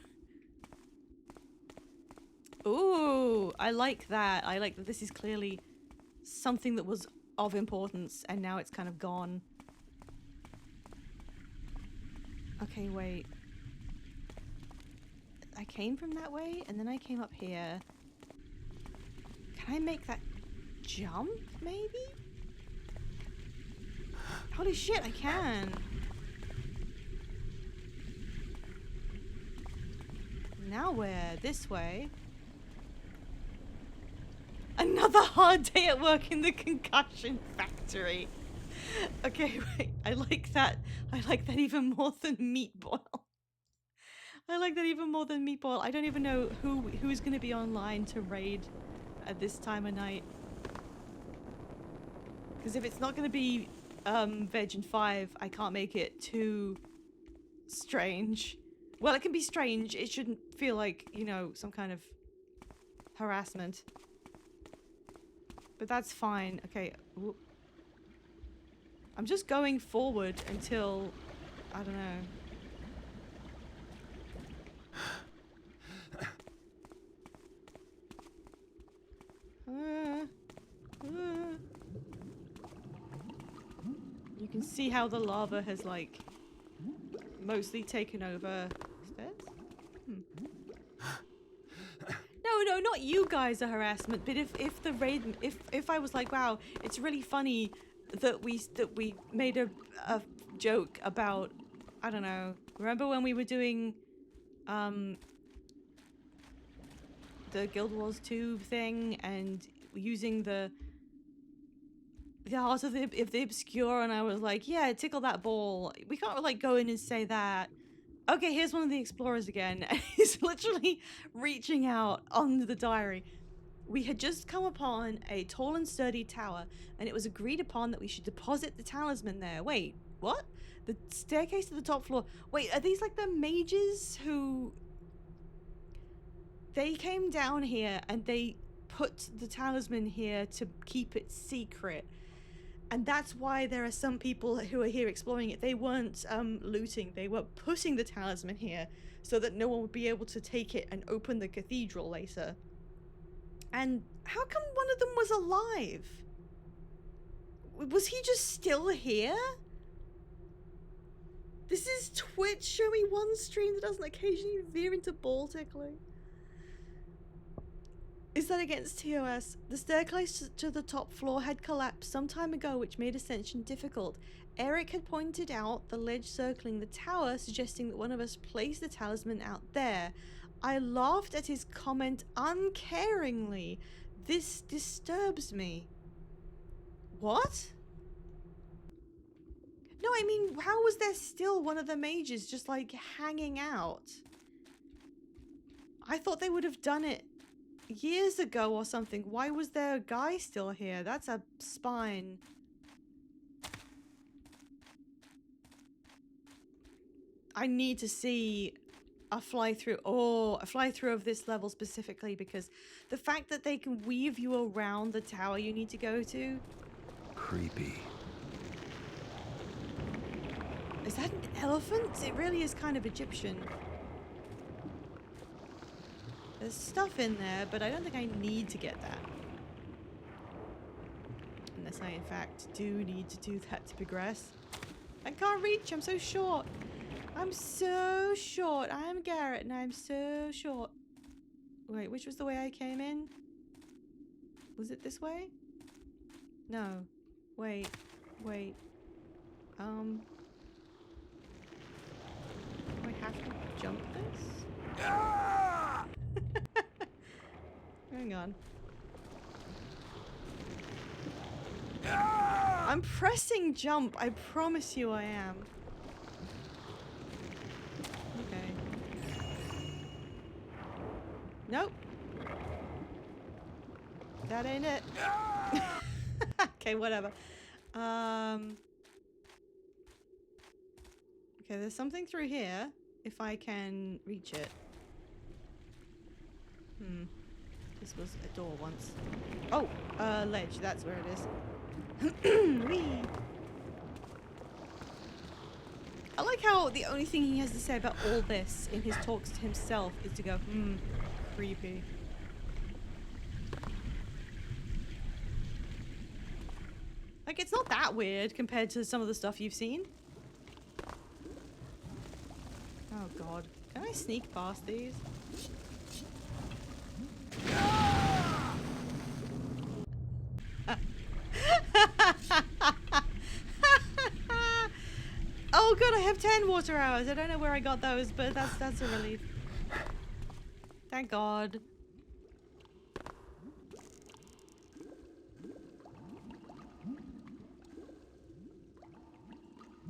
Ooh, I like that. I like that this is clearly something that was of importance, and now it's kind of gone. Okay, wait. I came from that way, and then I came up here. Can I make that jump, maybe? Holy shit, I can. Now where? This way. Another hard day at work in the concussion factory. Okay, wait. I like that. I like that even more than Meatball. I like that even more than Meatball. I don't even know who's going to be online to raid at this time of night. Because if it's not going to be Veg and 5, I can't make it too strange. Well, it can be strange. It shouldn't feel like, you know, some kind of harassment. But that's fine. Okay. Ooh. I'm just going forward until, I don't know. You can see how the lava has, like, mostly taken over. Stairs? No, not you guys are harassment, but if the raid, if I was like, wow, it's really funny that we made a joke about I don't know. Remember when we were doing the Guild Wars 2 thing and using the Heart of the Obscure, and I was like, yeah, tickle that ball. We can't like go in and say that. Okay, here's one of the explorers again. And he's literally reaching out on the diary. We had just come upon a tall and sturdy tower, and it was agreed upon that we should deposit the talisman there. Wait, what? The staircase to the top floor. Wait, are these like the mages who... They came down here and they put the talisman here to keep it secret. And that's why there are some people who are here exploring it. They weren't looting. They were putting the talisman here so that no one would be able to take it and open the cathedral later. And how come one of them was alive? Was he just still here? This is Twitch. Show me one stream that doesn't occasionally veer into ball tickling. Is that against TOS? The staircase to the top floor had collapsed some time ago, which made ascension difficult. Eric had pointed out the ledge circling the tower, suggesting that one of us place the talisman out there. I laughed at his comment uncaringly. This disturbs me. What? No, I mean, how was there still one of the mages just like hanging out? I thought they would have done it years ago or something. Why was there a guy still here? That's a spine. I need to see a fly-through. Oh, a fly-through of this level specifically, because the fact that they can weave you around the tower you need to go to. Creepy. Is that an elephant? It really is kind of Egyptian. There's stuff in there, but I don't think I need to get that. Unless I, in fact, do need to do that to progress. I can't reach. I'm so short. I'm so short. I'm Garrett, and I'm so short. Wait, which was the way I came in? Was it this way? No. Wait. Wait. Do I have to jump this? Hang on. I'm pressing jump. I promise you I am. Okay. Nope. That ain't it. Okay, whatever. Okay, there's something through here. If I can reach it. This was a door once. Oh, ledge. That's where it is. Whee! I like how the only thing he has to say about all this in his talks to himself is to go, creepy. Like, it's not that weird compared to some of the stuff you've seen. Oh god. Can I sneak past these? Oh good, I have 10 water hours. I don't know where I got those, but that's a relief. Thank god.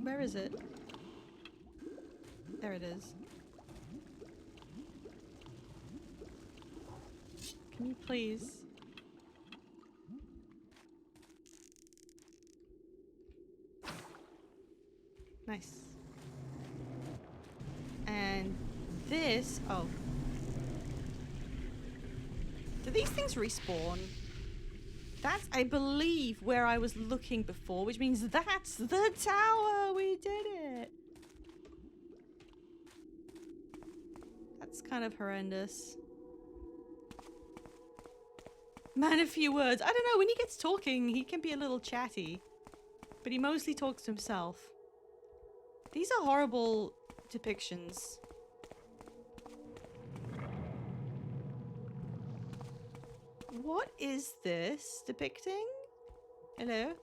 Where is it? There it is. Can you please? Nice. And this... Oh. Do these things respawn? That's, I believe, where I was looking before, which means that's the tower! We did it! That's kind of horrendous. Man, a few words. I don't know, when he gets talking, he can be a little chatty. But he mostly talks to himself. These are horrible depictions. What is this depicting? Hello?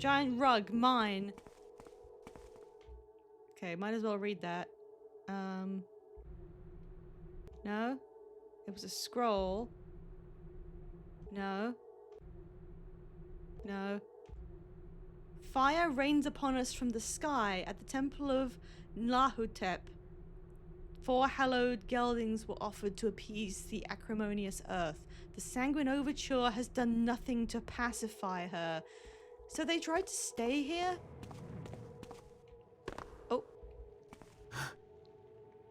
Giant rug, mine. Okay, might as well read that. No? It was a scroll. No. No. Fire rains upon us from the sky at the temple of Nlahotep. 4 hallowed geldings were offered to appease the acrimonious earth. The sanguine overture has done nothing to pacify her. So they tried to stay here? Oh.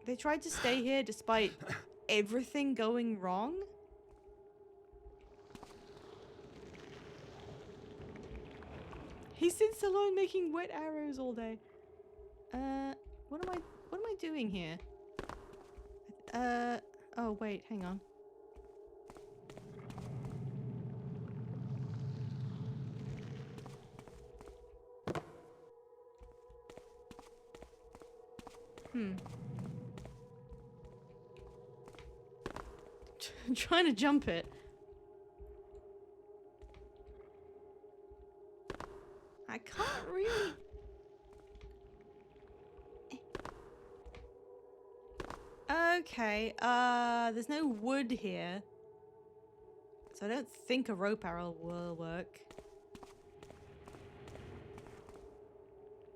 They tried to stay here despite everything going wrong? He sits alone making wet arrows all day. What am I doing here? Oh wait, hang on. Trying to jump it. I can't really... Okay, there's no wood here. So I don't think a rope arrow will work.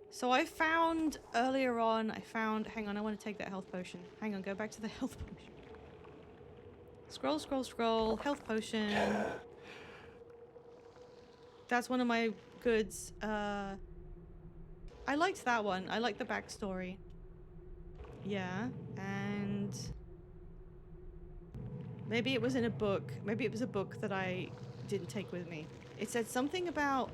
So I found, earlier on, hang on, I want to take that health potion. Hang on, go back to the health potion. Scroll, scroll, scroll, health potion. That's one of my goods. I liked that one. I liked the backstory. Yeah, and maybe it was in a book. Maybe it was a book that I didn't take with me. It said something about...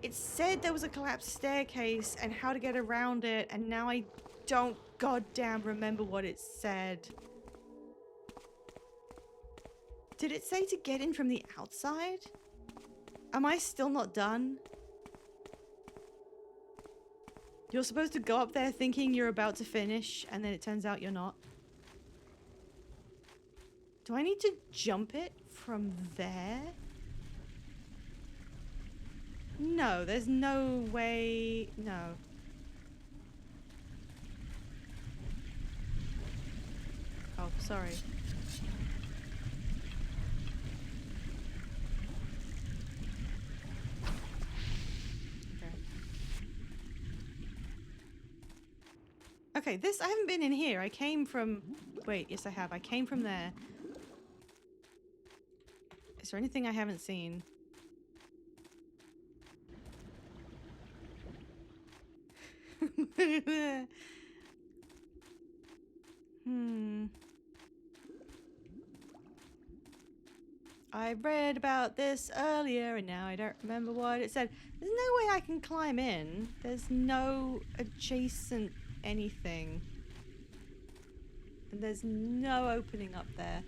It said there was a collapsed staircase and how to get around it, and now I don't goddamn remember what it said. Did it say to get in from the outside? Am I still not done? You're supposed to go up there thinking you're about to finish, and then it turns out you're not. Do I need to jump it from there? No, there's no way... No. Oh, sorry. Okay, this, I haven't been in here. I came from... Wait, yes I have. I came from there. Is there anything I haven't seen? I read about this earlier and now I don't remember what it said. There's no way I can climb in. There's no adjacent anything. And there's no opening up there.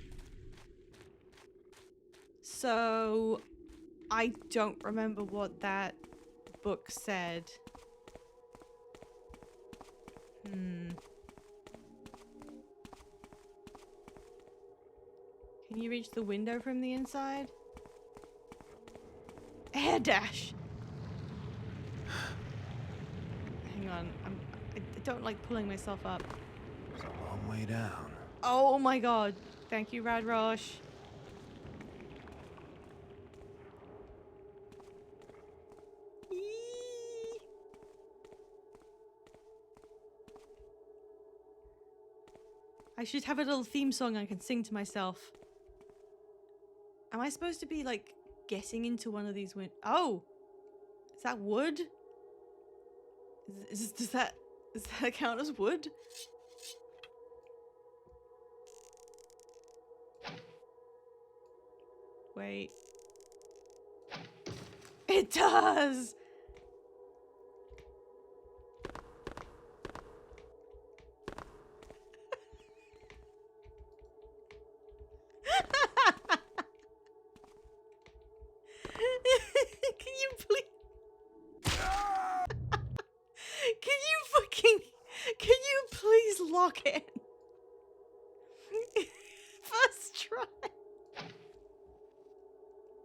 So I don't remember what that book said. Can you reach the window from the inside? Air dash! Hang on, I don't like pulling myself up. It's a long way down. Oh my god. Thank you, Radrosh. Eee. I should have a little theme song I can sing to myself. Am I supposed to be, like, getting into one of these Oh! Is that wood? Does that count as wood? Wait. It does! Can you please... Can you please lock in? First try.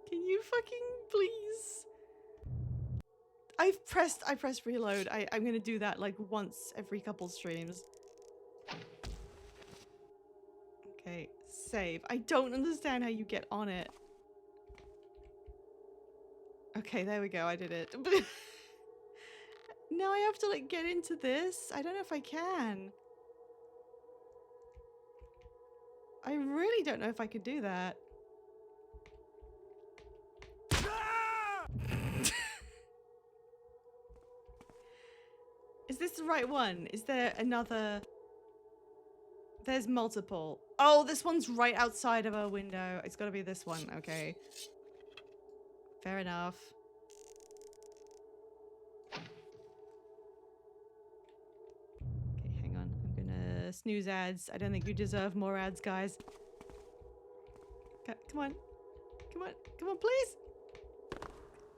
Can you fucking please? I pressed reload. I'm gonna do that like once every couple streams. Okay, save. I don't understand how you get on it. Okay, there we go. I did it. Now I have to like get into this. I don't know if I can. I really don't know if I could do that. Is this the right one? Is there another? There's multiple. Oh, this one's right outside of a window. It's gotta be this one. Okay. Fair enough. Okay, hang on. I'm gonna snooze ads. I don't think you deserve more ads, guys. Come on. Come on. Come on, please.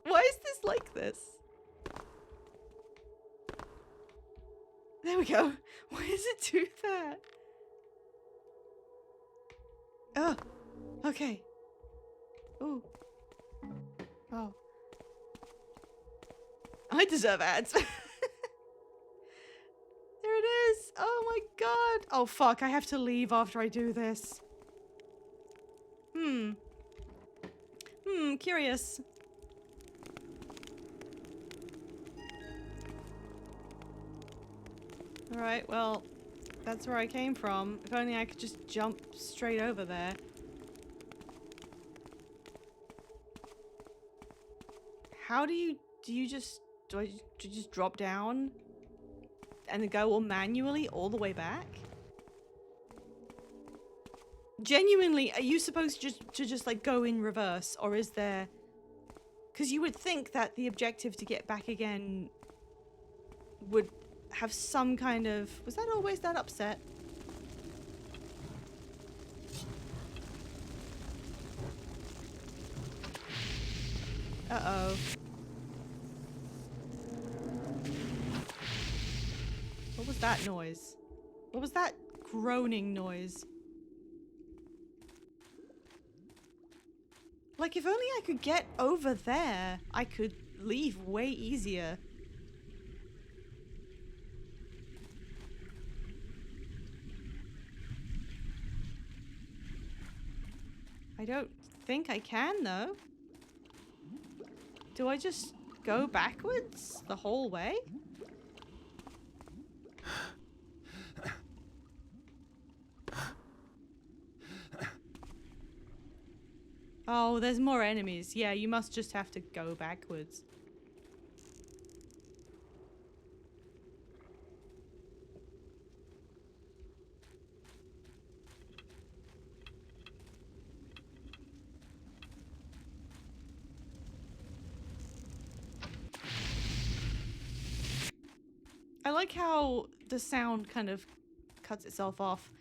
Why is this like this? There we go. Why does it do that? Oh, okay. Ooh. Oh. I deserve ads. There it is. Oh my god. Oh fuck, I have to leave after I do this. Curious. Alright, well, that's where I came from. If only I could just jump straight over there. How do you just, do I just drop down and then go all manually all the way back? Genuinely, are you supposed to just like go in reverse, or is there... Because you would think that the objective to get back again would have some kind of... Was that always that upset? Uh-oh. What was that noise? What was that groaning noise? Like, if only I could get over there, I could leave way easier. I don't think I can, though. Do I just go backwards the whole way? Oh, there's more enemies. Yeah, you must just have to go backwards. I like how the sound kind of cuts itself off.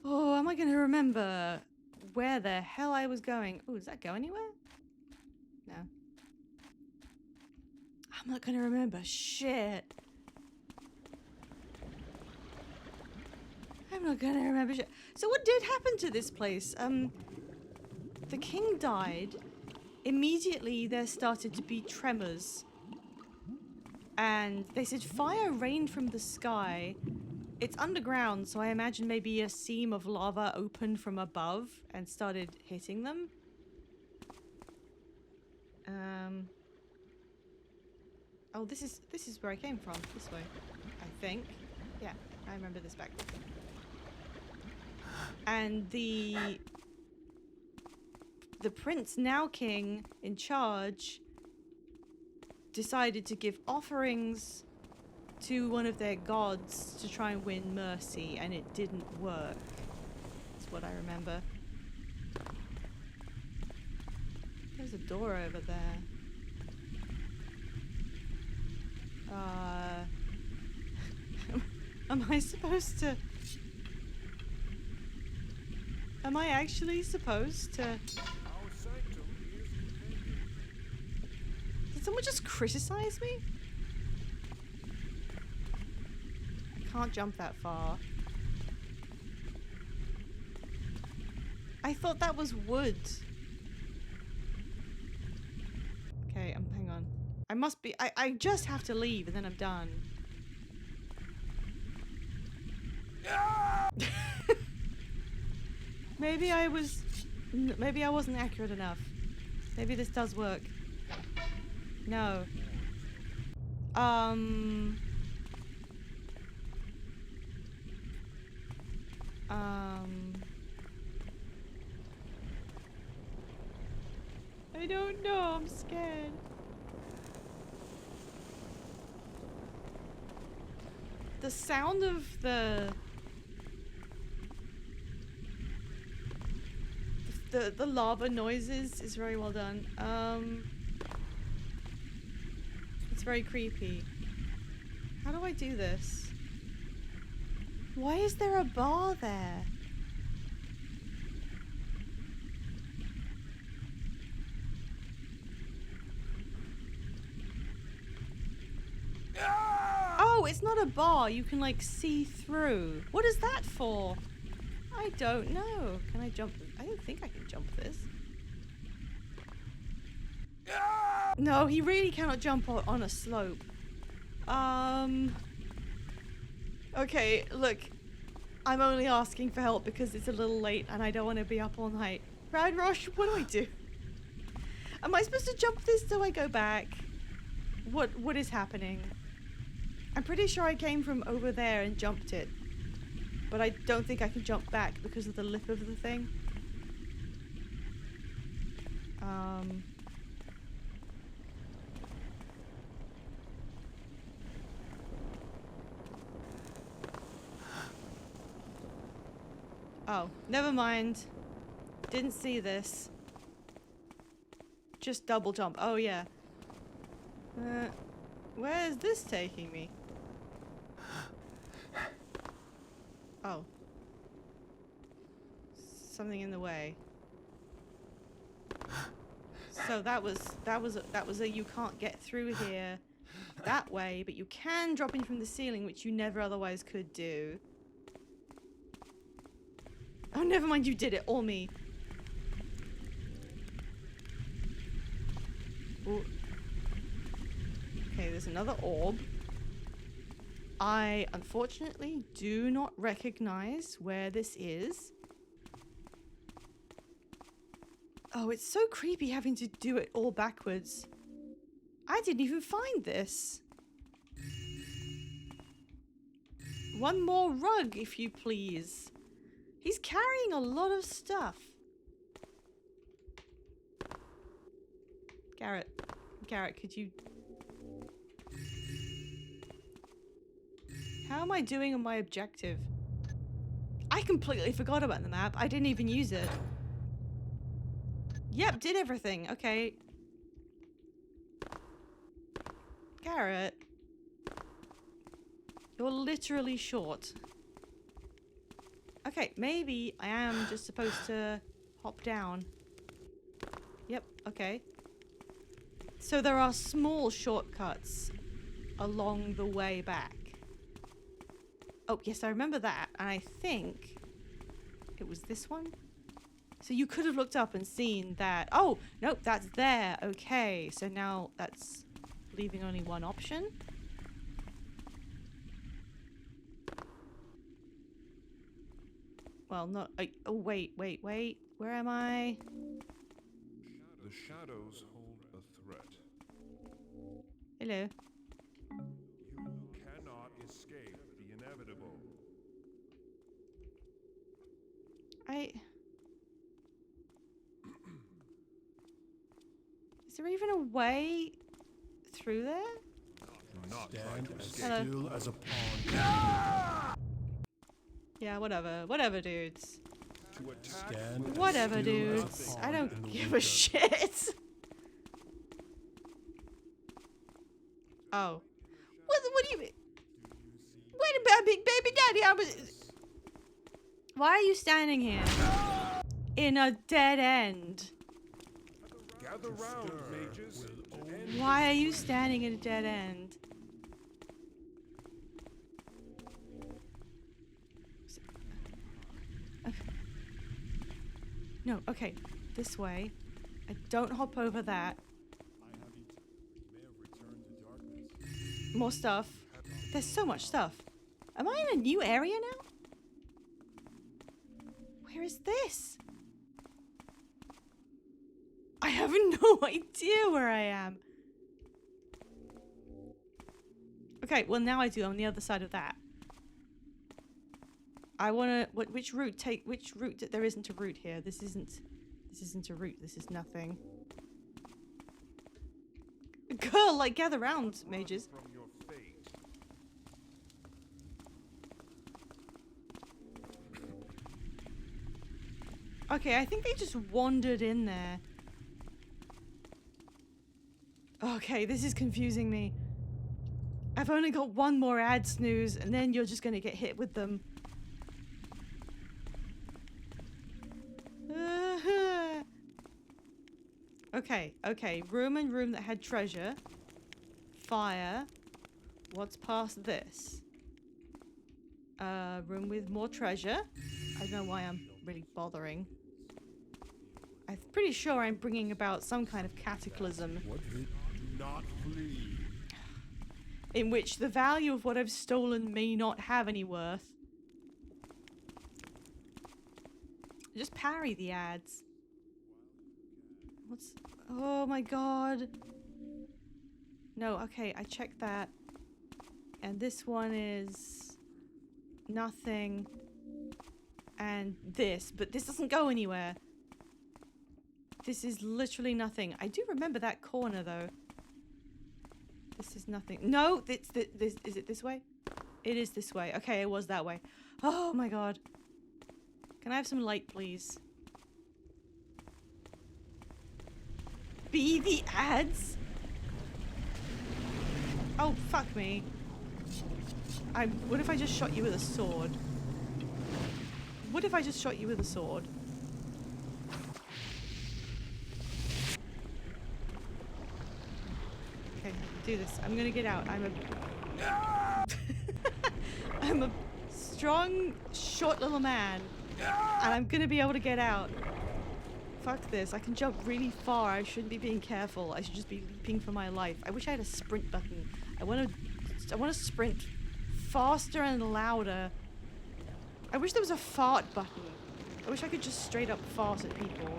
Oh, am I going to remember where the hell I was going? Oh, does that go anywhere? No. I'm not going to remember. Shit. I'm not going to remember shit. So what did happen to this place? The king died. Immediately there started to be tremors. And they said fire rained from the sky. It's underground, so I imagine maybe a seam of lava opened from above and started hitting them. Oh, this is where I came from. This way, I think. Yeah, I remember this back. And the prince, now king, in charge, decided to give offerings to one of their gods to try and win mercy, and it didn't work. That's what I remember. There's a door over there. Am I supposed to... Am I actually supposed to... Did someone just criticize me? I can't jump that far. I thought that was wood. Okay, hang on. I must be. I just have to leave and then I'm done. Maybe I wasn't accurate enough. Maybe this does work. No. I don't know, I'm scared. The sound of the lava noises is very well done. It's very creepy. How do I do this? Why is there a bar there? Oh, it's not a bar. You can like see through. What is that for? I don't know. Can I jump? I don't think I can jump this. No, he really cannot jump on a slope. Okay, look. I'm only asking for help because it's a little late and I don't want to be up all night. Radrosh, what do I do? Am I supposed to jump this till I go back? What is happening? I'm pretty sure I came from over there and jumped it. But I don't think I can jump back because of the lip of the thing. Oh, never mind. Didn't see this. Just double jump. Oh, yeah. Where is this taking me? Oh. Something in the way. So that was a you can't get through here that way, but you can drop in from the ceiling, which you never otherwise could do. Oh, never mind, you did it, or me. Ooh. Okay, there's another orb. I, unfortunately, do not recognize where this is. Oh, it's so creepy having to do it all backwards. I didn't even find this. One more rug, if you please. He's carrying a lot of stuff. Garrett, could you... How am I doing on my objective? I completely forgot about the map. I didn't even use it. Yep, did everything. Okay. Garrett. You're literally short. Okay, maybe I am just supposed to hop down. Yep, okay. So there are small shortcuts along the way back. Oh, yes, I remember that. And I think it was this one. So you could have looked up and seen that. Oh, nope, that's there. Okay, so now that's leaving only one option. Well, not... oh, wait. Where am I? The shadows hold a threat. Hello. You cannot escape the inevitable. Is there even a way through there? Do not try Stand to as escape. Hello. still as a pawn. Yeah, whatever, dudes. To attack. Stand as Whatever, still as a dudes. pawn I in don't the give a winter. shit. Oh. What do you mean? Wait a minute, baby daddy, Why are you standing here? In a dead end. Gather round, mages. to end Why are you standing in a dead end? No, okay. This way. I don't hop over that. More stuff. There's so much stuff. Am I in a new area now? Where is this? I have no idea where I am. Okay, well now I do. I'm on the other side of that. I wanna... which route take... Which route... There isn't a route here. This isn't a route. This is nothing. Girl, like, gather round, mages. From your fate. Okay, I think they just wandered in there. Okay, this is confusing me. I've only got one more ad snooze, and then you're just gonna get hit with them. Okay. Room and room that had treasure. Fire. What's past this? Room with more treasure. I don't know why I'm really bothering. I'm pretty sure I'm bringing about some kind of cataclysm. Do not flee. In which the value of what I've stolen may not have any worth. Just parry the ads. What's... Oh my god. No, okay, I checked that. And this one is... nothing. And this, but this doesn't go anywhere. This is literally nothing. I do remember that corner though. This is nothing. No, it's this. Is it this way? It is this way. Okay, it was that way. Oh my god. Can I have some light, please? Be the ads? Oh, fuck me. What if I just shot you with a sword? What if I just shot you with a sword? Okay, do this. I'm gonna get out. I'm a strong, short little man. And I'm gonna be able to get out. Fuck this. I can jump really far. I shouldn't be being careful. I should just be leaping for my life. I wish I had a sprint button. I wanna sprint faster and louder. I wish there was a fart button. I wish I could just straight up fart at people.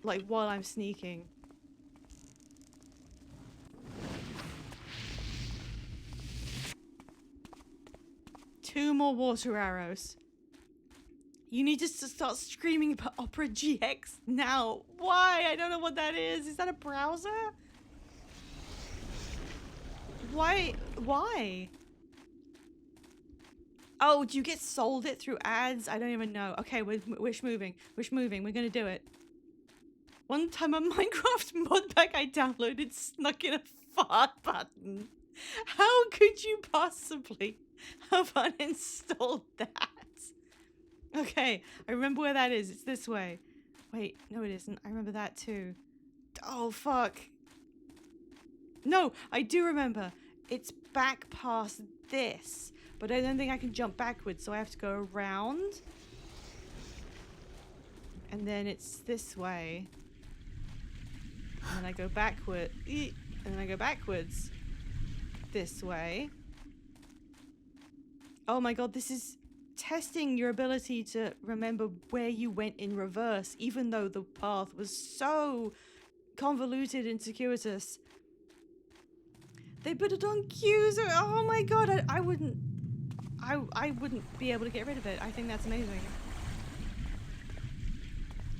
Like, while I'm sneaking. Two more water arrows. You need to start screaming about Opera GX now. Why? I don't know what that is. Is that a browser? Why? Oh, do you get sold it through ads? I don't even know. Okay, we're moving. We're gonna do it. One time on Minecraft mod pack I downloaded snuck in a fart button. How could you possibly have uninstalled that? Okay, I remember where that is. It's this way. Wait, no it isn't. I remember that too. Oh, fuck. No, I do remember. It's back past this. But I don't think I can jump backwards, so I have to go around. And then it's this way. And then I go backward. And then I go backwards. This way. Oh my god, this is testing your ability to remember where you went in reverse, even though the path was so convoluted and circuitous. They put it on cues. Oh my god, I wouldn't be able to get rid of it. I think that's amazing.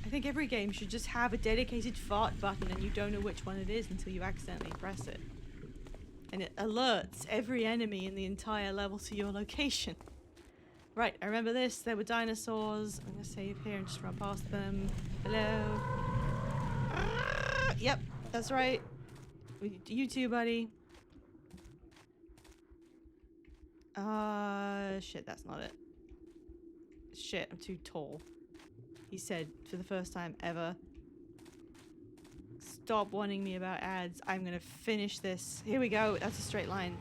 I think every game should just have a dedicated fart button and you don't know which one it is until you accidentally press it. And it alerts every enemy in the entire level to your location. Right, I remember this. There were dinosaurs. I'm gonna save here and just run past them. Hello. Ah, yep, that's right. You too, buddy. Shit, that's not it. Shit, I'm too tall. He said for the first time ever. Stop warning me about ads. I'm gonna finish this. Here we go. That's a straight line.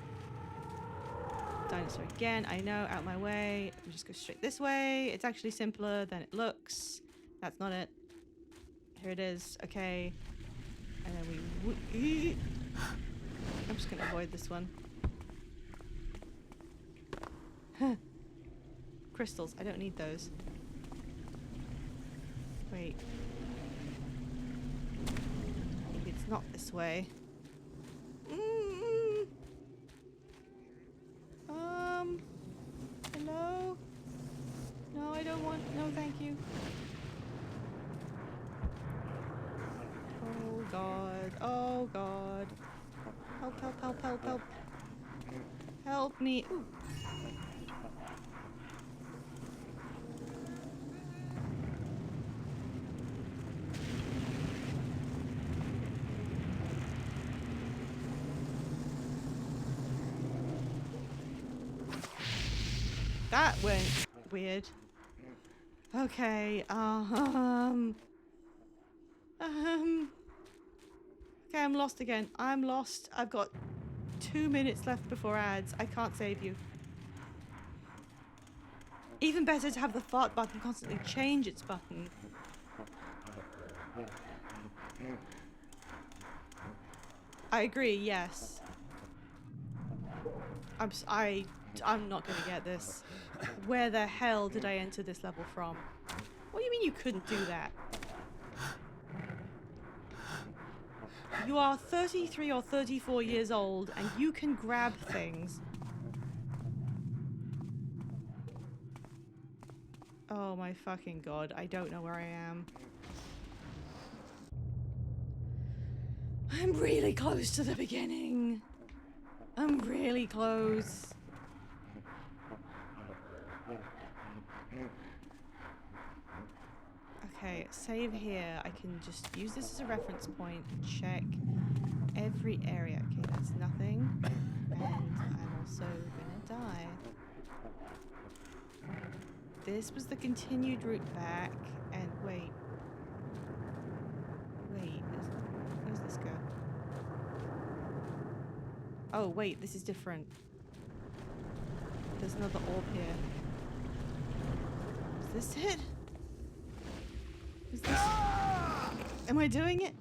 Dinosaur again. I know. Out my way. We just go straight this way. It's actually simpler than it looks. That's not it. Here it is. Okay. And then we... I'm just gonna avoid this one. Crystals. I don't need those. Wait. Maybe it's not this way. Hello? No, I don't want... No, thank you. Oh, God. Oh, God. Help, help, help, help, help. Help me. Ooh. That went weird. Okay, okay, I'm lost again. I'm lost. I've got 2 minutes left before ads. I can't save you. Even better to have the fart button constantly change its button. I agree, yes. I'm not gonna get this. Where the hell did I enter this level from? What do you mean you couldn't do that? You are 33 or 34 years old and you can grab things. Oh my fucking god, I don't know where I am. I'm really close to the beginning. I'm really close. Okay, save here. I can just use this as a reference point. Check every area. Okay, that's nothing. And I'm also gonna die. This was the continued route back. And wait. Wait, where's this go? Oh, wait, this is different. There's another orb here. Is this it? Is this... Am I doing it?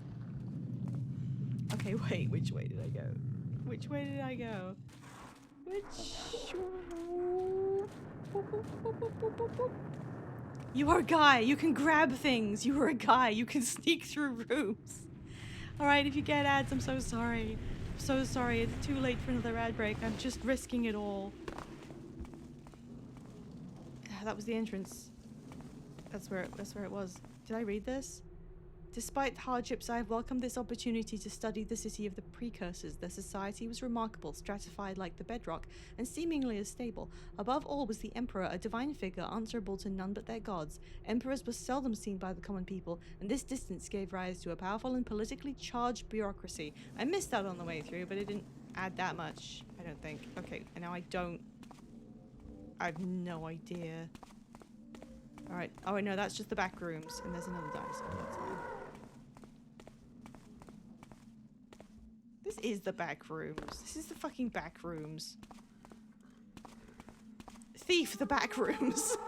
Okay, wait, which way did I go? Which way did I go? You are a guy. You can grab things. You are a guy. You can sneak through rooms. Alright, if you get ads, I'm so sorry. I'm so sorry. It's too late for another ad break. I'm just risking it all. That was the entrance. That's where it was. Did I read this? Despite hardships, I have welcomed this opportunity to study the city of the precursors. Their society was remarkable, stratified like the bedrock, and seemingly as stable. Above all was the Emperor, a divine figure answerable to none but their gods. Emperors were seldom seen by the common people, and this distance gave rise to a powerful and politically charged bureaucracy. I missed that on the way through, but it didn't add that much, I don't think. Okay, and now I have no idea. Alright. Oh, no, that's just the back rooms, and there's another dinosaur. That's fine. This is the back rooms. This is the fucking back rooms. Thief, the back rooms.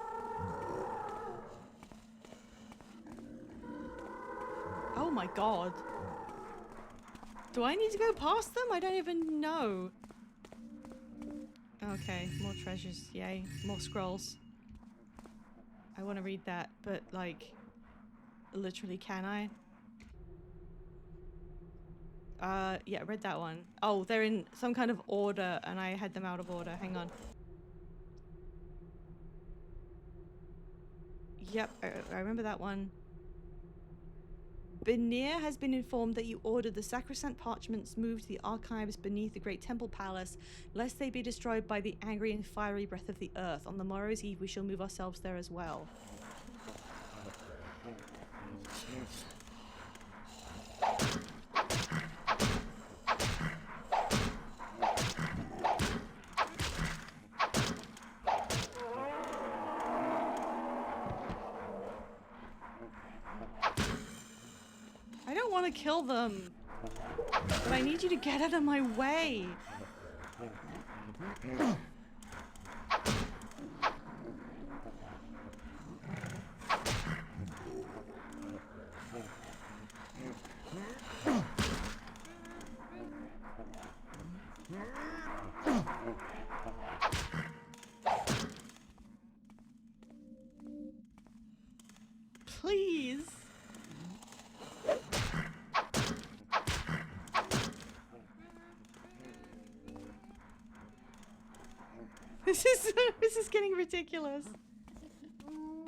Oh my god. Do I need to go past them? I don't even know. Okay, more treasures. Yay. More scrolls. I want to read that, but like, literally, can I? Yeah, I read that one. Oh, they're in some kind of order, and I had them out of order. Hang on. Yep, I remember that one. Benir has been informed that you ordered the sacrosanct parchments moved to the archives beneath the great temple palace, lest they be destroyed by the angry and fiery breath of the earth. On the morrow's eve, we shall move ourselves there as well. I don't want to kill them, but I need you to get out of my way. Please. This is getting ridiculous.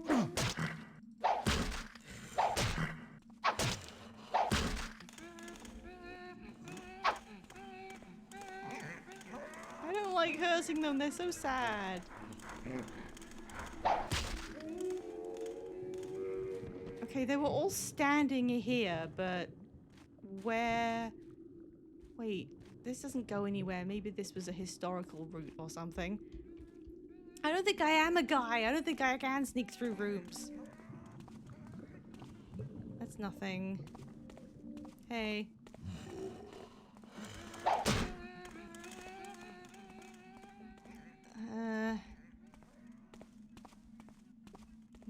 I don't like hurting them, they're so sad. Okay, they were all standing here, but where... Wait, this doesn't go anywhere. Maybe this was a historical route or something. I don't think I am a guy. I don't think I can sneak through rooms. That's nothing. Hey.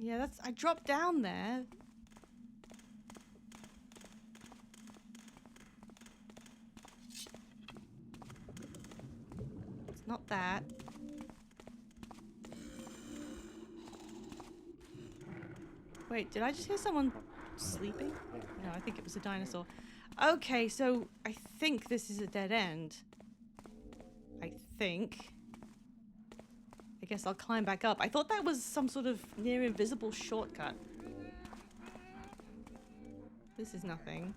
Yeah, that's... I dropped down there. It's not that. Wait, did I just hear someone sleeping? No, I think it was a dinosaur. Okay, so I think this is a dead end. I think. I guess I'll climb back up. I thought that was some sort of near invisible shortcut. This is nothing.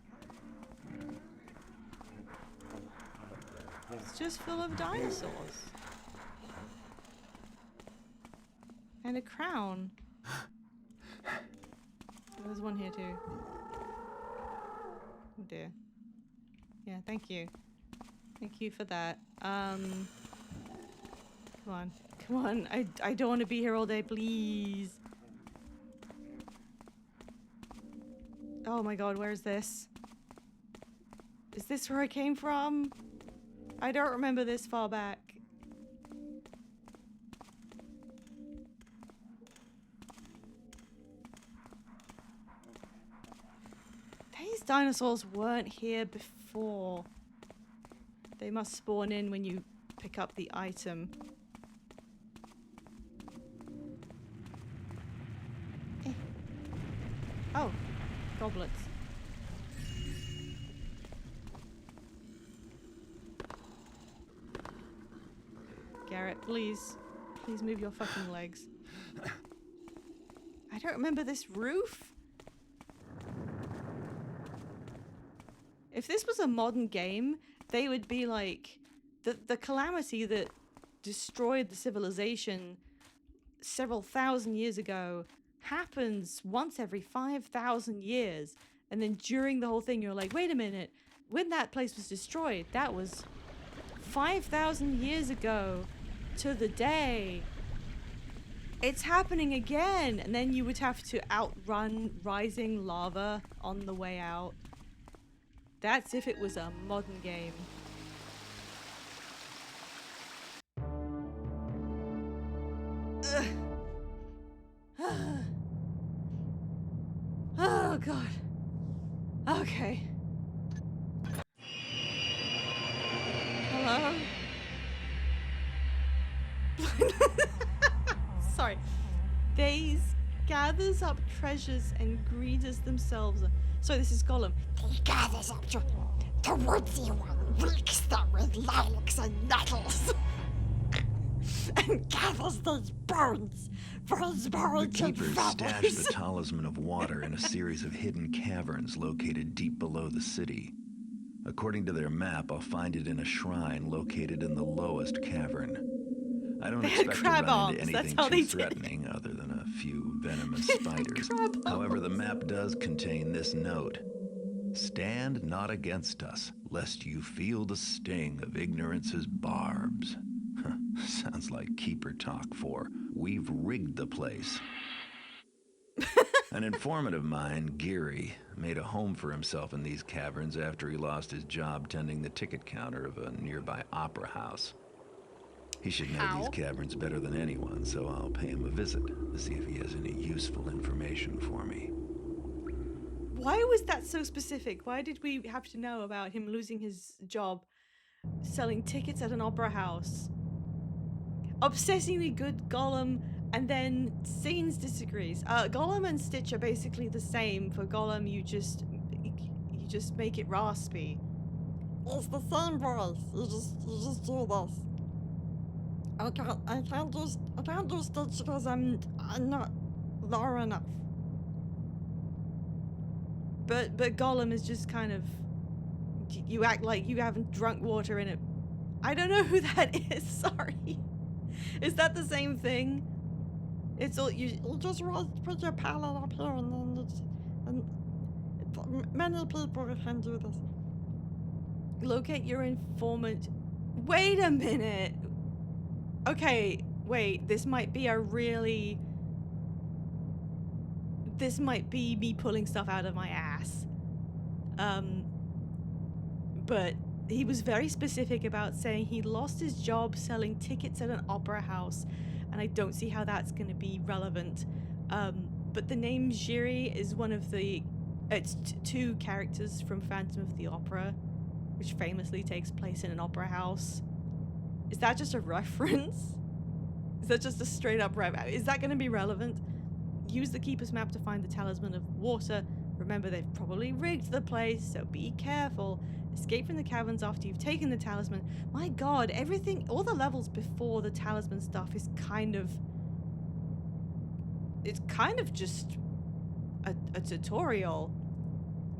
It's just full of dinosaurs. And a crown. There's one here too. Oh dear. Yeah, thank you. Thank you for that. Come on. Come on. I don't want to be here all day, please. Oh my god, where's this? Is this where I came from? I don't remember this far back. These dinosaurs weren't here before. They must spawn in when you pick up the item. Eh. Oh, goblets. Garrett, please. Please move your fucking legs. I don't remember this roof. If this was a modern game, they would be like, the calamity that destroyed the civilization several thousand years ago happens once every 5,000 years. And then during the whole thing, you're like, wait a minute, when that place was destroyed, that was 5,000 years ago to the day. It's happening again. And then you would have to outrun rising lava on the way out. That's if it was a modern game. Oh god. Okay. Hello? Sorry. Days gathers up treasures and greases themselves. So this is Gollum. He gathers up towards you and reeks them with lilacs and nettles. And gathers those bones for his The marriage and keepers stashed feathers. the talisman of water in a series of hidden caverns located deep below the city. According to their map, I'll find it in a shrine located in the lowest cavern. I don't expect to Crab run into arms, that's anything how they too did it. threatening other than a few venomous spiders. Crab However, the map does contain this note. Stand not against us, lest you feel the sting of ignorance's barbs. Sounds like keeper talk for we've rigged the place. An informant of mine, Geary, made a home for himself in these caverns after he lost his job tending the ticket counter of a nearby opera house. He should know these caverns better than anyone, so I'll pay him a visit to see if he has any useful information for me. Why was that so specific? Why did we have to know about him losing his job selling tickets at an opera house? Obsessingly good Gollum And then Scenes disagrees. Gollum and Stitch are basically the same. For Gollum, you just make it raspy. It's the same voice. You just do this. I can't do Stitch because I'm not low enough. But Gollum is just kind of, you act like you haven't drunk water in it. I don't know who that is. Sorry. Is that the same thing? It's all you just put your palette up here and then many people can do this. locate your informant. Wait a minute. Okay, wait. This might be me pulling stuff out of my ass. But he was very specific about saying he lost his job selling tickets at an opera house, and I don't see how that's going to be relevant. But the name Jiri is one of the two characters from Phantom of the Opera, which famously takes place in an opera house. Is that just a reference? Is that just a straight up reference? Is that going to be relevant? Use the Keeper's Map to find the Talisman of Water. Remember, they've probably rigged the place, so be careful. Escape from the caverns after you've taken the talisman. My god, everything, all the levels before the talisman stuff is kind of... It's kind of just a tutorial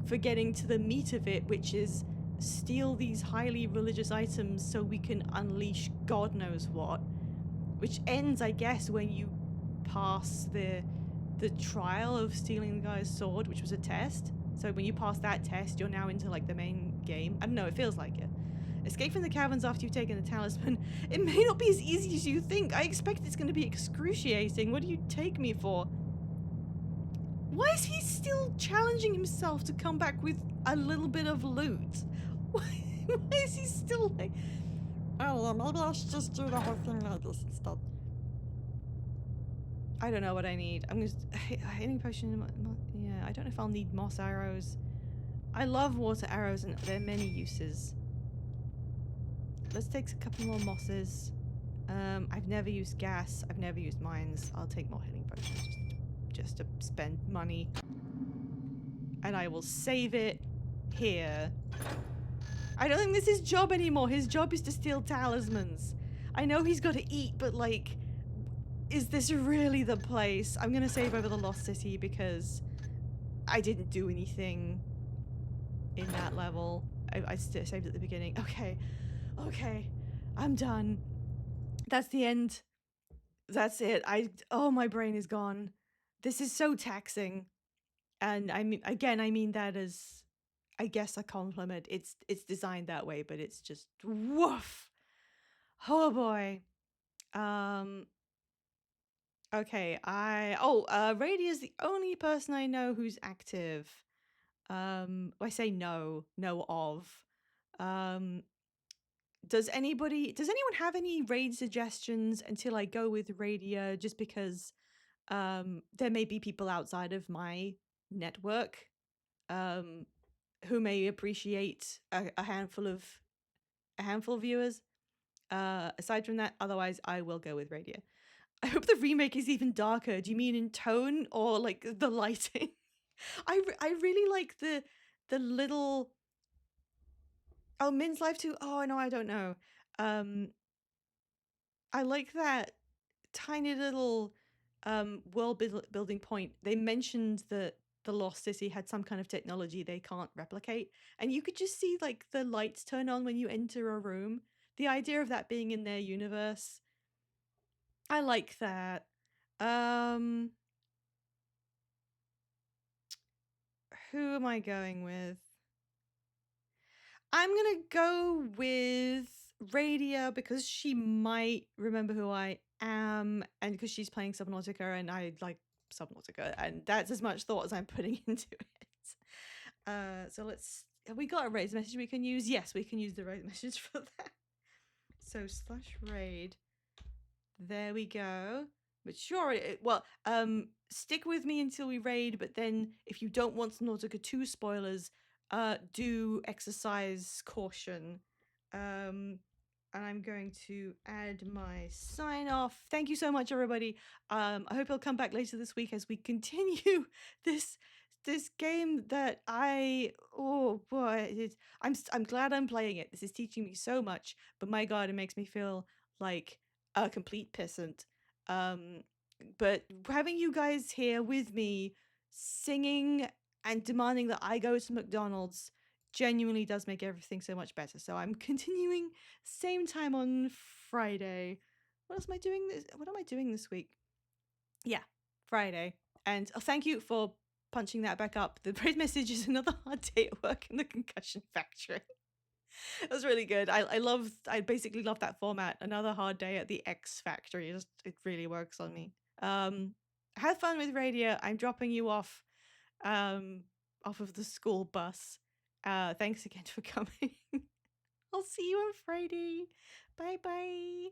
for getting to the meat of it, which is steal these highly religious items so we can unleash God knows what. Which ends, I guess, when you pass the trial of stealing the guy's sword, which was a test. So when you pass that test, you're now into like the main game. I don't know, it feels like it. Escape from the caverns after you've taken the talisman. It may not be as easy as you think. I expect it's going to be excruciating. What do you take me for? Why is he still challenging himself to come back with a little bit of loot? Why is he still like... Oh yeah, maybe I should just do the whole thing like this instead. I don't know what I need. I'm just hitting potion. Yeah, I don't know if I'll need moss arrows. I love water arrows and there are many uses. Let's take a couple more mosses. I've never used gas. I've never used mines. I'll take more hitting potions just to spend money. And I will save it here. I don't think this is his job anymore. His job is to steal talismans. I know he's got to eat, but like... Is this really the place? I'm gonna save over the Lost City because I didn't do anything in that level. I saved at the beginning. Okay. I'm done. That's the end. That's it. Oh, my brain is gone. This is so taxing. And I mean that as, I guess, a compliment. It's designed that way, but it's just woof. Oh boy. Okay, Rady is the only person I know who's active. I say know of. Does anyone have any raid suggestions until I go with Radia, just because there may be people outside of my network who may appreciate a handful of viewers. Aside from that, otherwise I will go with Radia. I hope the remake is even darker. Do you mean in tone or like the lighting? I really like the little... Oh, Min's Life too? Oh, no, I don't know. I like that tiny little world building point. They mentioned that the Lost City had some kind of technology they can't replicate. And you could just see like the lights turn on when you enter a room. The idea of that being in their universe... I like that. Who am I going with? I'm gonna go with Radia because she might remember who I am, and because she's playing Subnautica and I like Subnautica, and that's as much thought as I'm putting into it. So let's... Have we got a raid message we can use? Yes, we can use the raid message for that. So /raid. There we go. But sure, stick with me until we raid, but then if you don't want Subnautica 2 spoilers, do exercise caution. and I'm going to add my sign off. Thank you so much, everybody. I hope you'll come back later this week as we continue this game that oh boy, I'm glad I'm playing it. This is teaching me so much, but my god, it makes me feel like a complete pissant. But having you guys here with me singing and demanding that I go to McDonald's genuinely does make everything so much better. So I'm continuing same time on Friday. What else am I doing what am I doing this week? Yeah, Friday. And thank you for punching that back up. The praise message is another hard day at work in the concussion factory. It was really good. I basically love that format. Another hard day at the X factory. It really works on me. Have fun with radio. I'm dropping you off of the school bus. Thanks again for coming. I'll see you on Friday. Bye bye.